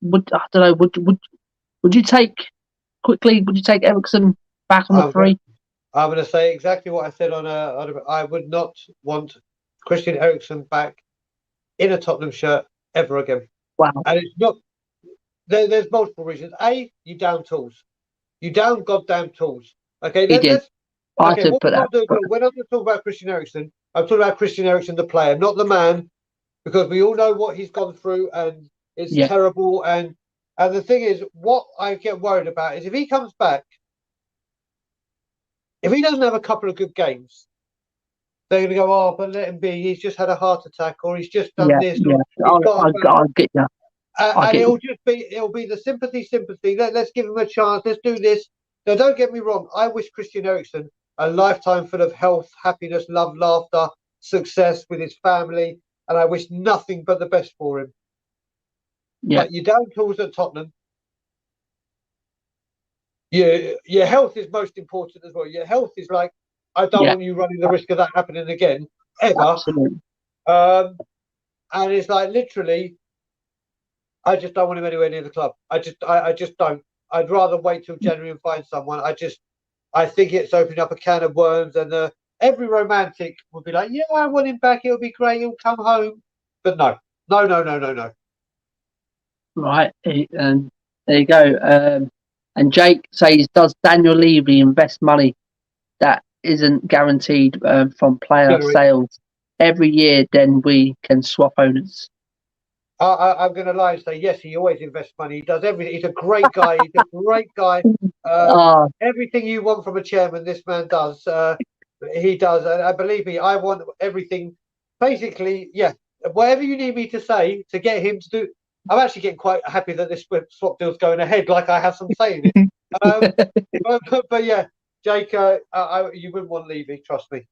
Would you take Eriksen back on the free? I'm going to say exactly what I said on I would not want Christian Eriksen back in a Tottenham shirt ever again. Wow. And it's not. There's multiple reasons. A, you down tools. You down goddamn tools. Okay. We're not going to talk about Christian Eriksen. I'm talking about Christian Eriksen, the player, not the man, because we all know what he's gone through and it's terrible. And the thing is, what I get worried about is if he comes back. If he doesn't have a couple of good games, they're going to go, but let him be. He's just had a heart attack, or he's just done this. Yeah. I'll get you. And it'll be the sympathy. Let's give him a chance. Let's do this. Now, don't get me wrong. I wish Christian Eriksen a lifetime full of health, happiness, love, laughter, success with his family, and I wish nothing but the best for him. Yeah. But your downfalls at Tottenham, your health is most important as well. Your health is like, I don't want you running the risk of that happening again, ever. Absolutely. And it's like, literally, I just don't want him anywhere near the club. I just don't. I'd rather wait till January and find someone. I think it's opening up a can of worms, and every romantic would be like, yeah, I want him back. It'll be great. He'll come home. But no. Right. And there you go. And Jake says, does Daniel Levy invest money that isn't guaranteed from player sales every year? Then we can swap owners. I'm going to lie and say, yes, he always invests money. He does everything. He's a great guy. Everything you want from a chairman, this man does. He does. And believe me, I want everything. Basically, yeah, whatever you need me to say to get him to do. I'm actually getting quite happy that this swap deal's going ahead, like I have some say in it. But yeah, Jake, you wouldn't want Levy. Trust me.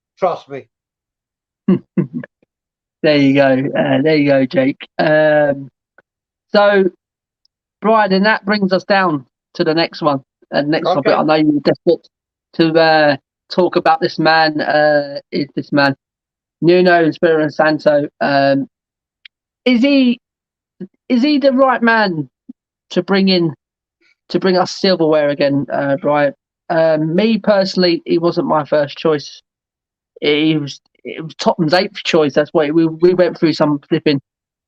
There you go, Jake. So, Brian, and that brings us down to the next one. Topic. I know you're desperate to talk about this man. Is this man Nuno Espirito Santo? Is he the right man to bring us silverware again, Brian? Me personally, he wasn't my first choice. It was Tottenham's 8th choice. That's why we went through some flipping.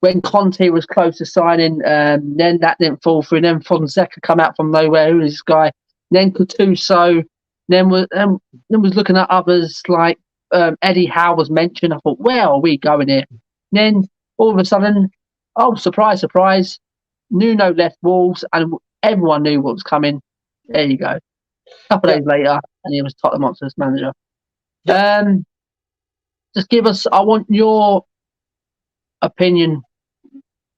When Conte was close to signing, then that didn't fall through. Then Fonseca come out from nowhere. Who is this guy? Then Gattuso. Then was looking at others like Eddie Howe was mentioned. I thought, where are we going here? Then all of a sudden, oh, surprise, Nuno left Wolves, and everyone knew what was coming. There you go. A couple of days later, and he was Tottenham Hotspur's manager. Yeah. Just give us. I want your opinion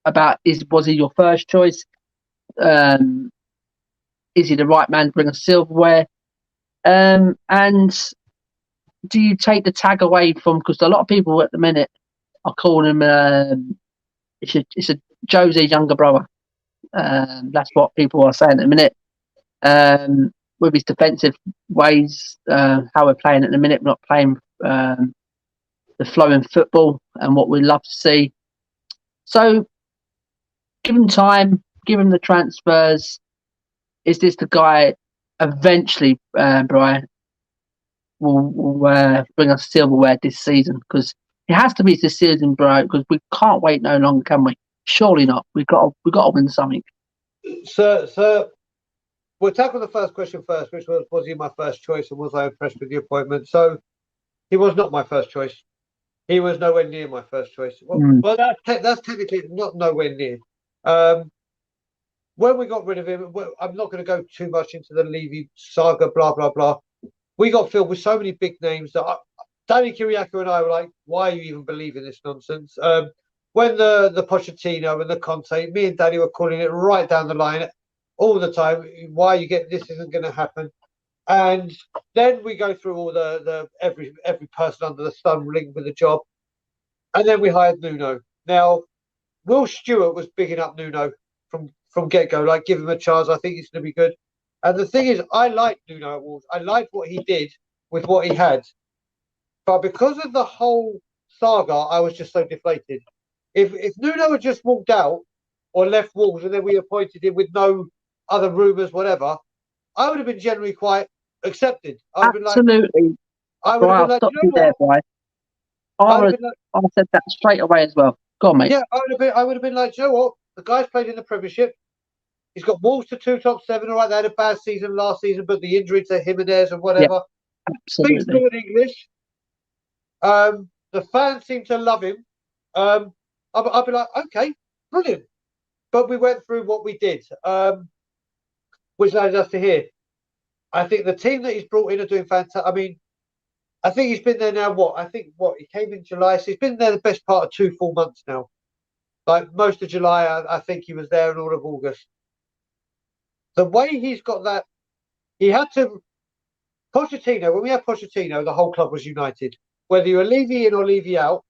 about was he your first choice? Is he the right man to bring us silverware? And do you take the tag away from? Because a lot of people at the minute are calling him. It's a Jose's younger brother. That's what people are saying at the minute. With his defensive ways, how we're playing at the minute, we're not playing the flow in football and what we love to see. So, give him time, give him the transfers. Is this the guy eventually, Brian, will bring us silverware this season? Because it has to be this season, Brian, because we can't wait no longer, can we? Surely not. We've got to win something. Sir, we'll tackle the first question first, which was he my first choice, and was I impressed with the appointment? So, he was not my first choice. He was nowhere near my first choice. Well, that's technically not nowhere near. When we got rid of him, I'm not going to go too much into the Levy saga, blah, blah, blah. We got filled with so many big names that Danny Kiriakou and I were like, why are you even believing this nonsense? When the Pochettino and the Conte, me and Danny were calling it right down the line all the time. Why you get this isn't going to happen. And then we go through all the every person under the sun linked with the job. And then we hired Nuno. Now, Will Stewart was bigging up Nuno from get-go, like, give him a chance. I think he's going to be good. And the thing is, I liked Nuno at Wolves. I liked what he did with what he had. But because of the whole saga, I was just so deflated. If Nuno had just walked out or left Wolves and then we appointed him with no other rumours, whatever, I would have been generally quite accepted. Absolutely. I would have been like, you know what? I said that straight away as well. Go on, mate. Yeah, I would have been like, you know what? The guy's played in the Premiership. He's got Wolves to 2 top 7. All right, they had a bad season last season, but the injury to Jimenez and whatever. Yeah, absolutely. Speaks fluent English. The fans seem to love him. I'll be like, okay, brilliant. But we went through what we did, which led us to here. I think the team that he's brought in are doing fantastic. I mean, I think he's been there now, he came in July, so he's been there the best part of 2 full months now. Like most of July, I think he was there, and all of August. The way he's got that, he had to. Pochettino, when we had Pochettino, the whole club was united. Whether you were Levy in or Levy out,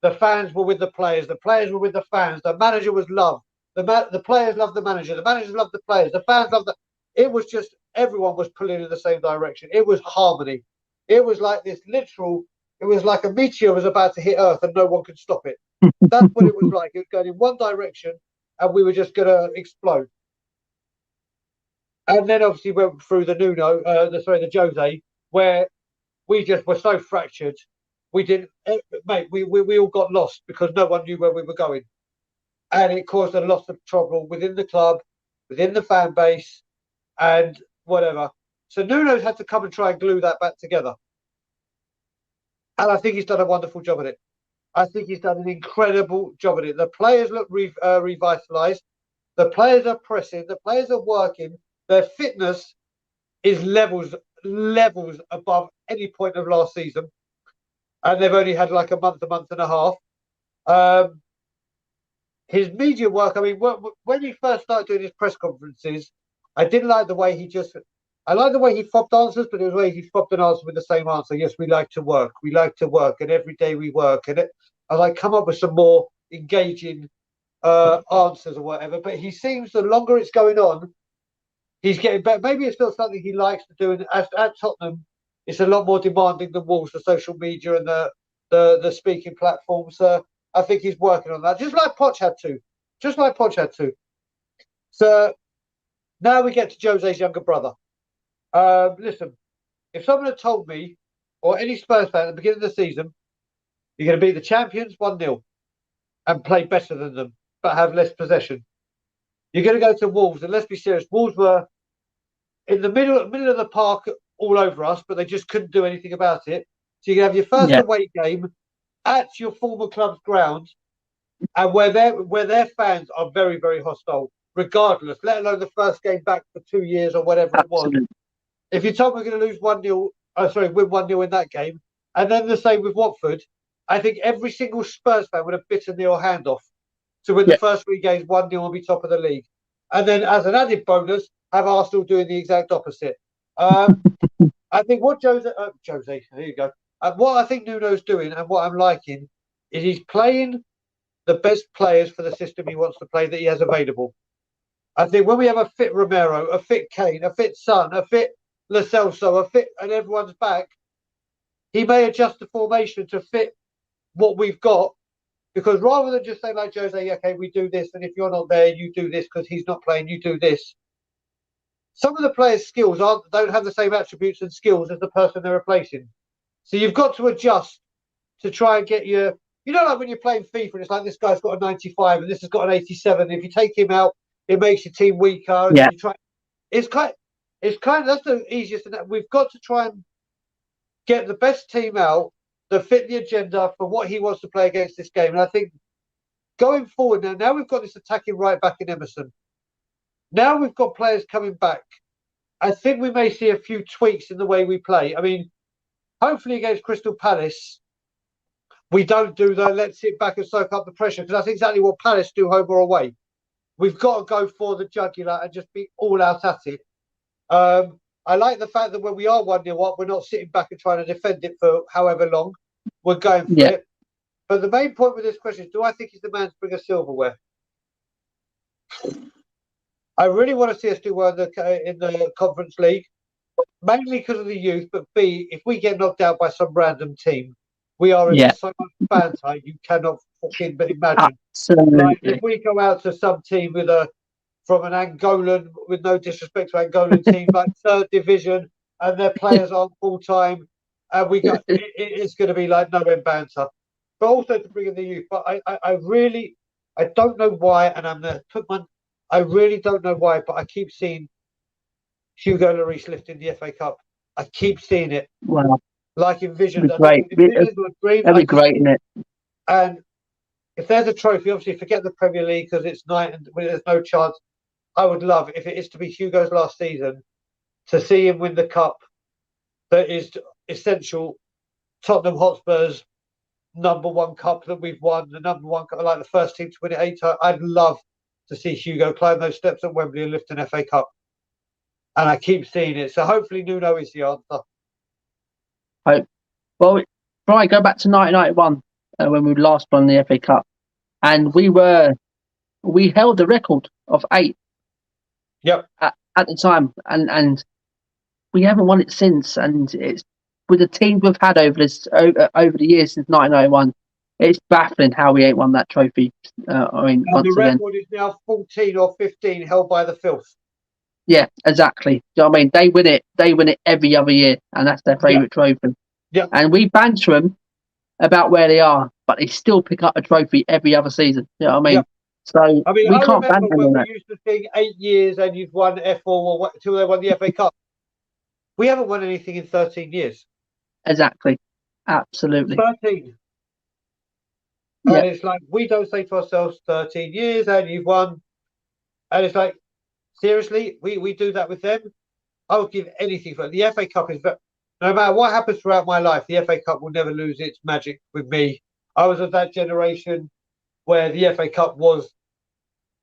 the fans were with the players were with the fans, the manager was loved, the players loved the managers loved the players, the fans loved the. It was just everyone was pulling in the same direction. It was harmony. It was like this literal. It was like a meteor was about to hit Earth and no one could stop it. That's what it was like. It was going in one direction and we were just going to explode. And then obviously went through the Nuno, the Jose, where we just were so fractured. We didn't, mate. We all got lost because no one knew where we were going, and it caused a lot of trouble within the club, within the fan base, and whatever. So Nuno's had to come and try and glue that back together, and I think he's done a wonderful job at it. I think he's done an incredible job at it. The players look revitalised. The players are pressing. The players are working. Their fitness is levels above any point of last season, and they've only had like a month and a half. His media work. I mean, when he first started doing his press conferences, I didn't like the way he just. I like the way he fobbed answers, but it was the way he fobbed an answer with the same answer. Yes, we like to work. We like to work, and every day we work. And I like come up with some more engaging answers or whatever. But he seems the longer it's going on, he's getting better. Maybe it's not something he likes to do. And at Tottenham, it's a lot more demanding than Wolves, the social media and the speaking platforms. I think he's working on that, just like Poch had to. So now we get to Jose's younger brother. Listen, if someone had told me, or any Spurs fan at the beginning of the season, you're going to beat the champions 1-0 and play better than them, but have less possession. You're going to go to Wolves, and let's be serious, Wolves were in the middle of the park all over us, but they just couldn't do anything about it. So you can have your first away game at your former club's ground, and where their fans are very, very hostile, regardless, let alone the first game back for 2 years or whatever it was. If you told me we're going to lose 1-0, win 1-0 in that game, and then the same with Watford, I think every single Spurs fan would have bitten their hand off to win the first 3 games 1-0 and be top of the league. And then as an added bonus, have Arsenal doing the exact opposite. I think what Jose, there you go. What I think Nuno's doing and what I'm liking is he's playing the best players for the system he wants to play that he has available. I think when we have a fit Romero, a fit Kane, a fit Son, a fit Lo Celso, a fit, and everyone's back, he may adjust the formation to fit what we've got. Because rather than just say like Jose, okay, we do this, and if you're not there, you do this because he's not playing, you do this. Some of the players' skills don't have the same attributes and skills as the person they're replacing. So you've got to adjust to try and get your, like when you're playing FIFA and it's like this guy's got a 95 and this has got an 87. If you take him out, it makes your team weaker. Yeah. It's kind of that's the easiest. We've got to try and get the best team out that fit the agenda for what he wants to play against this game. And I think going forward now we've got this attacking right back in Emerson. Now we've got players coming back. I think we may see a few tweaks in the way we play. I mean, hopefully against Crystal Palace, we don't do the let's sit back and soak up the pressure, because that's exactly what Palace do home or away. We've got to go for the jugular and just be all out at it. I like the fact that when we are 1-0 up, we're not sitting back and trying to defend it for however long. We're going for it. But the main point with this question is, do I think he's the man to bring us silverware? I really want to see us do well in the Conference League, mainly because of the youth, but B, if we get knocked out by some random team, we are in so much banter you cannot fucking imagine. Absolutely. Like if we go out to some team from an Angolan, with no disrespect to Angolan team, like 3rd division, and their players aren't full time, and we go, it's going to be like no end banter. But also to bring in the youth. But I don't know why, and I really don't know why, but I keep seeing Hugo Lloris lifting the FA Cup. I keep seeing it. Wow. Like envisioned. That'd be great, isn't it? And if there's a trophy, obviously forget the Premier League because it's night and there's no chance. I would love, if it is to be Hugo's last season, to see him win the cup that is essential Tottenham Hotspur's #1 cup that we've won, the #1 cup, like the first team to win it 8 times. I'd love to see Hugo climb those steps at Wembley and lift an FA Cup. And I keep seeing it. So hopefully Nuno is the answer. Well, Brian, go back to 1991 when we last won the FA Cup, and we held the record of 8. Yep. At the time, and we haven't won it since. And it's with the teams we've had over the years since 1991. It's baffling how we ain't won that trophy. And the record is now 14 or 15 held by the Filth. Yeah, exactly. You know what I mean? They win it every other year, and that's their favourite trophy. Yeah. And we banter them about where they are, but they still pick up a trophy every other season. You know what I mean? Yeah. So I mean, we I can't remember banter when them. we used to think 8 years and you've won F4 or what, until they won the FA Cup. We haven't won anything in 13 years. Exactly. Absolutely. 13. Yeah. And it's like, we don't say to ourselves 13 years and you've won. And it's like, seriously, we do that with them? I would give anything for it. The FA Cup is, no matter what happens throughout my life, the FA Cup will never lose its magic with me. I was of that generation where the FA Cup was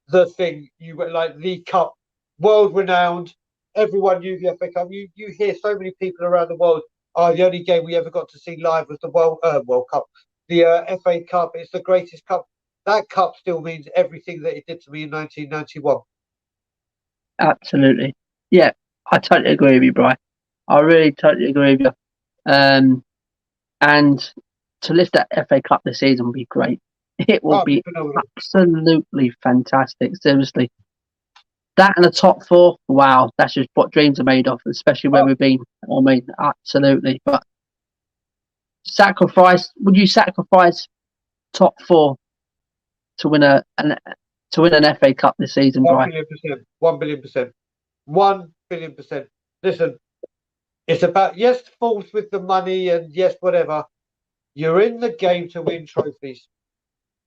the thing. You were like the cup, world renowned. Everyone knew the FA Cup. You hear so many people around the world. Oh, the only game we ever got to see live was the World Cup, the FA Cup. It's the greatest cup. That cup still means everything that it did to me in 1991. Absolutely. Yeah, I totally agree with you, Brian. I really totally agree with you. And to lift that FA Cup this season would be great. It will be absolutely fantastic. Seriously. That and the top 4, wow, that's just what dreams are made of, especially where we've been. I mean, absolutely. But would you sacrifice top 4 to win an FA Cup this season, Brian? 1 billion percent. 1 billion percent. Listen, it's about, yes, fourth with the money and yes, whatever. You're in the game to win trophies.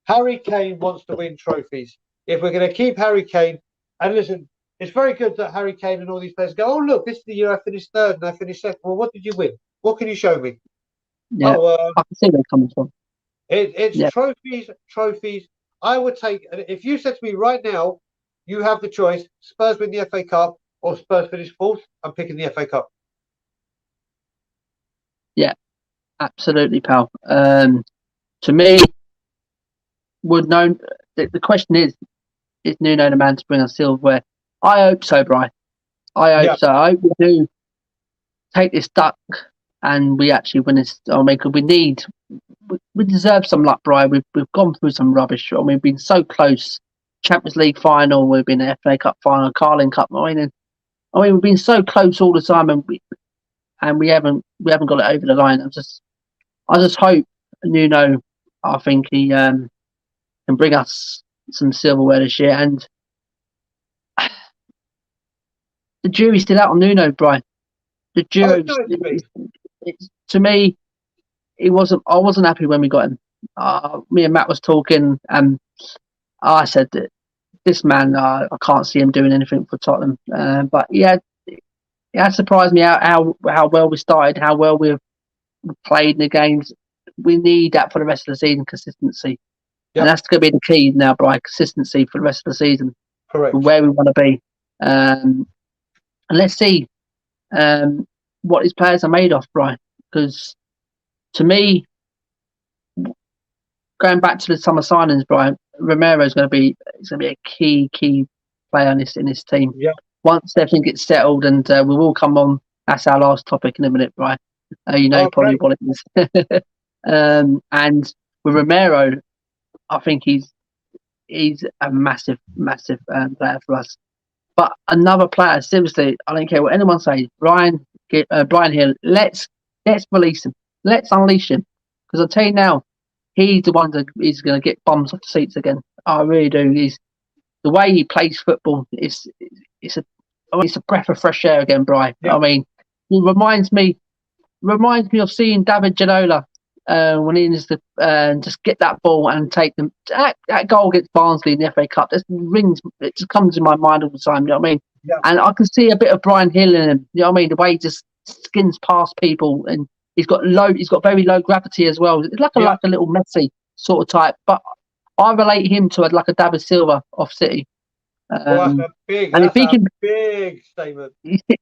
Harry Kane wants to win trophies. If we're going to keep Harry Kane, and listen, it's very good that Harry Kane and all these players go, oh, look, this is the year I finished 3rd and I finished 2nd. Well, what did you win? What can you show me? Yeah, I can see where they're coming from. It's trophies. I would take, if you said to me right now, you have the choice, Spurs win the FA Cup or Spurs finish 4th, I'm picking the FA Cup. Yeah, absolutely, pal. To me, the question is Nuno the man to bring us silverware? I hope so, Brian. I hope so. I hope we do take this duck and we actually win this. I mean, because we deserve some luck, Brian. We've gone through some rubbish. I mean, we've been so close. Champions League final, we've been FA Cup final, Carling Cup. I mean, we've been so close all the time, and we haven't got it over the line. I just hope Nuno, I think he can bring us some silverware this year. And the jury's still out on Nuno, Brian. The jury, to me, I wasn't happy when we got him. Me and Matt was talking, and I said that this man, I can't see him doing anything for Tottenham. But yeah, it has surprised me how well we started, how well we've played in the games. We need that for the rest of the season, consistency. Yep. And that's going to be the key now, Brian, consistency for the rest of the season. Correct. Where we want to be. And let's see what these players are made of, Brian. Because to me, going back to the summer signings, Brian, Romero is going to be a key player in this team. Yeah. Once everything gets settled, and we will come on. That's our last topic in a minute, Brian. Probably what it is. And with Romero, I think he's a massive player for us. But another player, seriously, I don't care what anyone says. Brian Hill, let's release him. Let's unleash him. Because I'll tell you now, he's the one that is going to get bums off the seats again. I really do. The way he plays football, it's a breath of fresh air again, Brian. Yeah. I mean, it reminds me of seeing David Ginola when he is just get that ball and take them. That goal against Barnsley in the FA Cup, it just comes in my mind all the time. You know what I mean? Yeah. And I can see a bit of Brian Hill in him. You know what I mean? The way he just skins past people and He's got very low gravity as well. It's like a little Messi sort of type. But I relate him to like a David Silva off City. That's a big statement.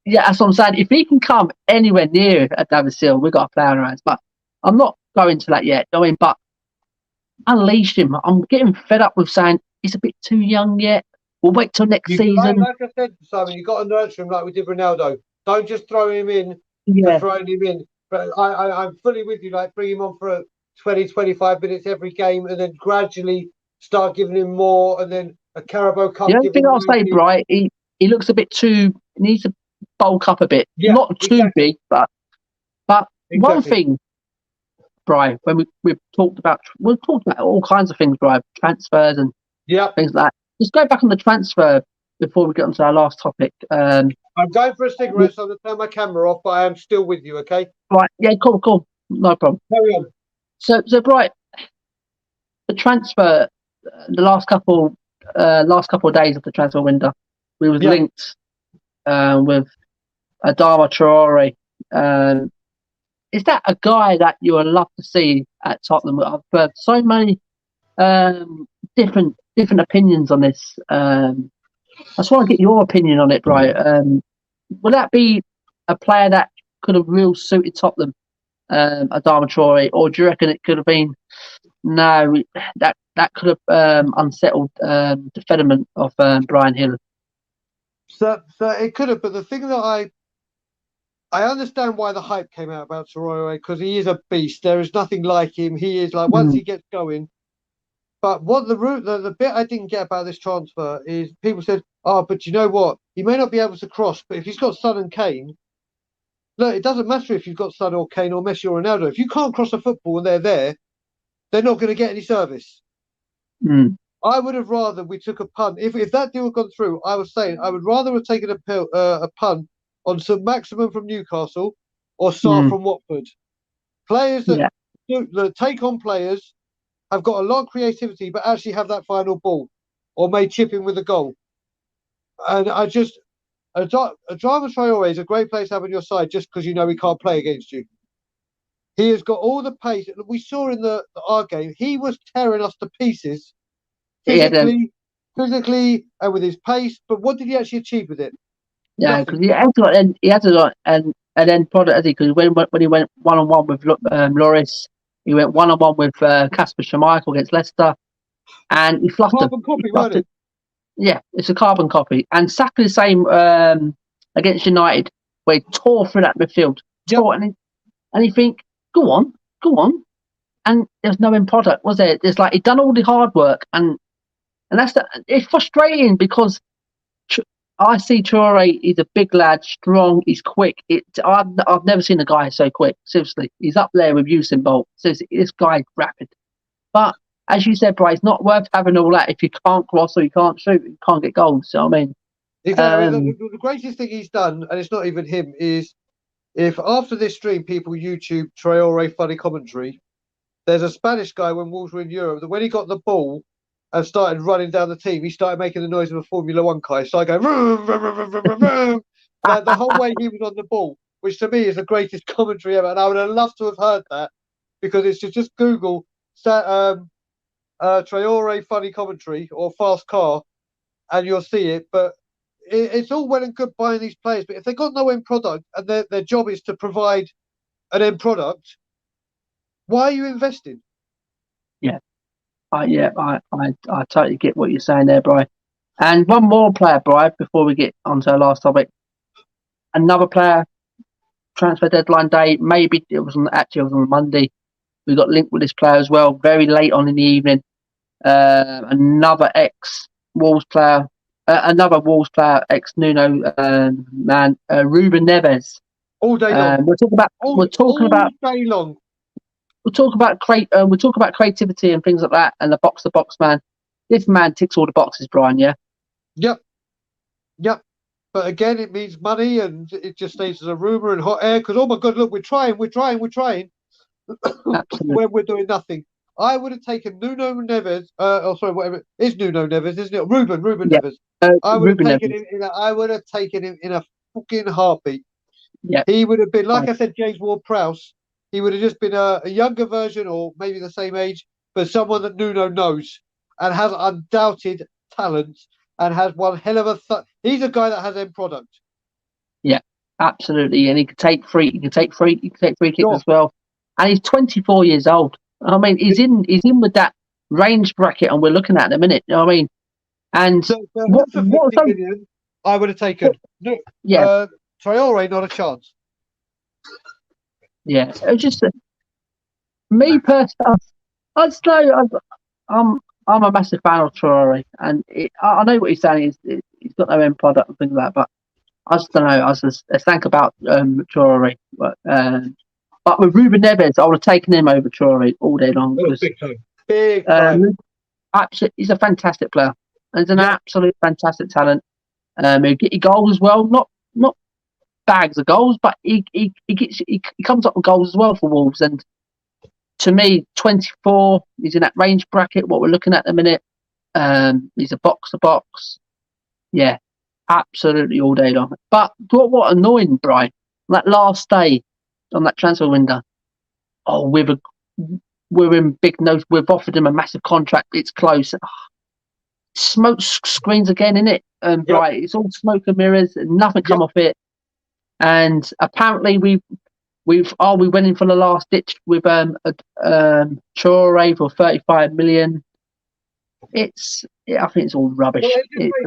Yeah, that's what I'm saying. If he can come anywhere near a David Silva, we've got a player on our hands. But I'm not going to that yet. I mean, but unleash him. I'm getting fed up with saying he's a bit too young yet. We'll wait till next season. Like I said, Simon, you've got to nurture him like we did Ronaldo. Don't just throw him in for throwing him in. But I'm fully with you. Like, bring him on for 20, 25 minutes every game, and then gradually start giving him more, and then a Carabao Cup. The only thing I'll say, Bright, he looks a bit too. He needs to bulk up a bit. Yeah, not too big, but one thing, Brian, when we've talked about all kinds of things, Brian, transfers and things like that. Just go back on the transfer before we get onto our last topic. I'm going for a cigarette, so I'm going to turn my camera off, but I am still with you, okay? Right, yeah, cool. No problem. Carry on. So Bright, the transfer, the last couple of days of the transfer window, we was linked with Adama Traore. Is that a guy that you would love to see at Tottenham? I've heard so many different opinions on this. I just want to get your opinion on it, Brian. Would that be a player that could have really suited Tottenham, Adama Traore, or do you reckon it could have been that could have unsettled the sediment of Brian Hill? So it could have, but the thing that I understand why the hype came out about Traore, because he is a beast. There is nothing like him. He is like, once he gets going. But what the bit I didn't get about this transfer is people said, but you know what? He may not be able to cross, but if he's got Son and Kane, look, it doesn't matter if you've got Son or Kane or Messi or Ronaldo. If you can't cross a football and they're there, they're not going to get any service. I would have rather we took a punt. If that deal had gone through, I was saying I would rather have taken a punt on St. Maximin from Newcastle or Sarr from Watford. Players that take on players have got a lot of creativity, but actually have that final ball or may chip in with a goal. And Adama Traore is a great player to have on your side just because you know he can't play against you. He has got all the pace. We saw in our game, he was tearing us to pieces physically, and with his pace. But what did he actually achieve with it? Yeah, because he had a lot, and then product, because when he went 1-on-1 with Lloris, he went 1-on-1 with Kasper Schmeichel against Leicester, and he fluffed carbon copy, wasn't it? Yeah, it's a carbon copy. And exactly the same against United, where he tore through that midfield, and you think, go on, and there's no end product, was there? It's like he'd done all the hard work, and it's frustrating because I see Traore. He's a big lad, strong. He's quick. I've never seen a guy so quick. Seriously, he's up there with Usain Bolt. Seriously, this guy's rapid. But as you said, Bri, it's not worth having all that if you can't cross or you can't shoot, you can't get goals. So I mean, exactly. The greatest thing he's done, and it's not even him, is if after this stream people YouTube Traore funny commentary, there's a Spanish guy when Wolves were in Europe that when he got the ball and started running down the team, he started making the noise of a Formula One car. He started going, vroom, vroom, vroom, vroom, vroom, like the whole way he was on the ball, which to me is the greatest commentary ever. And I would have loved to have heard that, because it's just Google Traore funny commentary or fast car and you'll see it. But it's all well and good buying these players, but if they've got no end product and their job is to provide an end product, why are you investing? I totally get what you're saying there, Brian. And one more player, Brian, before we get onto our last topic. Another player, transfer deadline day. Maybe it was on Monday. We got linked with this player as well, very late on in the evening. Another ex-Wolves player, ex-Nuno man, Ruben Neves. All day long. We're talking about creativity and things like that, and the box-to-box man. This man ticks all the boxes, Brian. Yeah. Yep. But again, it means money, and it just stays as a rumor and hot air. Because oh my God, look, we're trying. when we're doing nothing. I would have taken Nuno Neves. Whatever. It's Nuno Neves, isn't it? Ruben Neves. I would have taken him in a fucking heartbeat. Yeah. He would have been, like I said, James Ward-Prowse. he would have just been a younger version or maybe the same age, but someone that Nuno knows and has undoubted talent and has one hell of a. He's a guy that has end product. Yeah, absolutely, and he can take free. He can take free kicks Sure. as well, and he's 24 years old. I mean, he's in with that range bracket, and we're looking at in a minute. You know what I mean? And So for what him for 50 what? million, I would have taken. Yeah, Traore, not a chance. yeah. It's just me personally. I'd say I'm a massive fan of Traore, and I know what he's saying. He's got no end product and things like that, but I just don't know. I just think about Traore, but with Ruben Neves, I would have taken him over Traore all day long. Oh, big time. Big time. Absolutely, he's a fantastic player. He's an absolute fantastic talent. He'll get you goals as well. Not bags of goals, but he comes up with goals as well for Wolves. And to me, 24, he's in that range bracket. What we're looking at in a minute. He's a box to box. Yeah, absolutely all day long. But what annoying, Brian, that last day on that transfer window. Oh, we're in big notes. We've offered him a massive contract. It's close. Smoke screens again, innit? Right, it's all smoke and mirrors. Nothing come off it. And apparently we went in for the last ditch with Traore for 35 million. I think it's all rubbish. Well,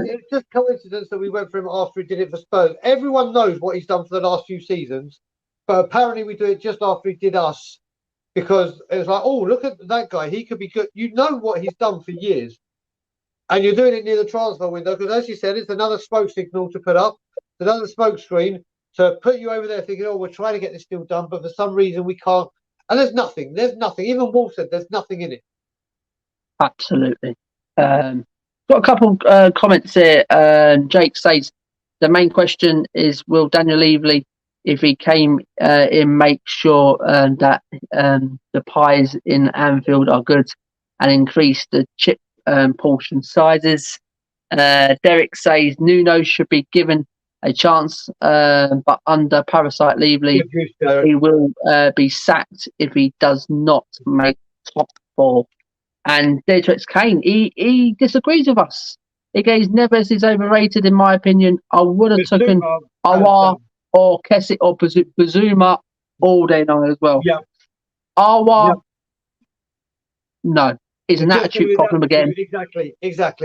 it's just coincidence that we went for him after he did it for Spurs. Everyone knows what he's done for the last few seasons, but apparently we do it just after he did us because it was like, oh, look at that guy. He could be good. You know what he's done for years. And you're doing it near the transfer window because, as you said, it's another smoke signal to put up, another smoke screen to put you over there thinking, oh, we're trying to get this deal done, but for some reason we can't. And there's nothing. Even Wolf said there's nothing in it. Absolutely. Got a couple comments here. Jake says the main question is, will Daniel Levy, if he came in, make sure that the pies in Anfield are good and increase the chip portion sizes? Derek says Nuno should be given a chance, but under Parasite Levy, he will be sacked if he does not make top 4. And Dietrich Kane, he disagrees with us. He goes, Neves is overrated, in my opinion. I would have taken Aouar or Kessit or Bazuma all day long as well. Yeah. Aouar, no. It's an attitude problem again. Exactly.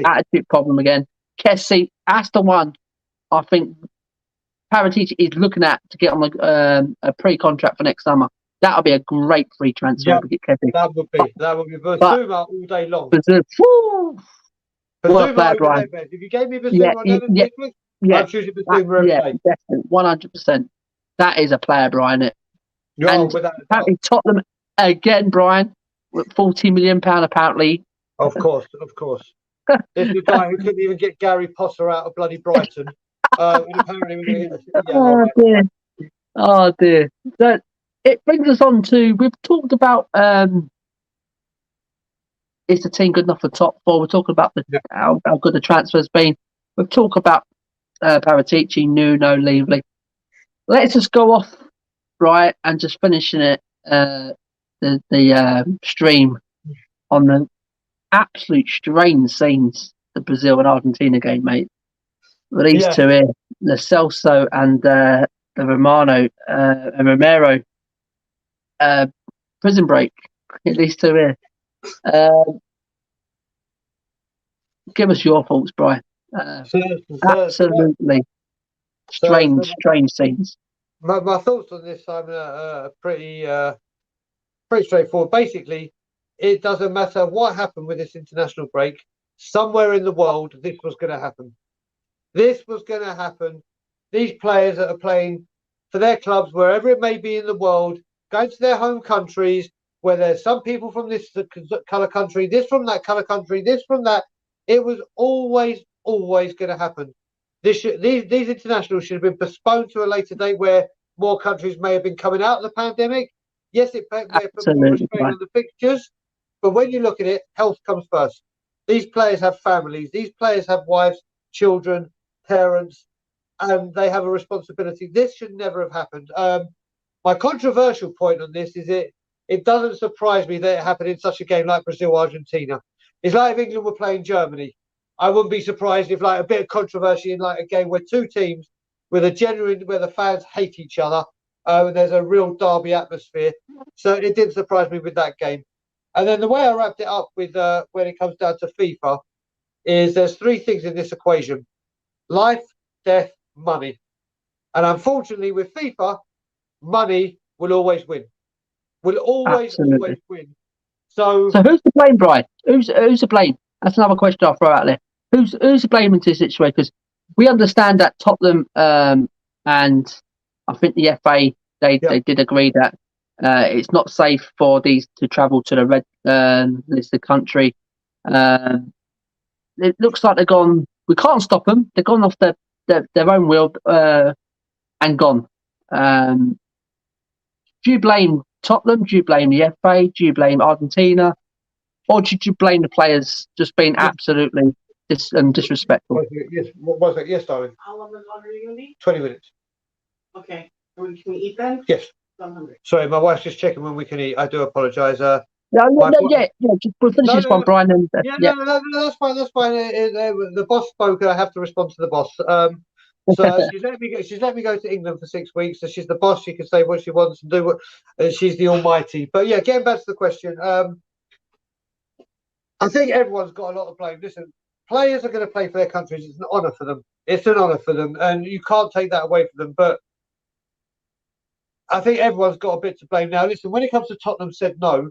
Attitude problem again. Kessit, that's the one I think Paratici is looking at to get on a pre-contract for next summer. That'll be a great free transfer to get Kessit. That would be Bazuma all day long. What a player, Brian. If you gave me Bazuma I'm choosing Bazuma every day. Definitely, 100%. That is a player, Brian. And apparently Tottenham again, Brian, with £40 million apparently. Of course. It's the guy who couldn't even get Gary Potter out of bloody Brighton. And apparently we're going to Oh dear. It brings us on to, we've talked about is the team good enough for top 4? We're talking about how good the transfer's been. We've talked about Paratici, Nuno, Levy. Let's just go off, right, and just finishing it the stream on the absolute strange scenes the Brazil and Argentina game, mate. These two here, the Celso and the Romano and Romero prison break. These two here. Give us your thoughts, Brian. Absolutely strange scenes. My thoughts on this, Simon, are pretty straightforward. Basically, it doesn't matter what happened with this international break. Somewhere in the world, this was going to happen. These players that are playing for their clubs, wherever it may be in the world, going to their home countries, where there's some people from this colour country, this from that colour country, this from that. It was always going to happen. These internationals should have been postponed to a later date where more countries may have been coming out of the pandemic. Yes, it may have put more strain on the fixtures, but when you look at it, health comes first. These players have families. These players have wives, children, parents, and they have a responsibility. This should never have happened. My controversial point on this is it doesn't surprise me that it happened in such a game like Brazil-Argentina. It's like if England were playing Germany. I wouldn't be surprised if like a bit of controversy in like a game where two teams where the fans hate each other, and there's a real derby atmosphere. So it didn't surprise me with that game. And then the way I wrapped it up with when it comes down to FIFA is there's three things in this equation: life, death, money. And unfortunately, with FIFA, money will always win. Will always win. So who's to blame, Brian? Who's to blame? That's another question I'll throw out there. Who's to blame into this situation? Because we understand that Tottenham and I think the FA they did agree that it's not safe for these to travel to the red listed country. It looks like they're gone. We can't stop them. They're gone off their own will and gone. Do you blame Tottenham? Do you blame the FA? Do you blame Argentina? Or did you blame the players just being absolutely disrespectful? Yes, what was it? Yes, darling. How long is longer you gonna be? 20 minutes. Okay. Can we eat then? Yes. I'm hungry. Sorry, my wife's just checking when we can eat. I do apologise. Yeah. We'll finish this one, Brian. And, No, that's fine. That's fine. The boss spoke, and I have to respond to the boss. So she's let me go. She's let me go to England for 6 weeks. So she's the boss. She can say what she wants and do what. She's the almighty. But yeah, getting back to the question. I think everyone's got a lot of blame. Listen, players are going to play for their countries. It's an honour for them. It's an honour for them, and you can't take that away from them. But I think everyone's got a bit to blame. Now, listen, when it comes to Tottenham said no,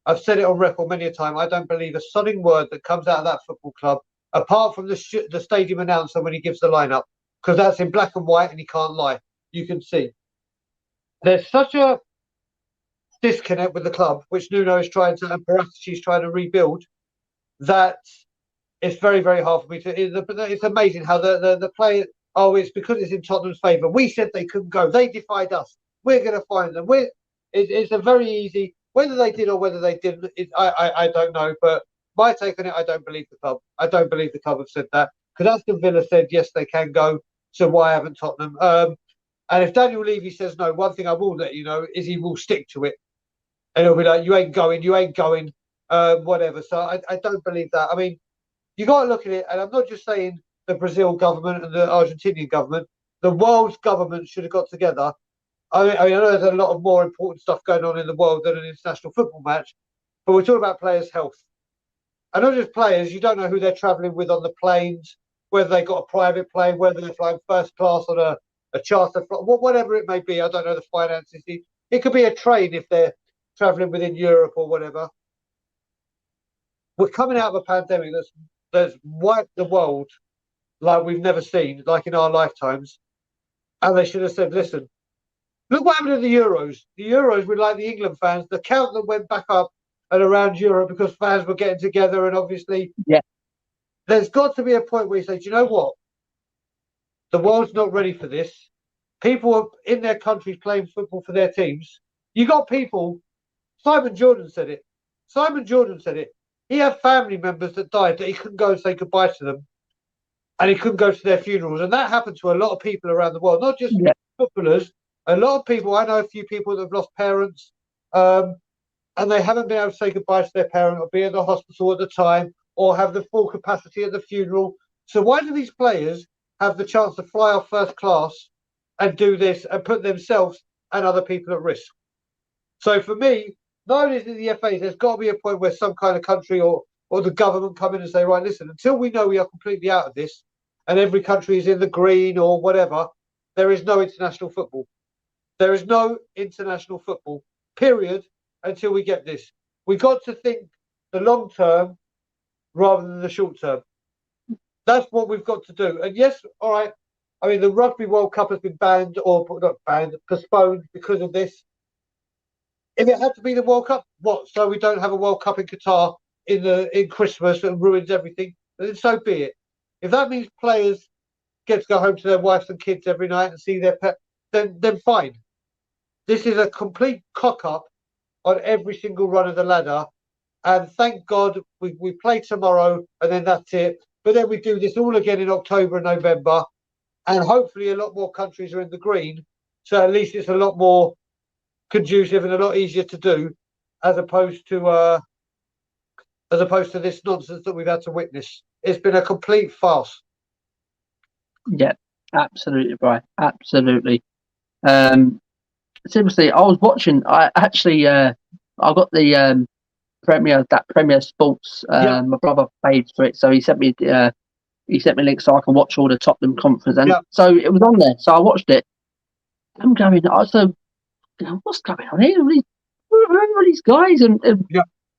I've said it on record many a time. I don't believe a sodding word that comes out of that football club, apart from the stadium announcer when he gives the lineup, because that's in black and white and he can't lie. You can see. There's such a disconnect with the club, which Nuno is trying to, and paratici is trying to rebuild, that it's very, very hard for me to. It's amazing how the player. Oh, it's because it's in Tottenham's favour. We said they couldn't go. They defied us. We're going to find them. It's a very easy. Whether they did or whether they didn't, I don't know. But my take on it, I don't believe the club. I don't believe the club have said that, because Aston Villa said yes, they can go. So why haven't Tottenham? And if Daniel Levy says no, one thing I will let you know is he will stick to it, and he'll be like, "You ain't going. You ain't going." Whatever. So I don't believe that. I mean, you got to look at it, and I'm not just saying the Brazil government and the Argentinian government. The world's government should have got together. I mean, I know there's a lot of more important stuff going on in the world than an international football match, but we're talking about players' health. And not just players, you don't know who they're travelling with on the planes, whether they got a private plane, whether they're flying first class on a charter flight, whatever it may be. I don't know the finances. It could be a train if they're travelling within Europe or whatever. We're coming out of a pandemic that's wiped the world like we've never seen, like in our lifetimes. And they should have said, listen, look what happened to the Euros. The Euros were like the England fans. The count that went back up and around Europe because fans were getting together, and obviously, there's got to be a point where you say, do you know what? The world's not ready for this. People are in their countries playing football for their teams. You got people. Simon Jordan said it. He had family members that died that he couldn't go and say goodbye to them, and he couldn't go to their funerals. And that happened to a lot of people around the world, not just footballers. A lot of people. I know a few people that have lost parents, and they haven't been able to say goodbye to their parent or be at the hospital at the time or have the full capacity at the funeral. So why do these players have the chance to fly off first class and do this and put themselves and other people at risk? So for me, not only is it the FA, there's got to be a point where some kind of country or the government come in and say, right, listen, until we know we are completely out of this and every country is in the green or whatever, there is no international football. There is no international football, period, until we get this. We got to think the long term rather than the short term. That's what we've got to do. And yes, all right, I mean, the Rugby World Cup has been banned, or not banned, postponed because of this. If it had to be the World Cup, what? So we don't have a World Cup in Qatar in Christmas and ruins everything, then so be it. If that means players get to go home to their wives and kids every night and see their pet, then fine. This is a complete cock-up on every single run of the ladder. And thank God we play tomorrow and then that's it. But then we do this all again in October and November. And hopefully a lot more countries are in the green. So at least it's a lot more conducive and a lot easier to do, as opposed to this nonsense that we've had to witness. It's been a complete farce. Yeah, absolutely, Brian. Absolutely. Seriously, I was watching. I actually, I got the Premier Sports. My brother paid for it, so he sent me links so I can watch all the Tottenham conference, and so it was on there. So I watched it. I'm going. What's going on here? Who are these guys? And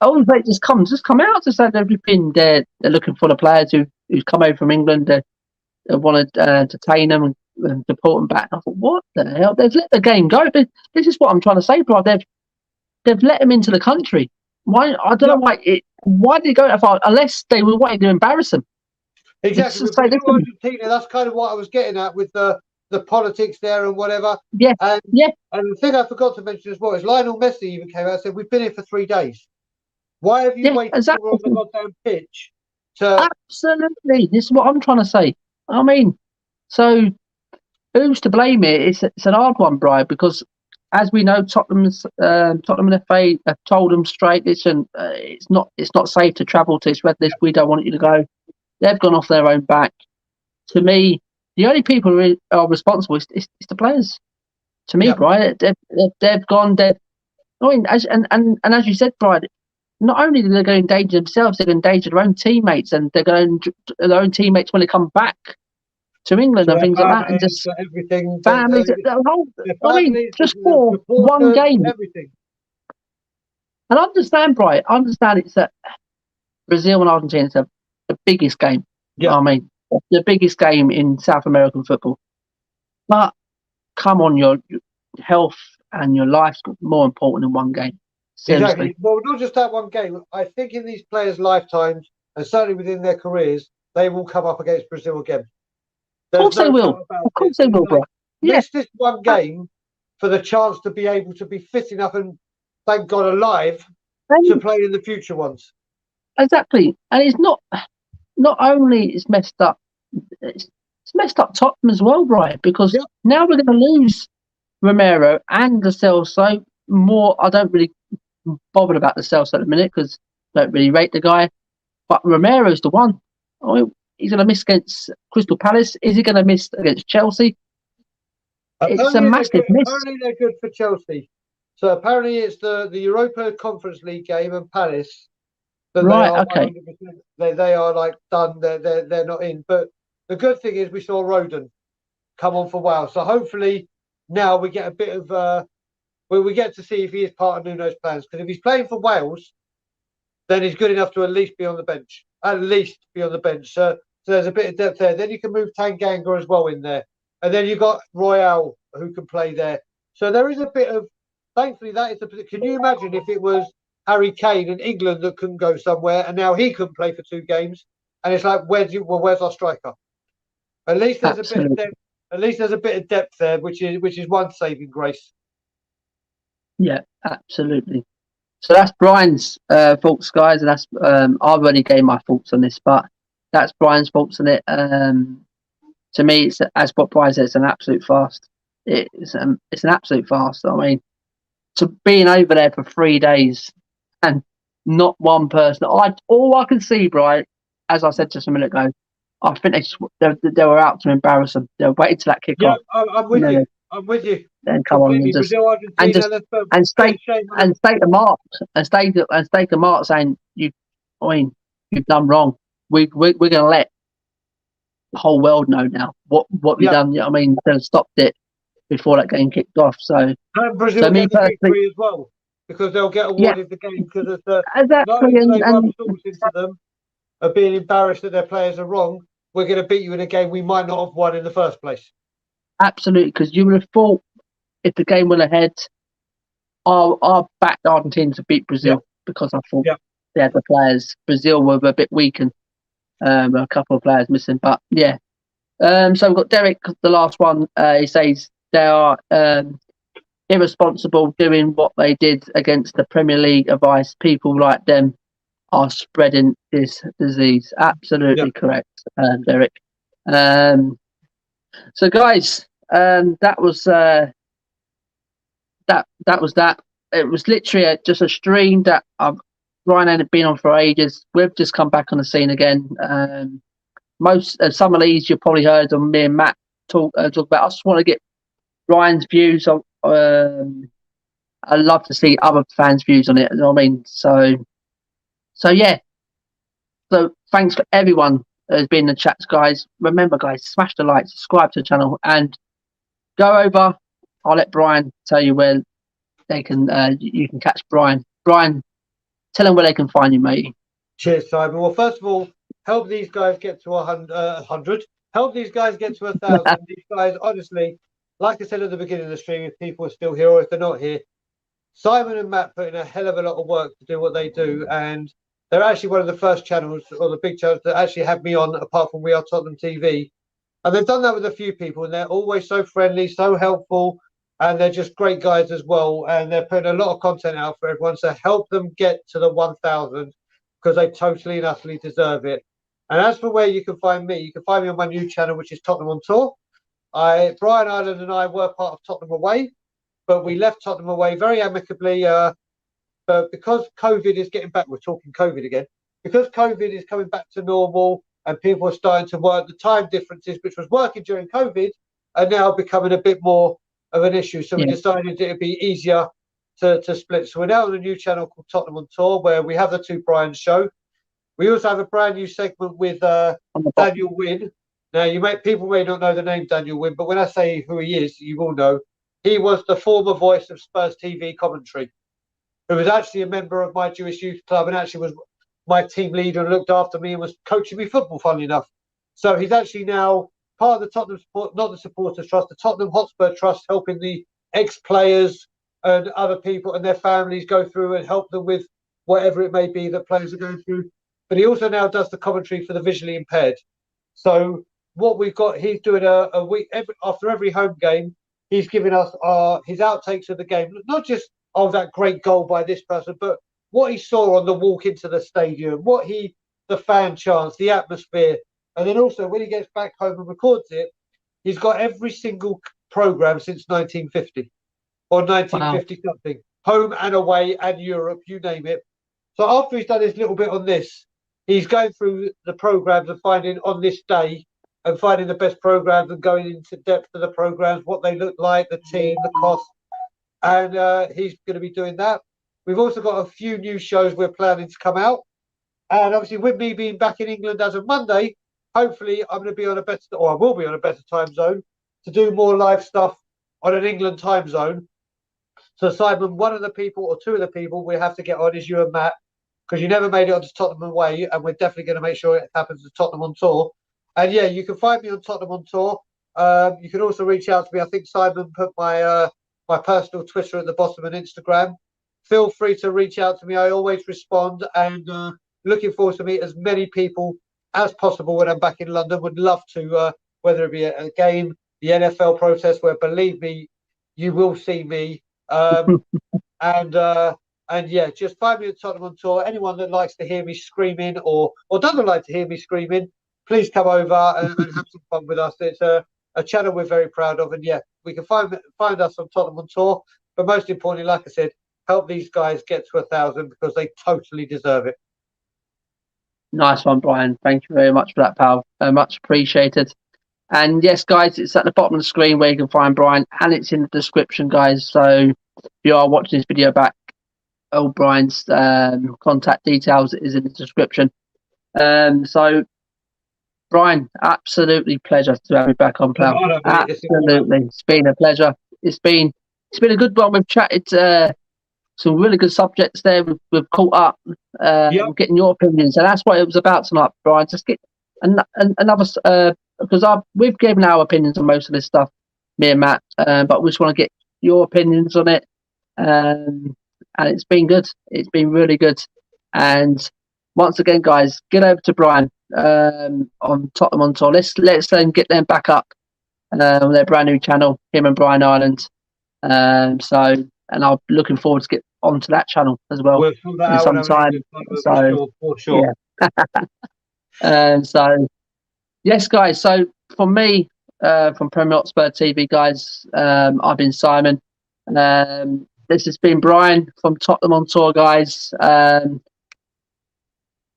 all they just come out to say everything. They're looking for the players who's come over from England. They want to entertain them and deport them back. I thought, what the hell? They've let the game go. This is what I'm trying to say, bro. They've let him into the country. Why? I don't know why. Why did he go that far? Unless they were wanting to embarrass him. Exactly. With Argentina, that's kind of what I was getting at with the politics there and whatever. And the thing I forgot to mention as well is Lionel Messi even came out and said, "We've been here for 3 days. Why have you waited till we're on the goddamn pitch?" Absolutely. This is what I'm trying to say. I mean, so who's to blame here? It's an hard one, Brian, because as we know, Tottenham and FA have told them straight, listen, it's not safe to travel to this red list. We don't want you to go. They've gone off their own back. To me, the only people who are responsible is the players. To me, Brian, they've gone. I mean, as you said, Brian, not only do they go endanger themselves, they're going to endanger their own teammates, and they're going their own teammates when they come back to England and things like that, and just everything. Families, just for one game. Everything. And I understand, Brian. I understand it's that Brazil and Argentina is the biggest game. I mean, the biggest game in South American football. But come on, your health and your life's more important than one game. Seriously. Exactly. Well, not just that one game. I think in these players' lifetimes, and certainly within their careers, they will come up against Brazil again. Of course they will. Of course they will, bro. Miss this one game for the chance to be able to be fit enough and, thank God, alive to play in the future ones. Exactly. And it's not only it's messed up, it's messed up Tottenham as well, Brian, because now we're going to lose Romero and Lo Celso. I don't really bother about Lo Celso at the minute because I don't really rate the guy. But Romero's the one. He's going to miss against Crystal Palace. Is he going to miss against Chelsea? It's a massive miss. Apparently they're good for Chelsea. So apparently it's the Europa Conference League game and Palace. Right, okay. They are like done. They're not in. But the good thing is we saw Roden come on for Wales. So hopefully now we get a bit of we get to see if he is part of Nuno's plans. Because if he's playing for Wales, then he's good enough to at least be on the bench. So there's a bit of depth there. Then you can move Tanganga as well in there. And then you've got Royale who can play there. So there is a bit of, thankfully, can you imagine if it was Harry Kane in England that couldn't go somewhere and now he couldn't play for 2 games? And it's like, where's our striker? At least there's a bit of depth. At least there's a bit of depth there, which is one saving grace. Yeah, absolutely. So that's Brian's thoughts, guys, and that's I've already gave my thoughts on this, but that's Brian's thoughts on it. To me, it's, as what Brian said, it's an absolute fast. It's an absolute fast. I mean, to being over there for 3 days and not one person. All I can see, Brian, as I said just a minute ago, I think they were out to embarrass them. They were waiting till that kick off. I'm with you. I'm with you. Then come on and just stake the mark saying you've done wrong. We're going to let the whole world know now what we've done. You know what I mean, they stopped it before that game kicked off. So Brazil get the victory as well because they'll get awarded the game because of the into them of being embarrassed that their players are wrong. We're going to beat you in a game we might not have won in the first place. Absolutely, because you would have thought if the game went ahead, I backed Argentina to beat Brazil because I thought they had the players. Brazil were a bit weakened, a couple of players missing, but yeah. So we've got Derek, the last one. He says they are irresponsible doing what they did against the Premier League advice. People like them are spreading this disease. Absolutely correct, Derek. So guys, that was that was that. It was literally just a stream that Ryan hadn't been on for ages. We've just come back on the scene again. Some of these you've probably heard on me and Matt talk about. I just want to get Ryan's views on. I love to see other fans' views on it. You know what I mean? So yeah. So thanks for everyone who's been in the chats, guys. Remember, guys, smash the like, subscribe to the channel, and go over. I'll let Brian tell you where they can. You can catch Brian. Brian, tell them where they can find you, mate. Cheers, Simon. Well, first of all, help these guys get to 100. Help these guys get to 1,000. These guys, honestly, like I said at the beginning of the stream, if people are still here or if they're not here, Simon and Matt put in a hell of a lot of work to do what they do, and they're actually one of the first channels, or the big channels, that actually have me on, apart from We Are Tottenham TV. And they've done that with a few people, and they're always so friendly, so helpful, and they're just great guys as well. And they're putting a lot of content out for everyone, so help them get to the 1,000, because they totally and utterly deserve it. And as for where you can find me on my new channel, which is Tottenham on Tour. Brian Ireland and I were part of Tottenham Away, but we left Tottenham Away very amicably. But because COVID is getting back, we're talking COVID again, because COVID is coming back to normal and people are starting to work, the time differences, which was working during COVID, are now becoming a bit more of an issue. So we decided it would be easier to split. So we're now on a new channel called Tottenham on Tour, where we have the two Brian show. We also have a brand new segment with Daniel Wynn. Now, people may not know the name Daniel Wynn, but when I say who he is, you will know. He was the former voice of Spurs TV commentary, who was actually a member of my Jewish youth club and actually was my team leader and looked after me and was coaching me football, funnily enough. So he's actually now part of the Tottenham not the Supporters Trust, the Tottenham Hotspur Trust, helping the ex-players and other people and their families go through and help them with whatever it may be that players are going through. But he also now does the commentary for the visually impaired. So what we've got, he's doing a week after every home game. He's giving us his outtakes of the game, not just that great goal by this person, but what he saw on the walk into the stadium, the fan chants, the atmosphere, and then also when he gets back home and records it, he's got every single program since 1950 or 1950 something, home and away and Europe, you name it. So after he's done his little bit on this, he's going through the programs and finding on this day and finding the best programs and going into depth of the programs, what they look like, the team, the cost. And he's going to be doing that. We've also got a few new shows we're planning to come out. And obviously with me being back in England as of Monday, hopefully I will be on a better time zone to do more live stuff on an England time zone. So Simon, one of the people or two of the people we have to get on is you and Matt, because you never made it onto Tottenham Away, and we're definitely going to make sure it happens to Tottenham on Tour. And yeah, you can find me on Tottenham on Tour. You can also reach out to me. I think Simon put my personal Twitter at the bottom and Instagram. Feel free to reach out to me. I always respond, and looking forward to meet as many people as possible when I'm back in London. Would love to, whether it be a game, the NFL protest, where believe me, you will see me. And yeah, just find me at Tottenham on Tour. Anyone that likes to hear me screaming or doesn't like to hear me screaming, please come over and have some fun with us. It's a channel we're very proud of. And yeah, we can find us on Tottenham on Tour. But most importantly, like I said, help these guys get to 1,000 because they totally deserve it. Nice one, Brian. Thank you very much for that, pal. Much appreciated. And yes, guys, it's at the bottom of the screen where you can find Brian, and it's in the description, guys. So if you are watching this video back, Brian's contact details is in the description. So Brian, absolutely pleasure to have you back on, pal. Absolutely, it's been a pleasure. It's been a good one. We've chatted some really good subjects there. We've caught up, getting your opinions, and that's what it was about tonight, Brian. Just get another because we've given our opinions on most of this stuff, me and Matt, but we just want to get your opinions on it. And it's been good. It's been really good. And once again, guys, get over to Brian on Tottenham on Tour. Let's get them back up on their brand new channel, him and Brian Ireland. And I'm looking forward to get onto that channel as well sometime. So for sure. Yeah. So yes, guys. So from me, from Premier Hotspur TV, guys, I've been Simon. This has been Brian from Tottenham on Tour, guys.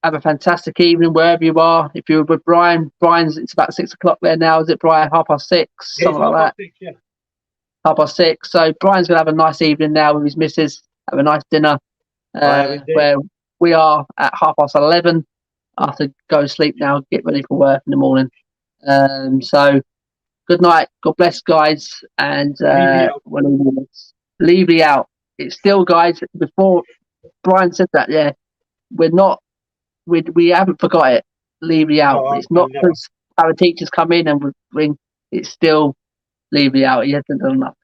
Have a fantastic evening wherever you are. If you're with it's about 6 o'clock there now, is it, Brian? 6:30, something like that. 6, yeah. 6:30. So Brian's gonna have a nice evening now with his missus. Have a nice dinner. Where we are at 11:30. I have to go to sleep now, get ready for work in the morning. So good night. God bless, guys. And Levy out. It's still, guys, before Brian said that, yeah, we haven't forgot it. Levy out. It's not because our teachers come in and we bring, it's still Levy out. He hasn't done enough.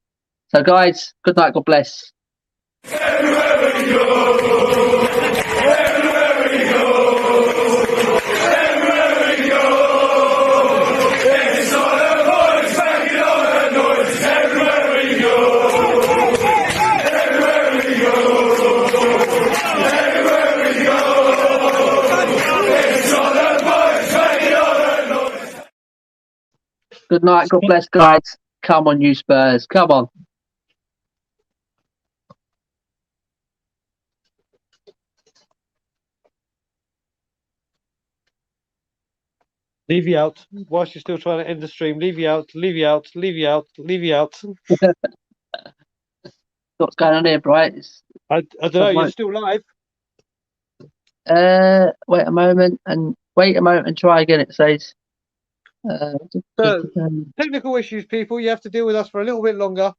So, guys, good night. God bless. Good night. God bless, guys. Come on, you Spurs. Come on. Levy out. Whilst you're still trying to end the stream, Levy out, Levy out, Levy out, Levy out. What's going on here, Brian? I don't know. You're still live. Wait a moment and try again. It says. Technical issues, people. You have to deal with us for a little bit longer.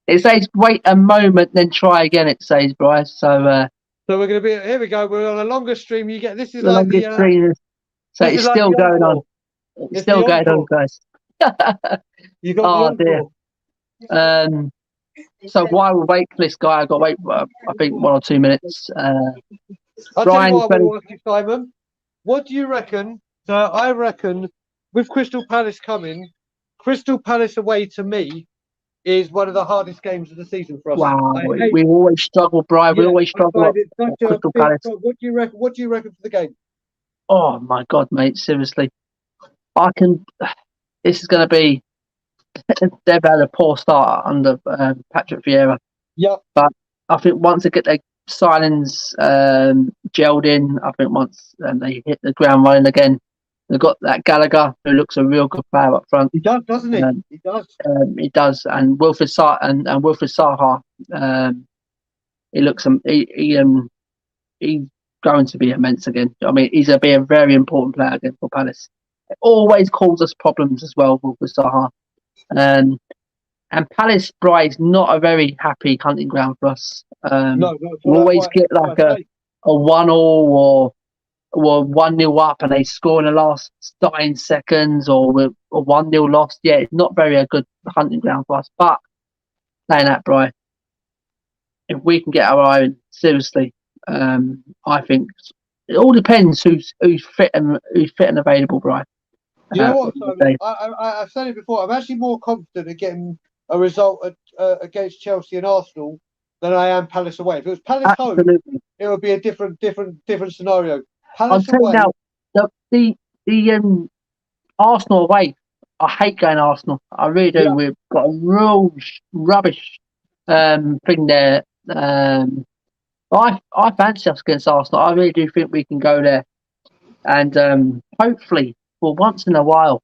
It says wait a moment, then try again. It says, Bryce. So we're going to be here. We go. We're on a longer stream. You get this is the like the stream. So it's like still going on. It's still going on, guys. You got dear. So while we wait for this guy, I've got to wait. I think 1 or 2 minutes. I'll Brian, tell you what I want to ask you, Simon. What do you reckon? So I reckon with Crystal Palace coming, Crystal Palace away to me is one of the hardest games of the season for us. Wow, we always struggle, Brian. We always struggle. Crystal Palace. What do you reckon? What do you reckon for the game? Oh my God, mate! Seriously, this is going to be. They've had a poor start under Patrick Vieira. Yep. But I think once they get their signings gelled in, I think once they hit the ground running again, they've got that Gallagher who looks a real good player up front. He does, doesn't he? He does. He does, and Wilfried Zaha. He looks he's going to be immense again. I mean, he's going to be a very important player again for Palace. It always causes us problems as well, Wilfried Zaha. And Palace, Bright, is not a very happy hunting ground for us. No, we always get like a 1-0 or 1-0 up and they score in the last dying seconds, or a 1-0 lost. Yeah, it's not very a good hunting ground for us. But saying that, Brian, if we can get our own, seriously, I think it all depends who's fit and available, Brian. You know what? I've said it before. I'm actually more confident in getting a result against Chelsea and Arsenal than I am Palace away. If it was Palace home, it would be a different scenario. Palace away. Now, the Arsenal away. I hate going Arsenal. I really do. Yeah. We've got a real rubbish thing there. I fancy us against Arsenal. I really do think we can go there, and hopefully, for once in a while,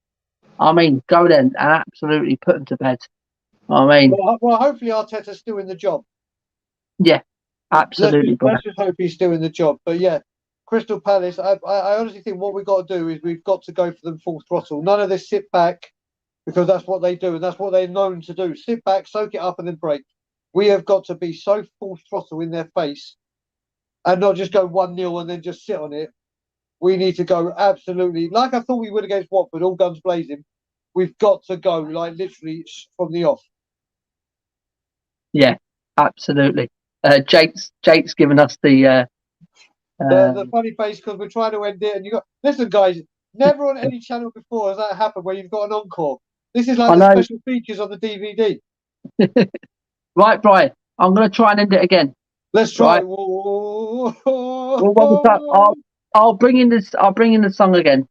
I mean, go there and absolutely put them to bed. I mean, well, hopefully Arteta's still in the job. Yeah, absolutely. Let's just hope he's still in the job. But yeah, Crystal Palace. I honestly think what we've got to do is we've got to go for them full throttle. None of this sit back, because that's what they do and that's what they're known to do. Sit back, soak it up, and then break. We have got to be so full throttle in their face, and not just go 1-0 and then just sit on it. We need to go absolutely like I thought we would against Watford, all guns blazing. We've got to go like literally from the off. Yeah, absolutely. Jake's given us the funny face because we're trying to end it, and you got listen, guys. Never on any channel before has that happened where you've got an encore. This is like the special features on the DVD. Right, Brian. I'm going to try and end it again. Let's try. Right. I'll bring in this. I'll bring in the song again.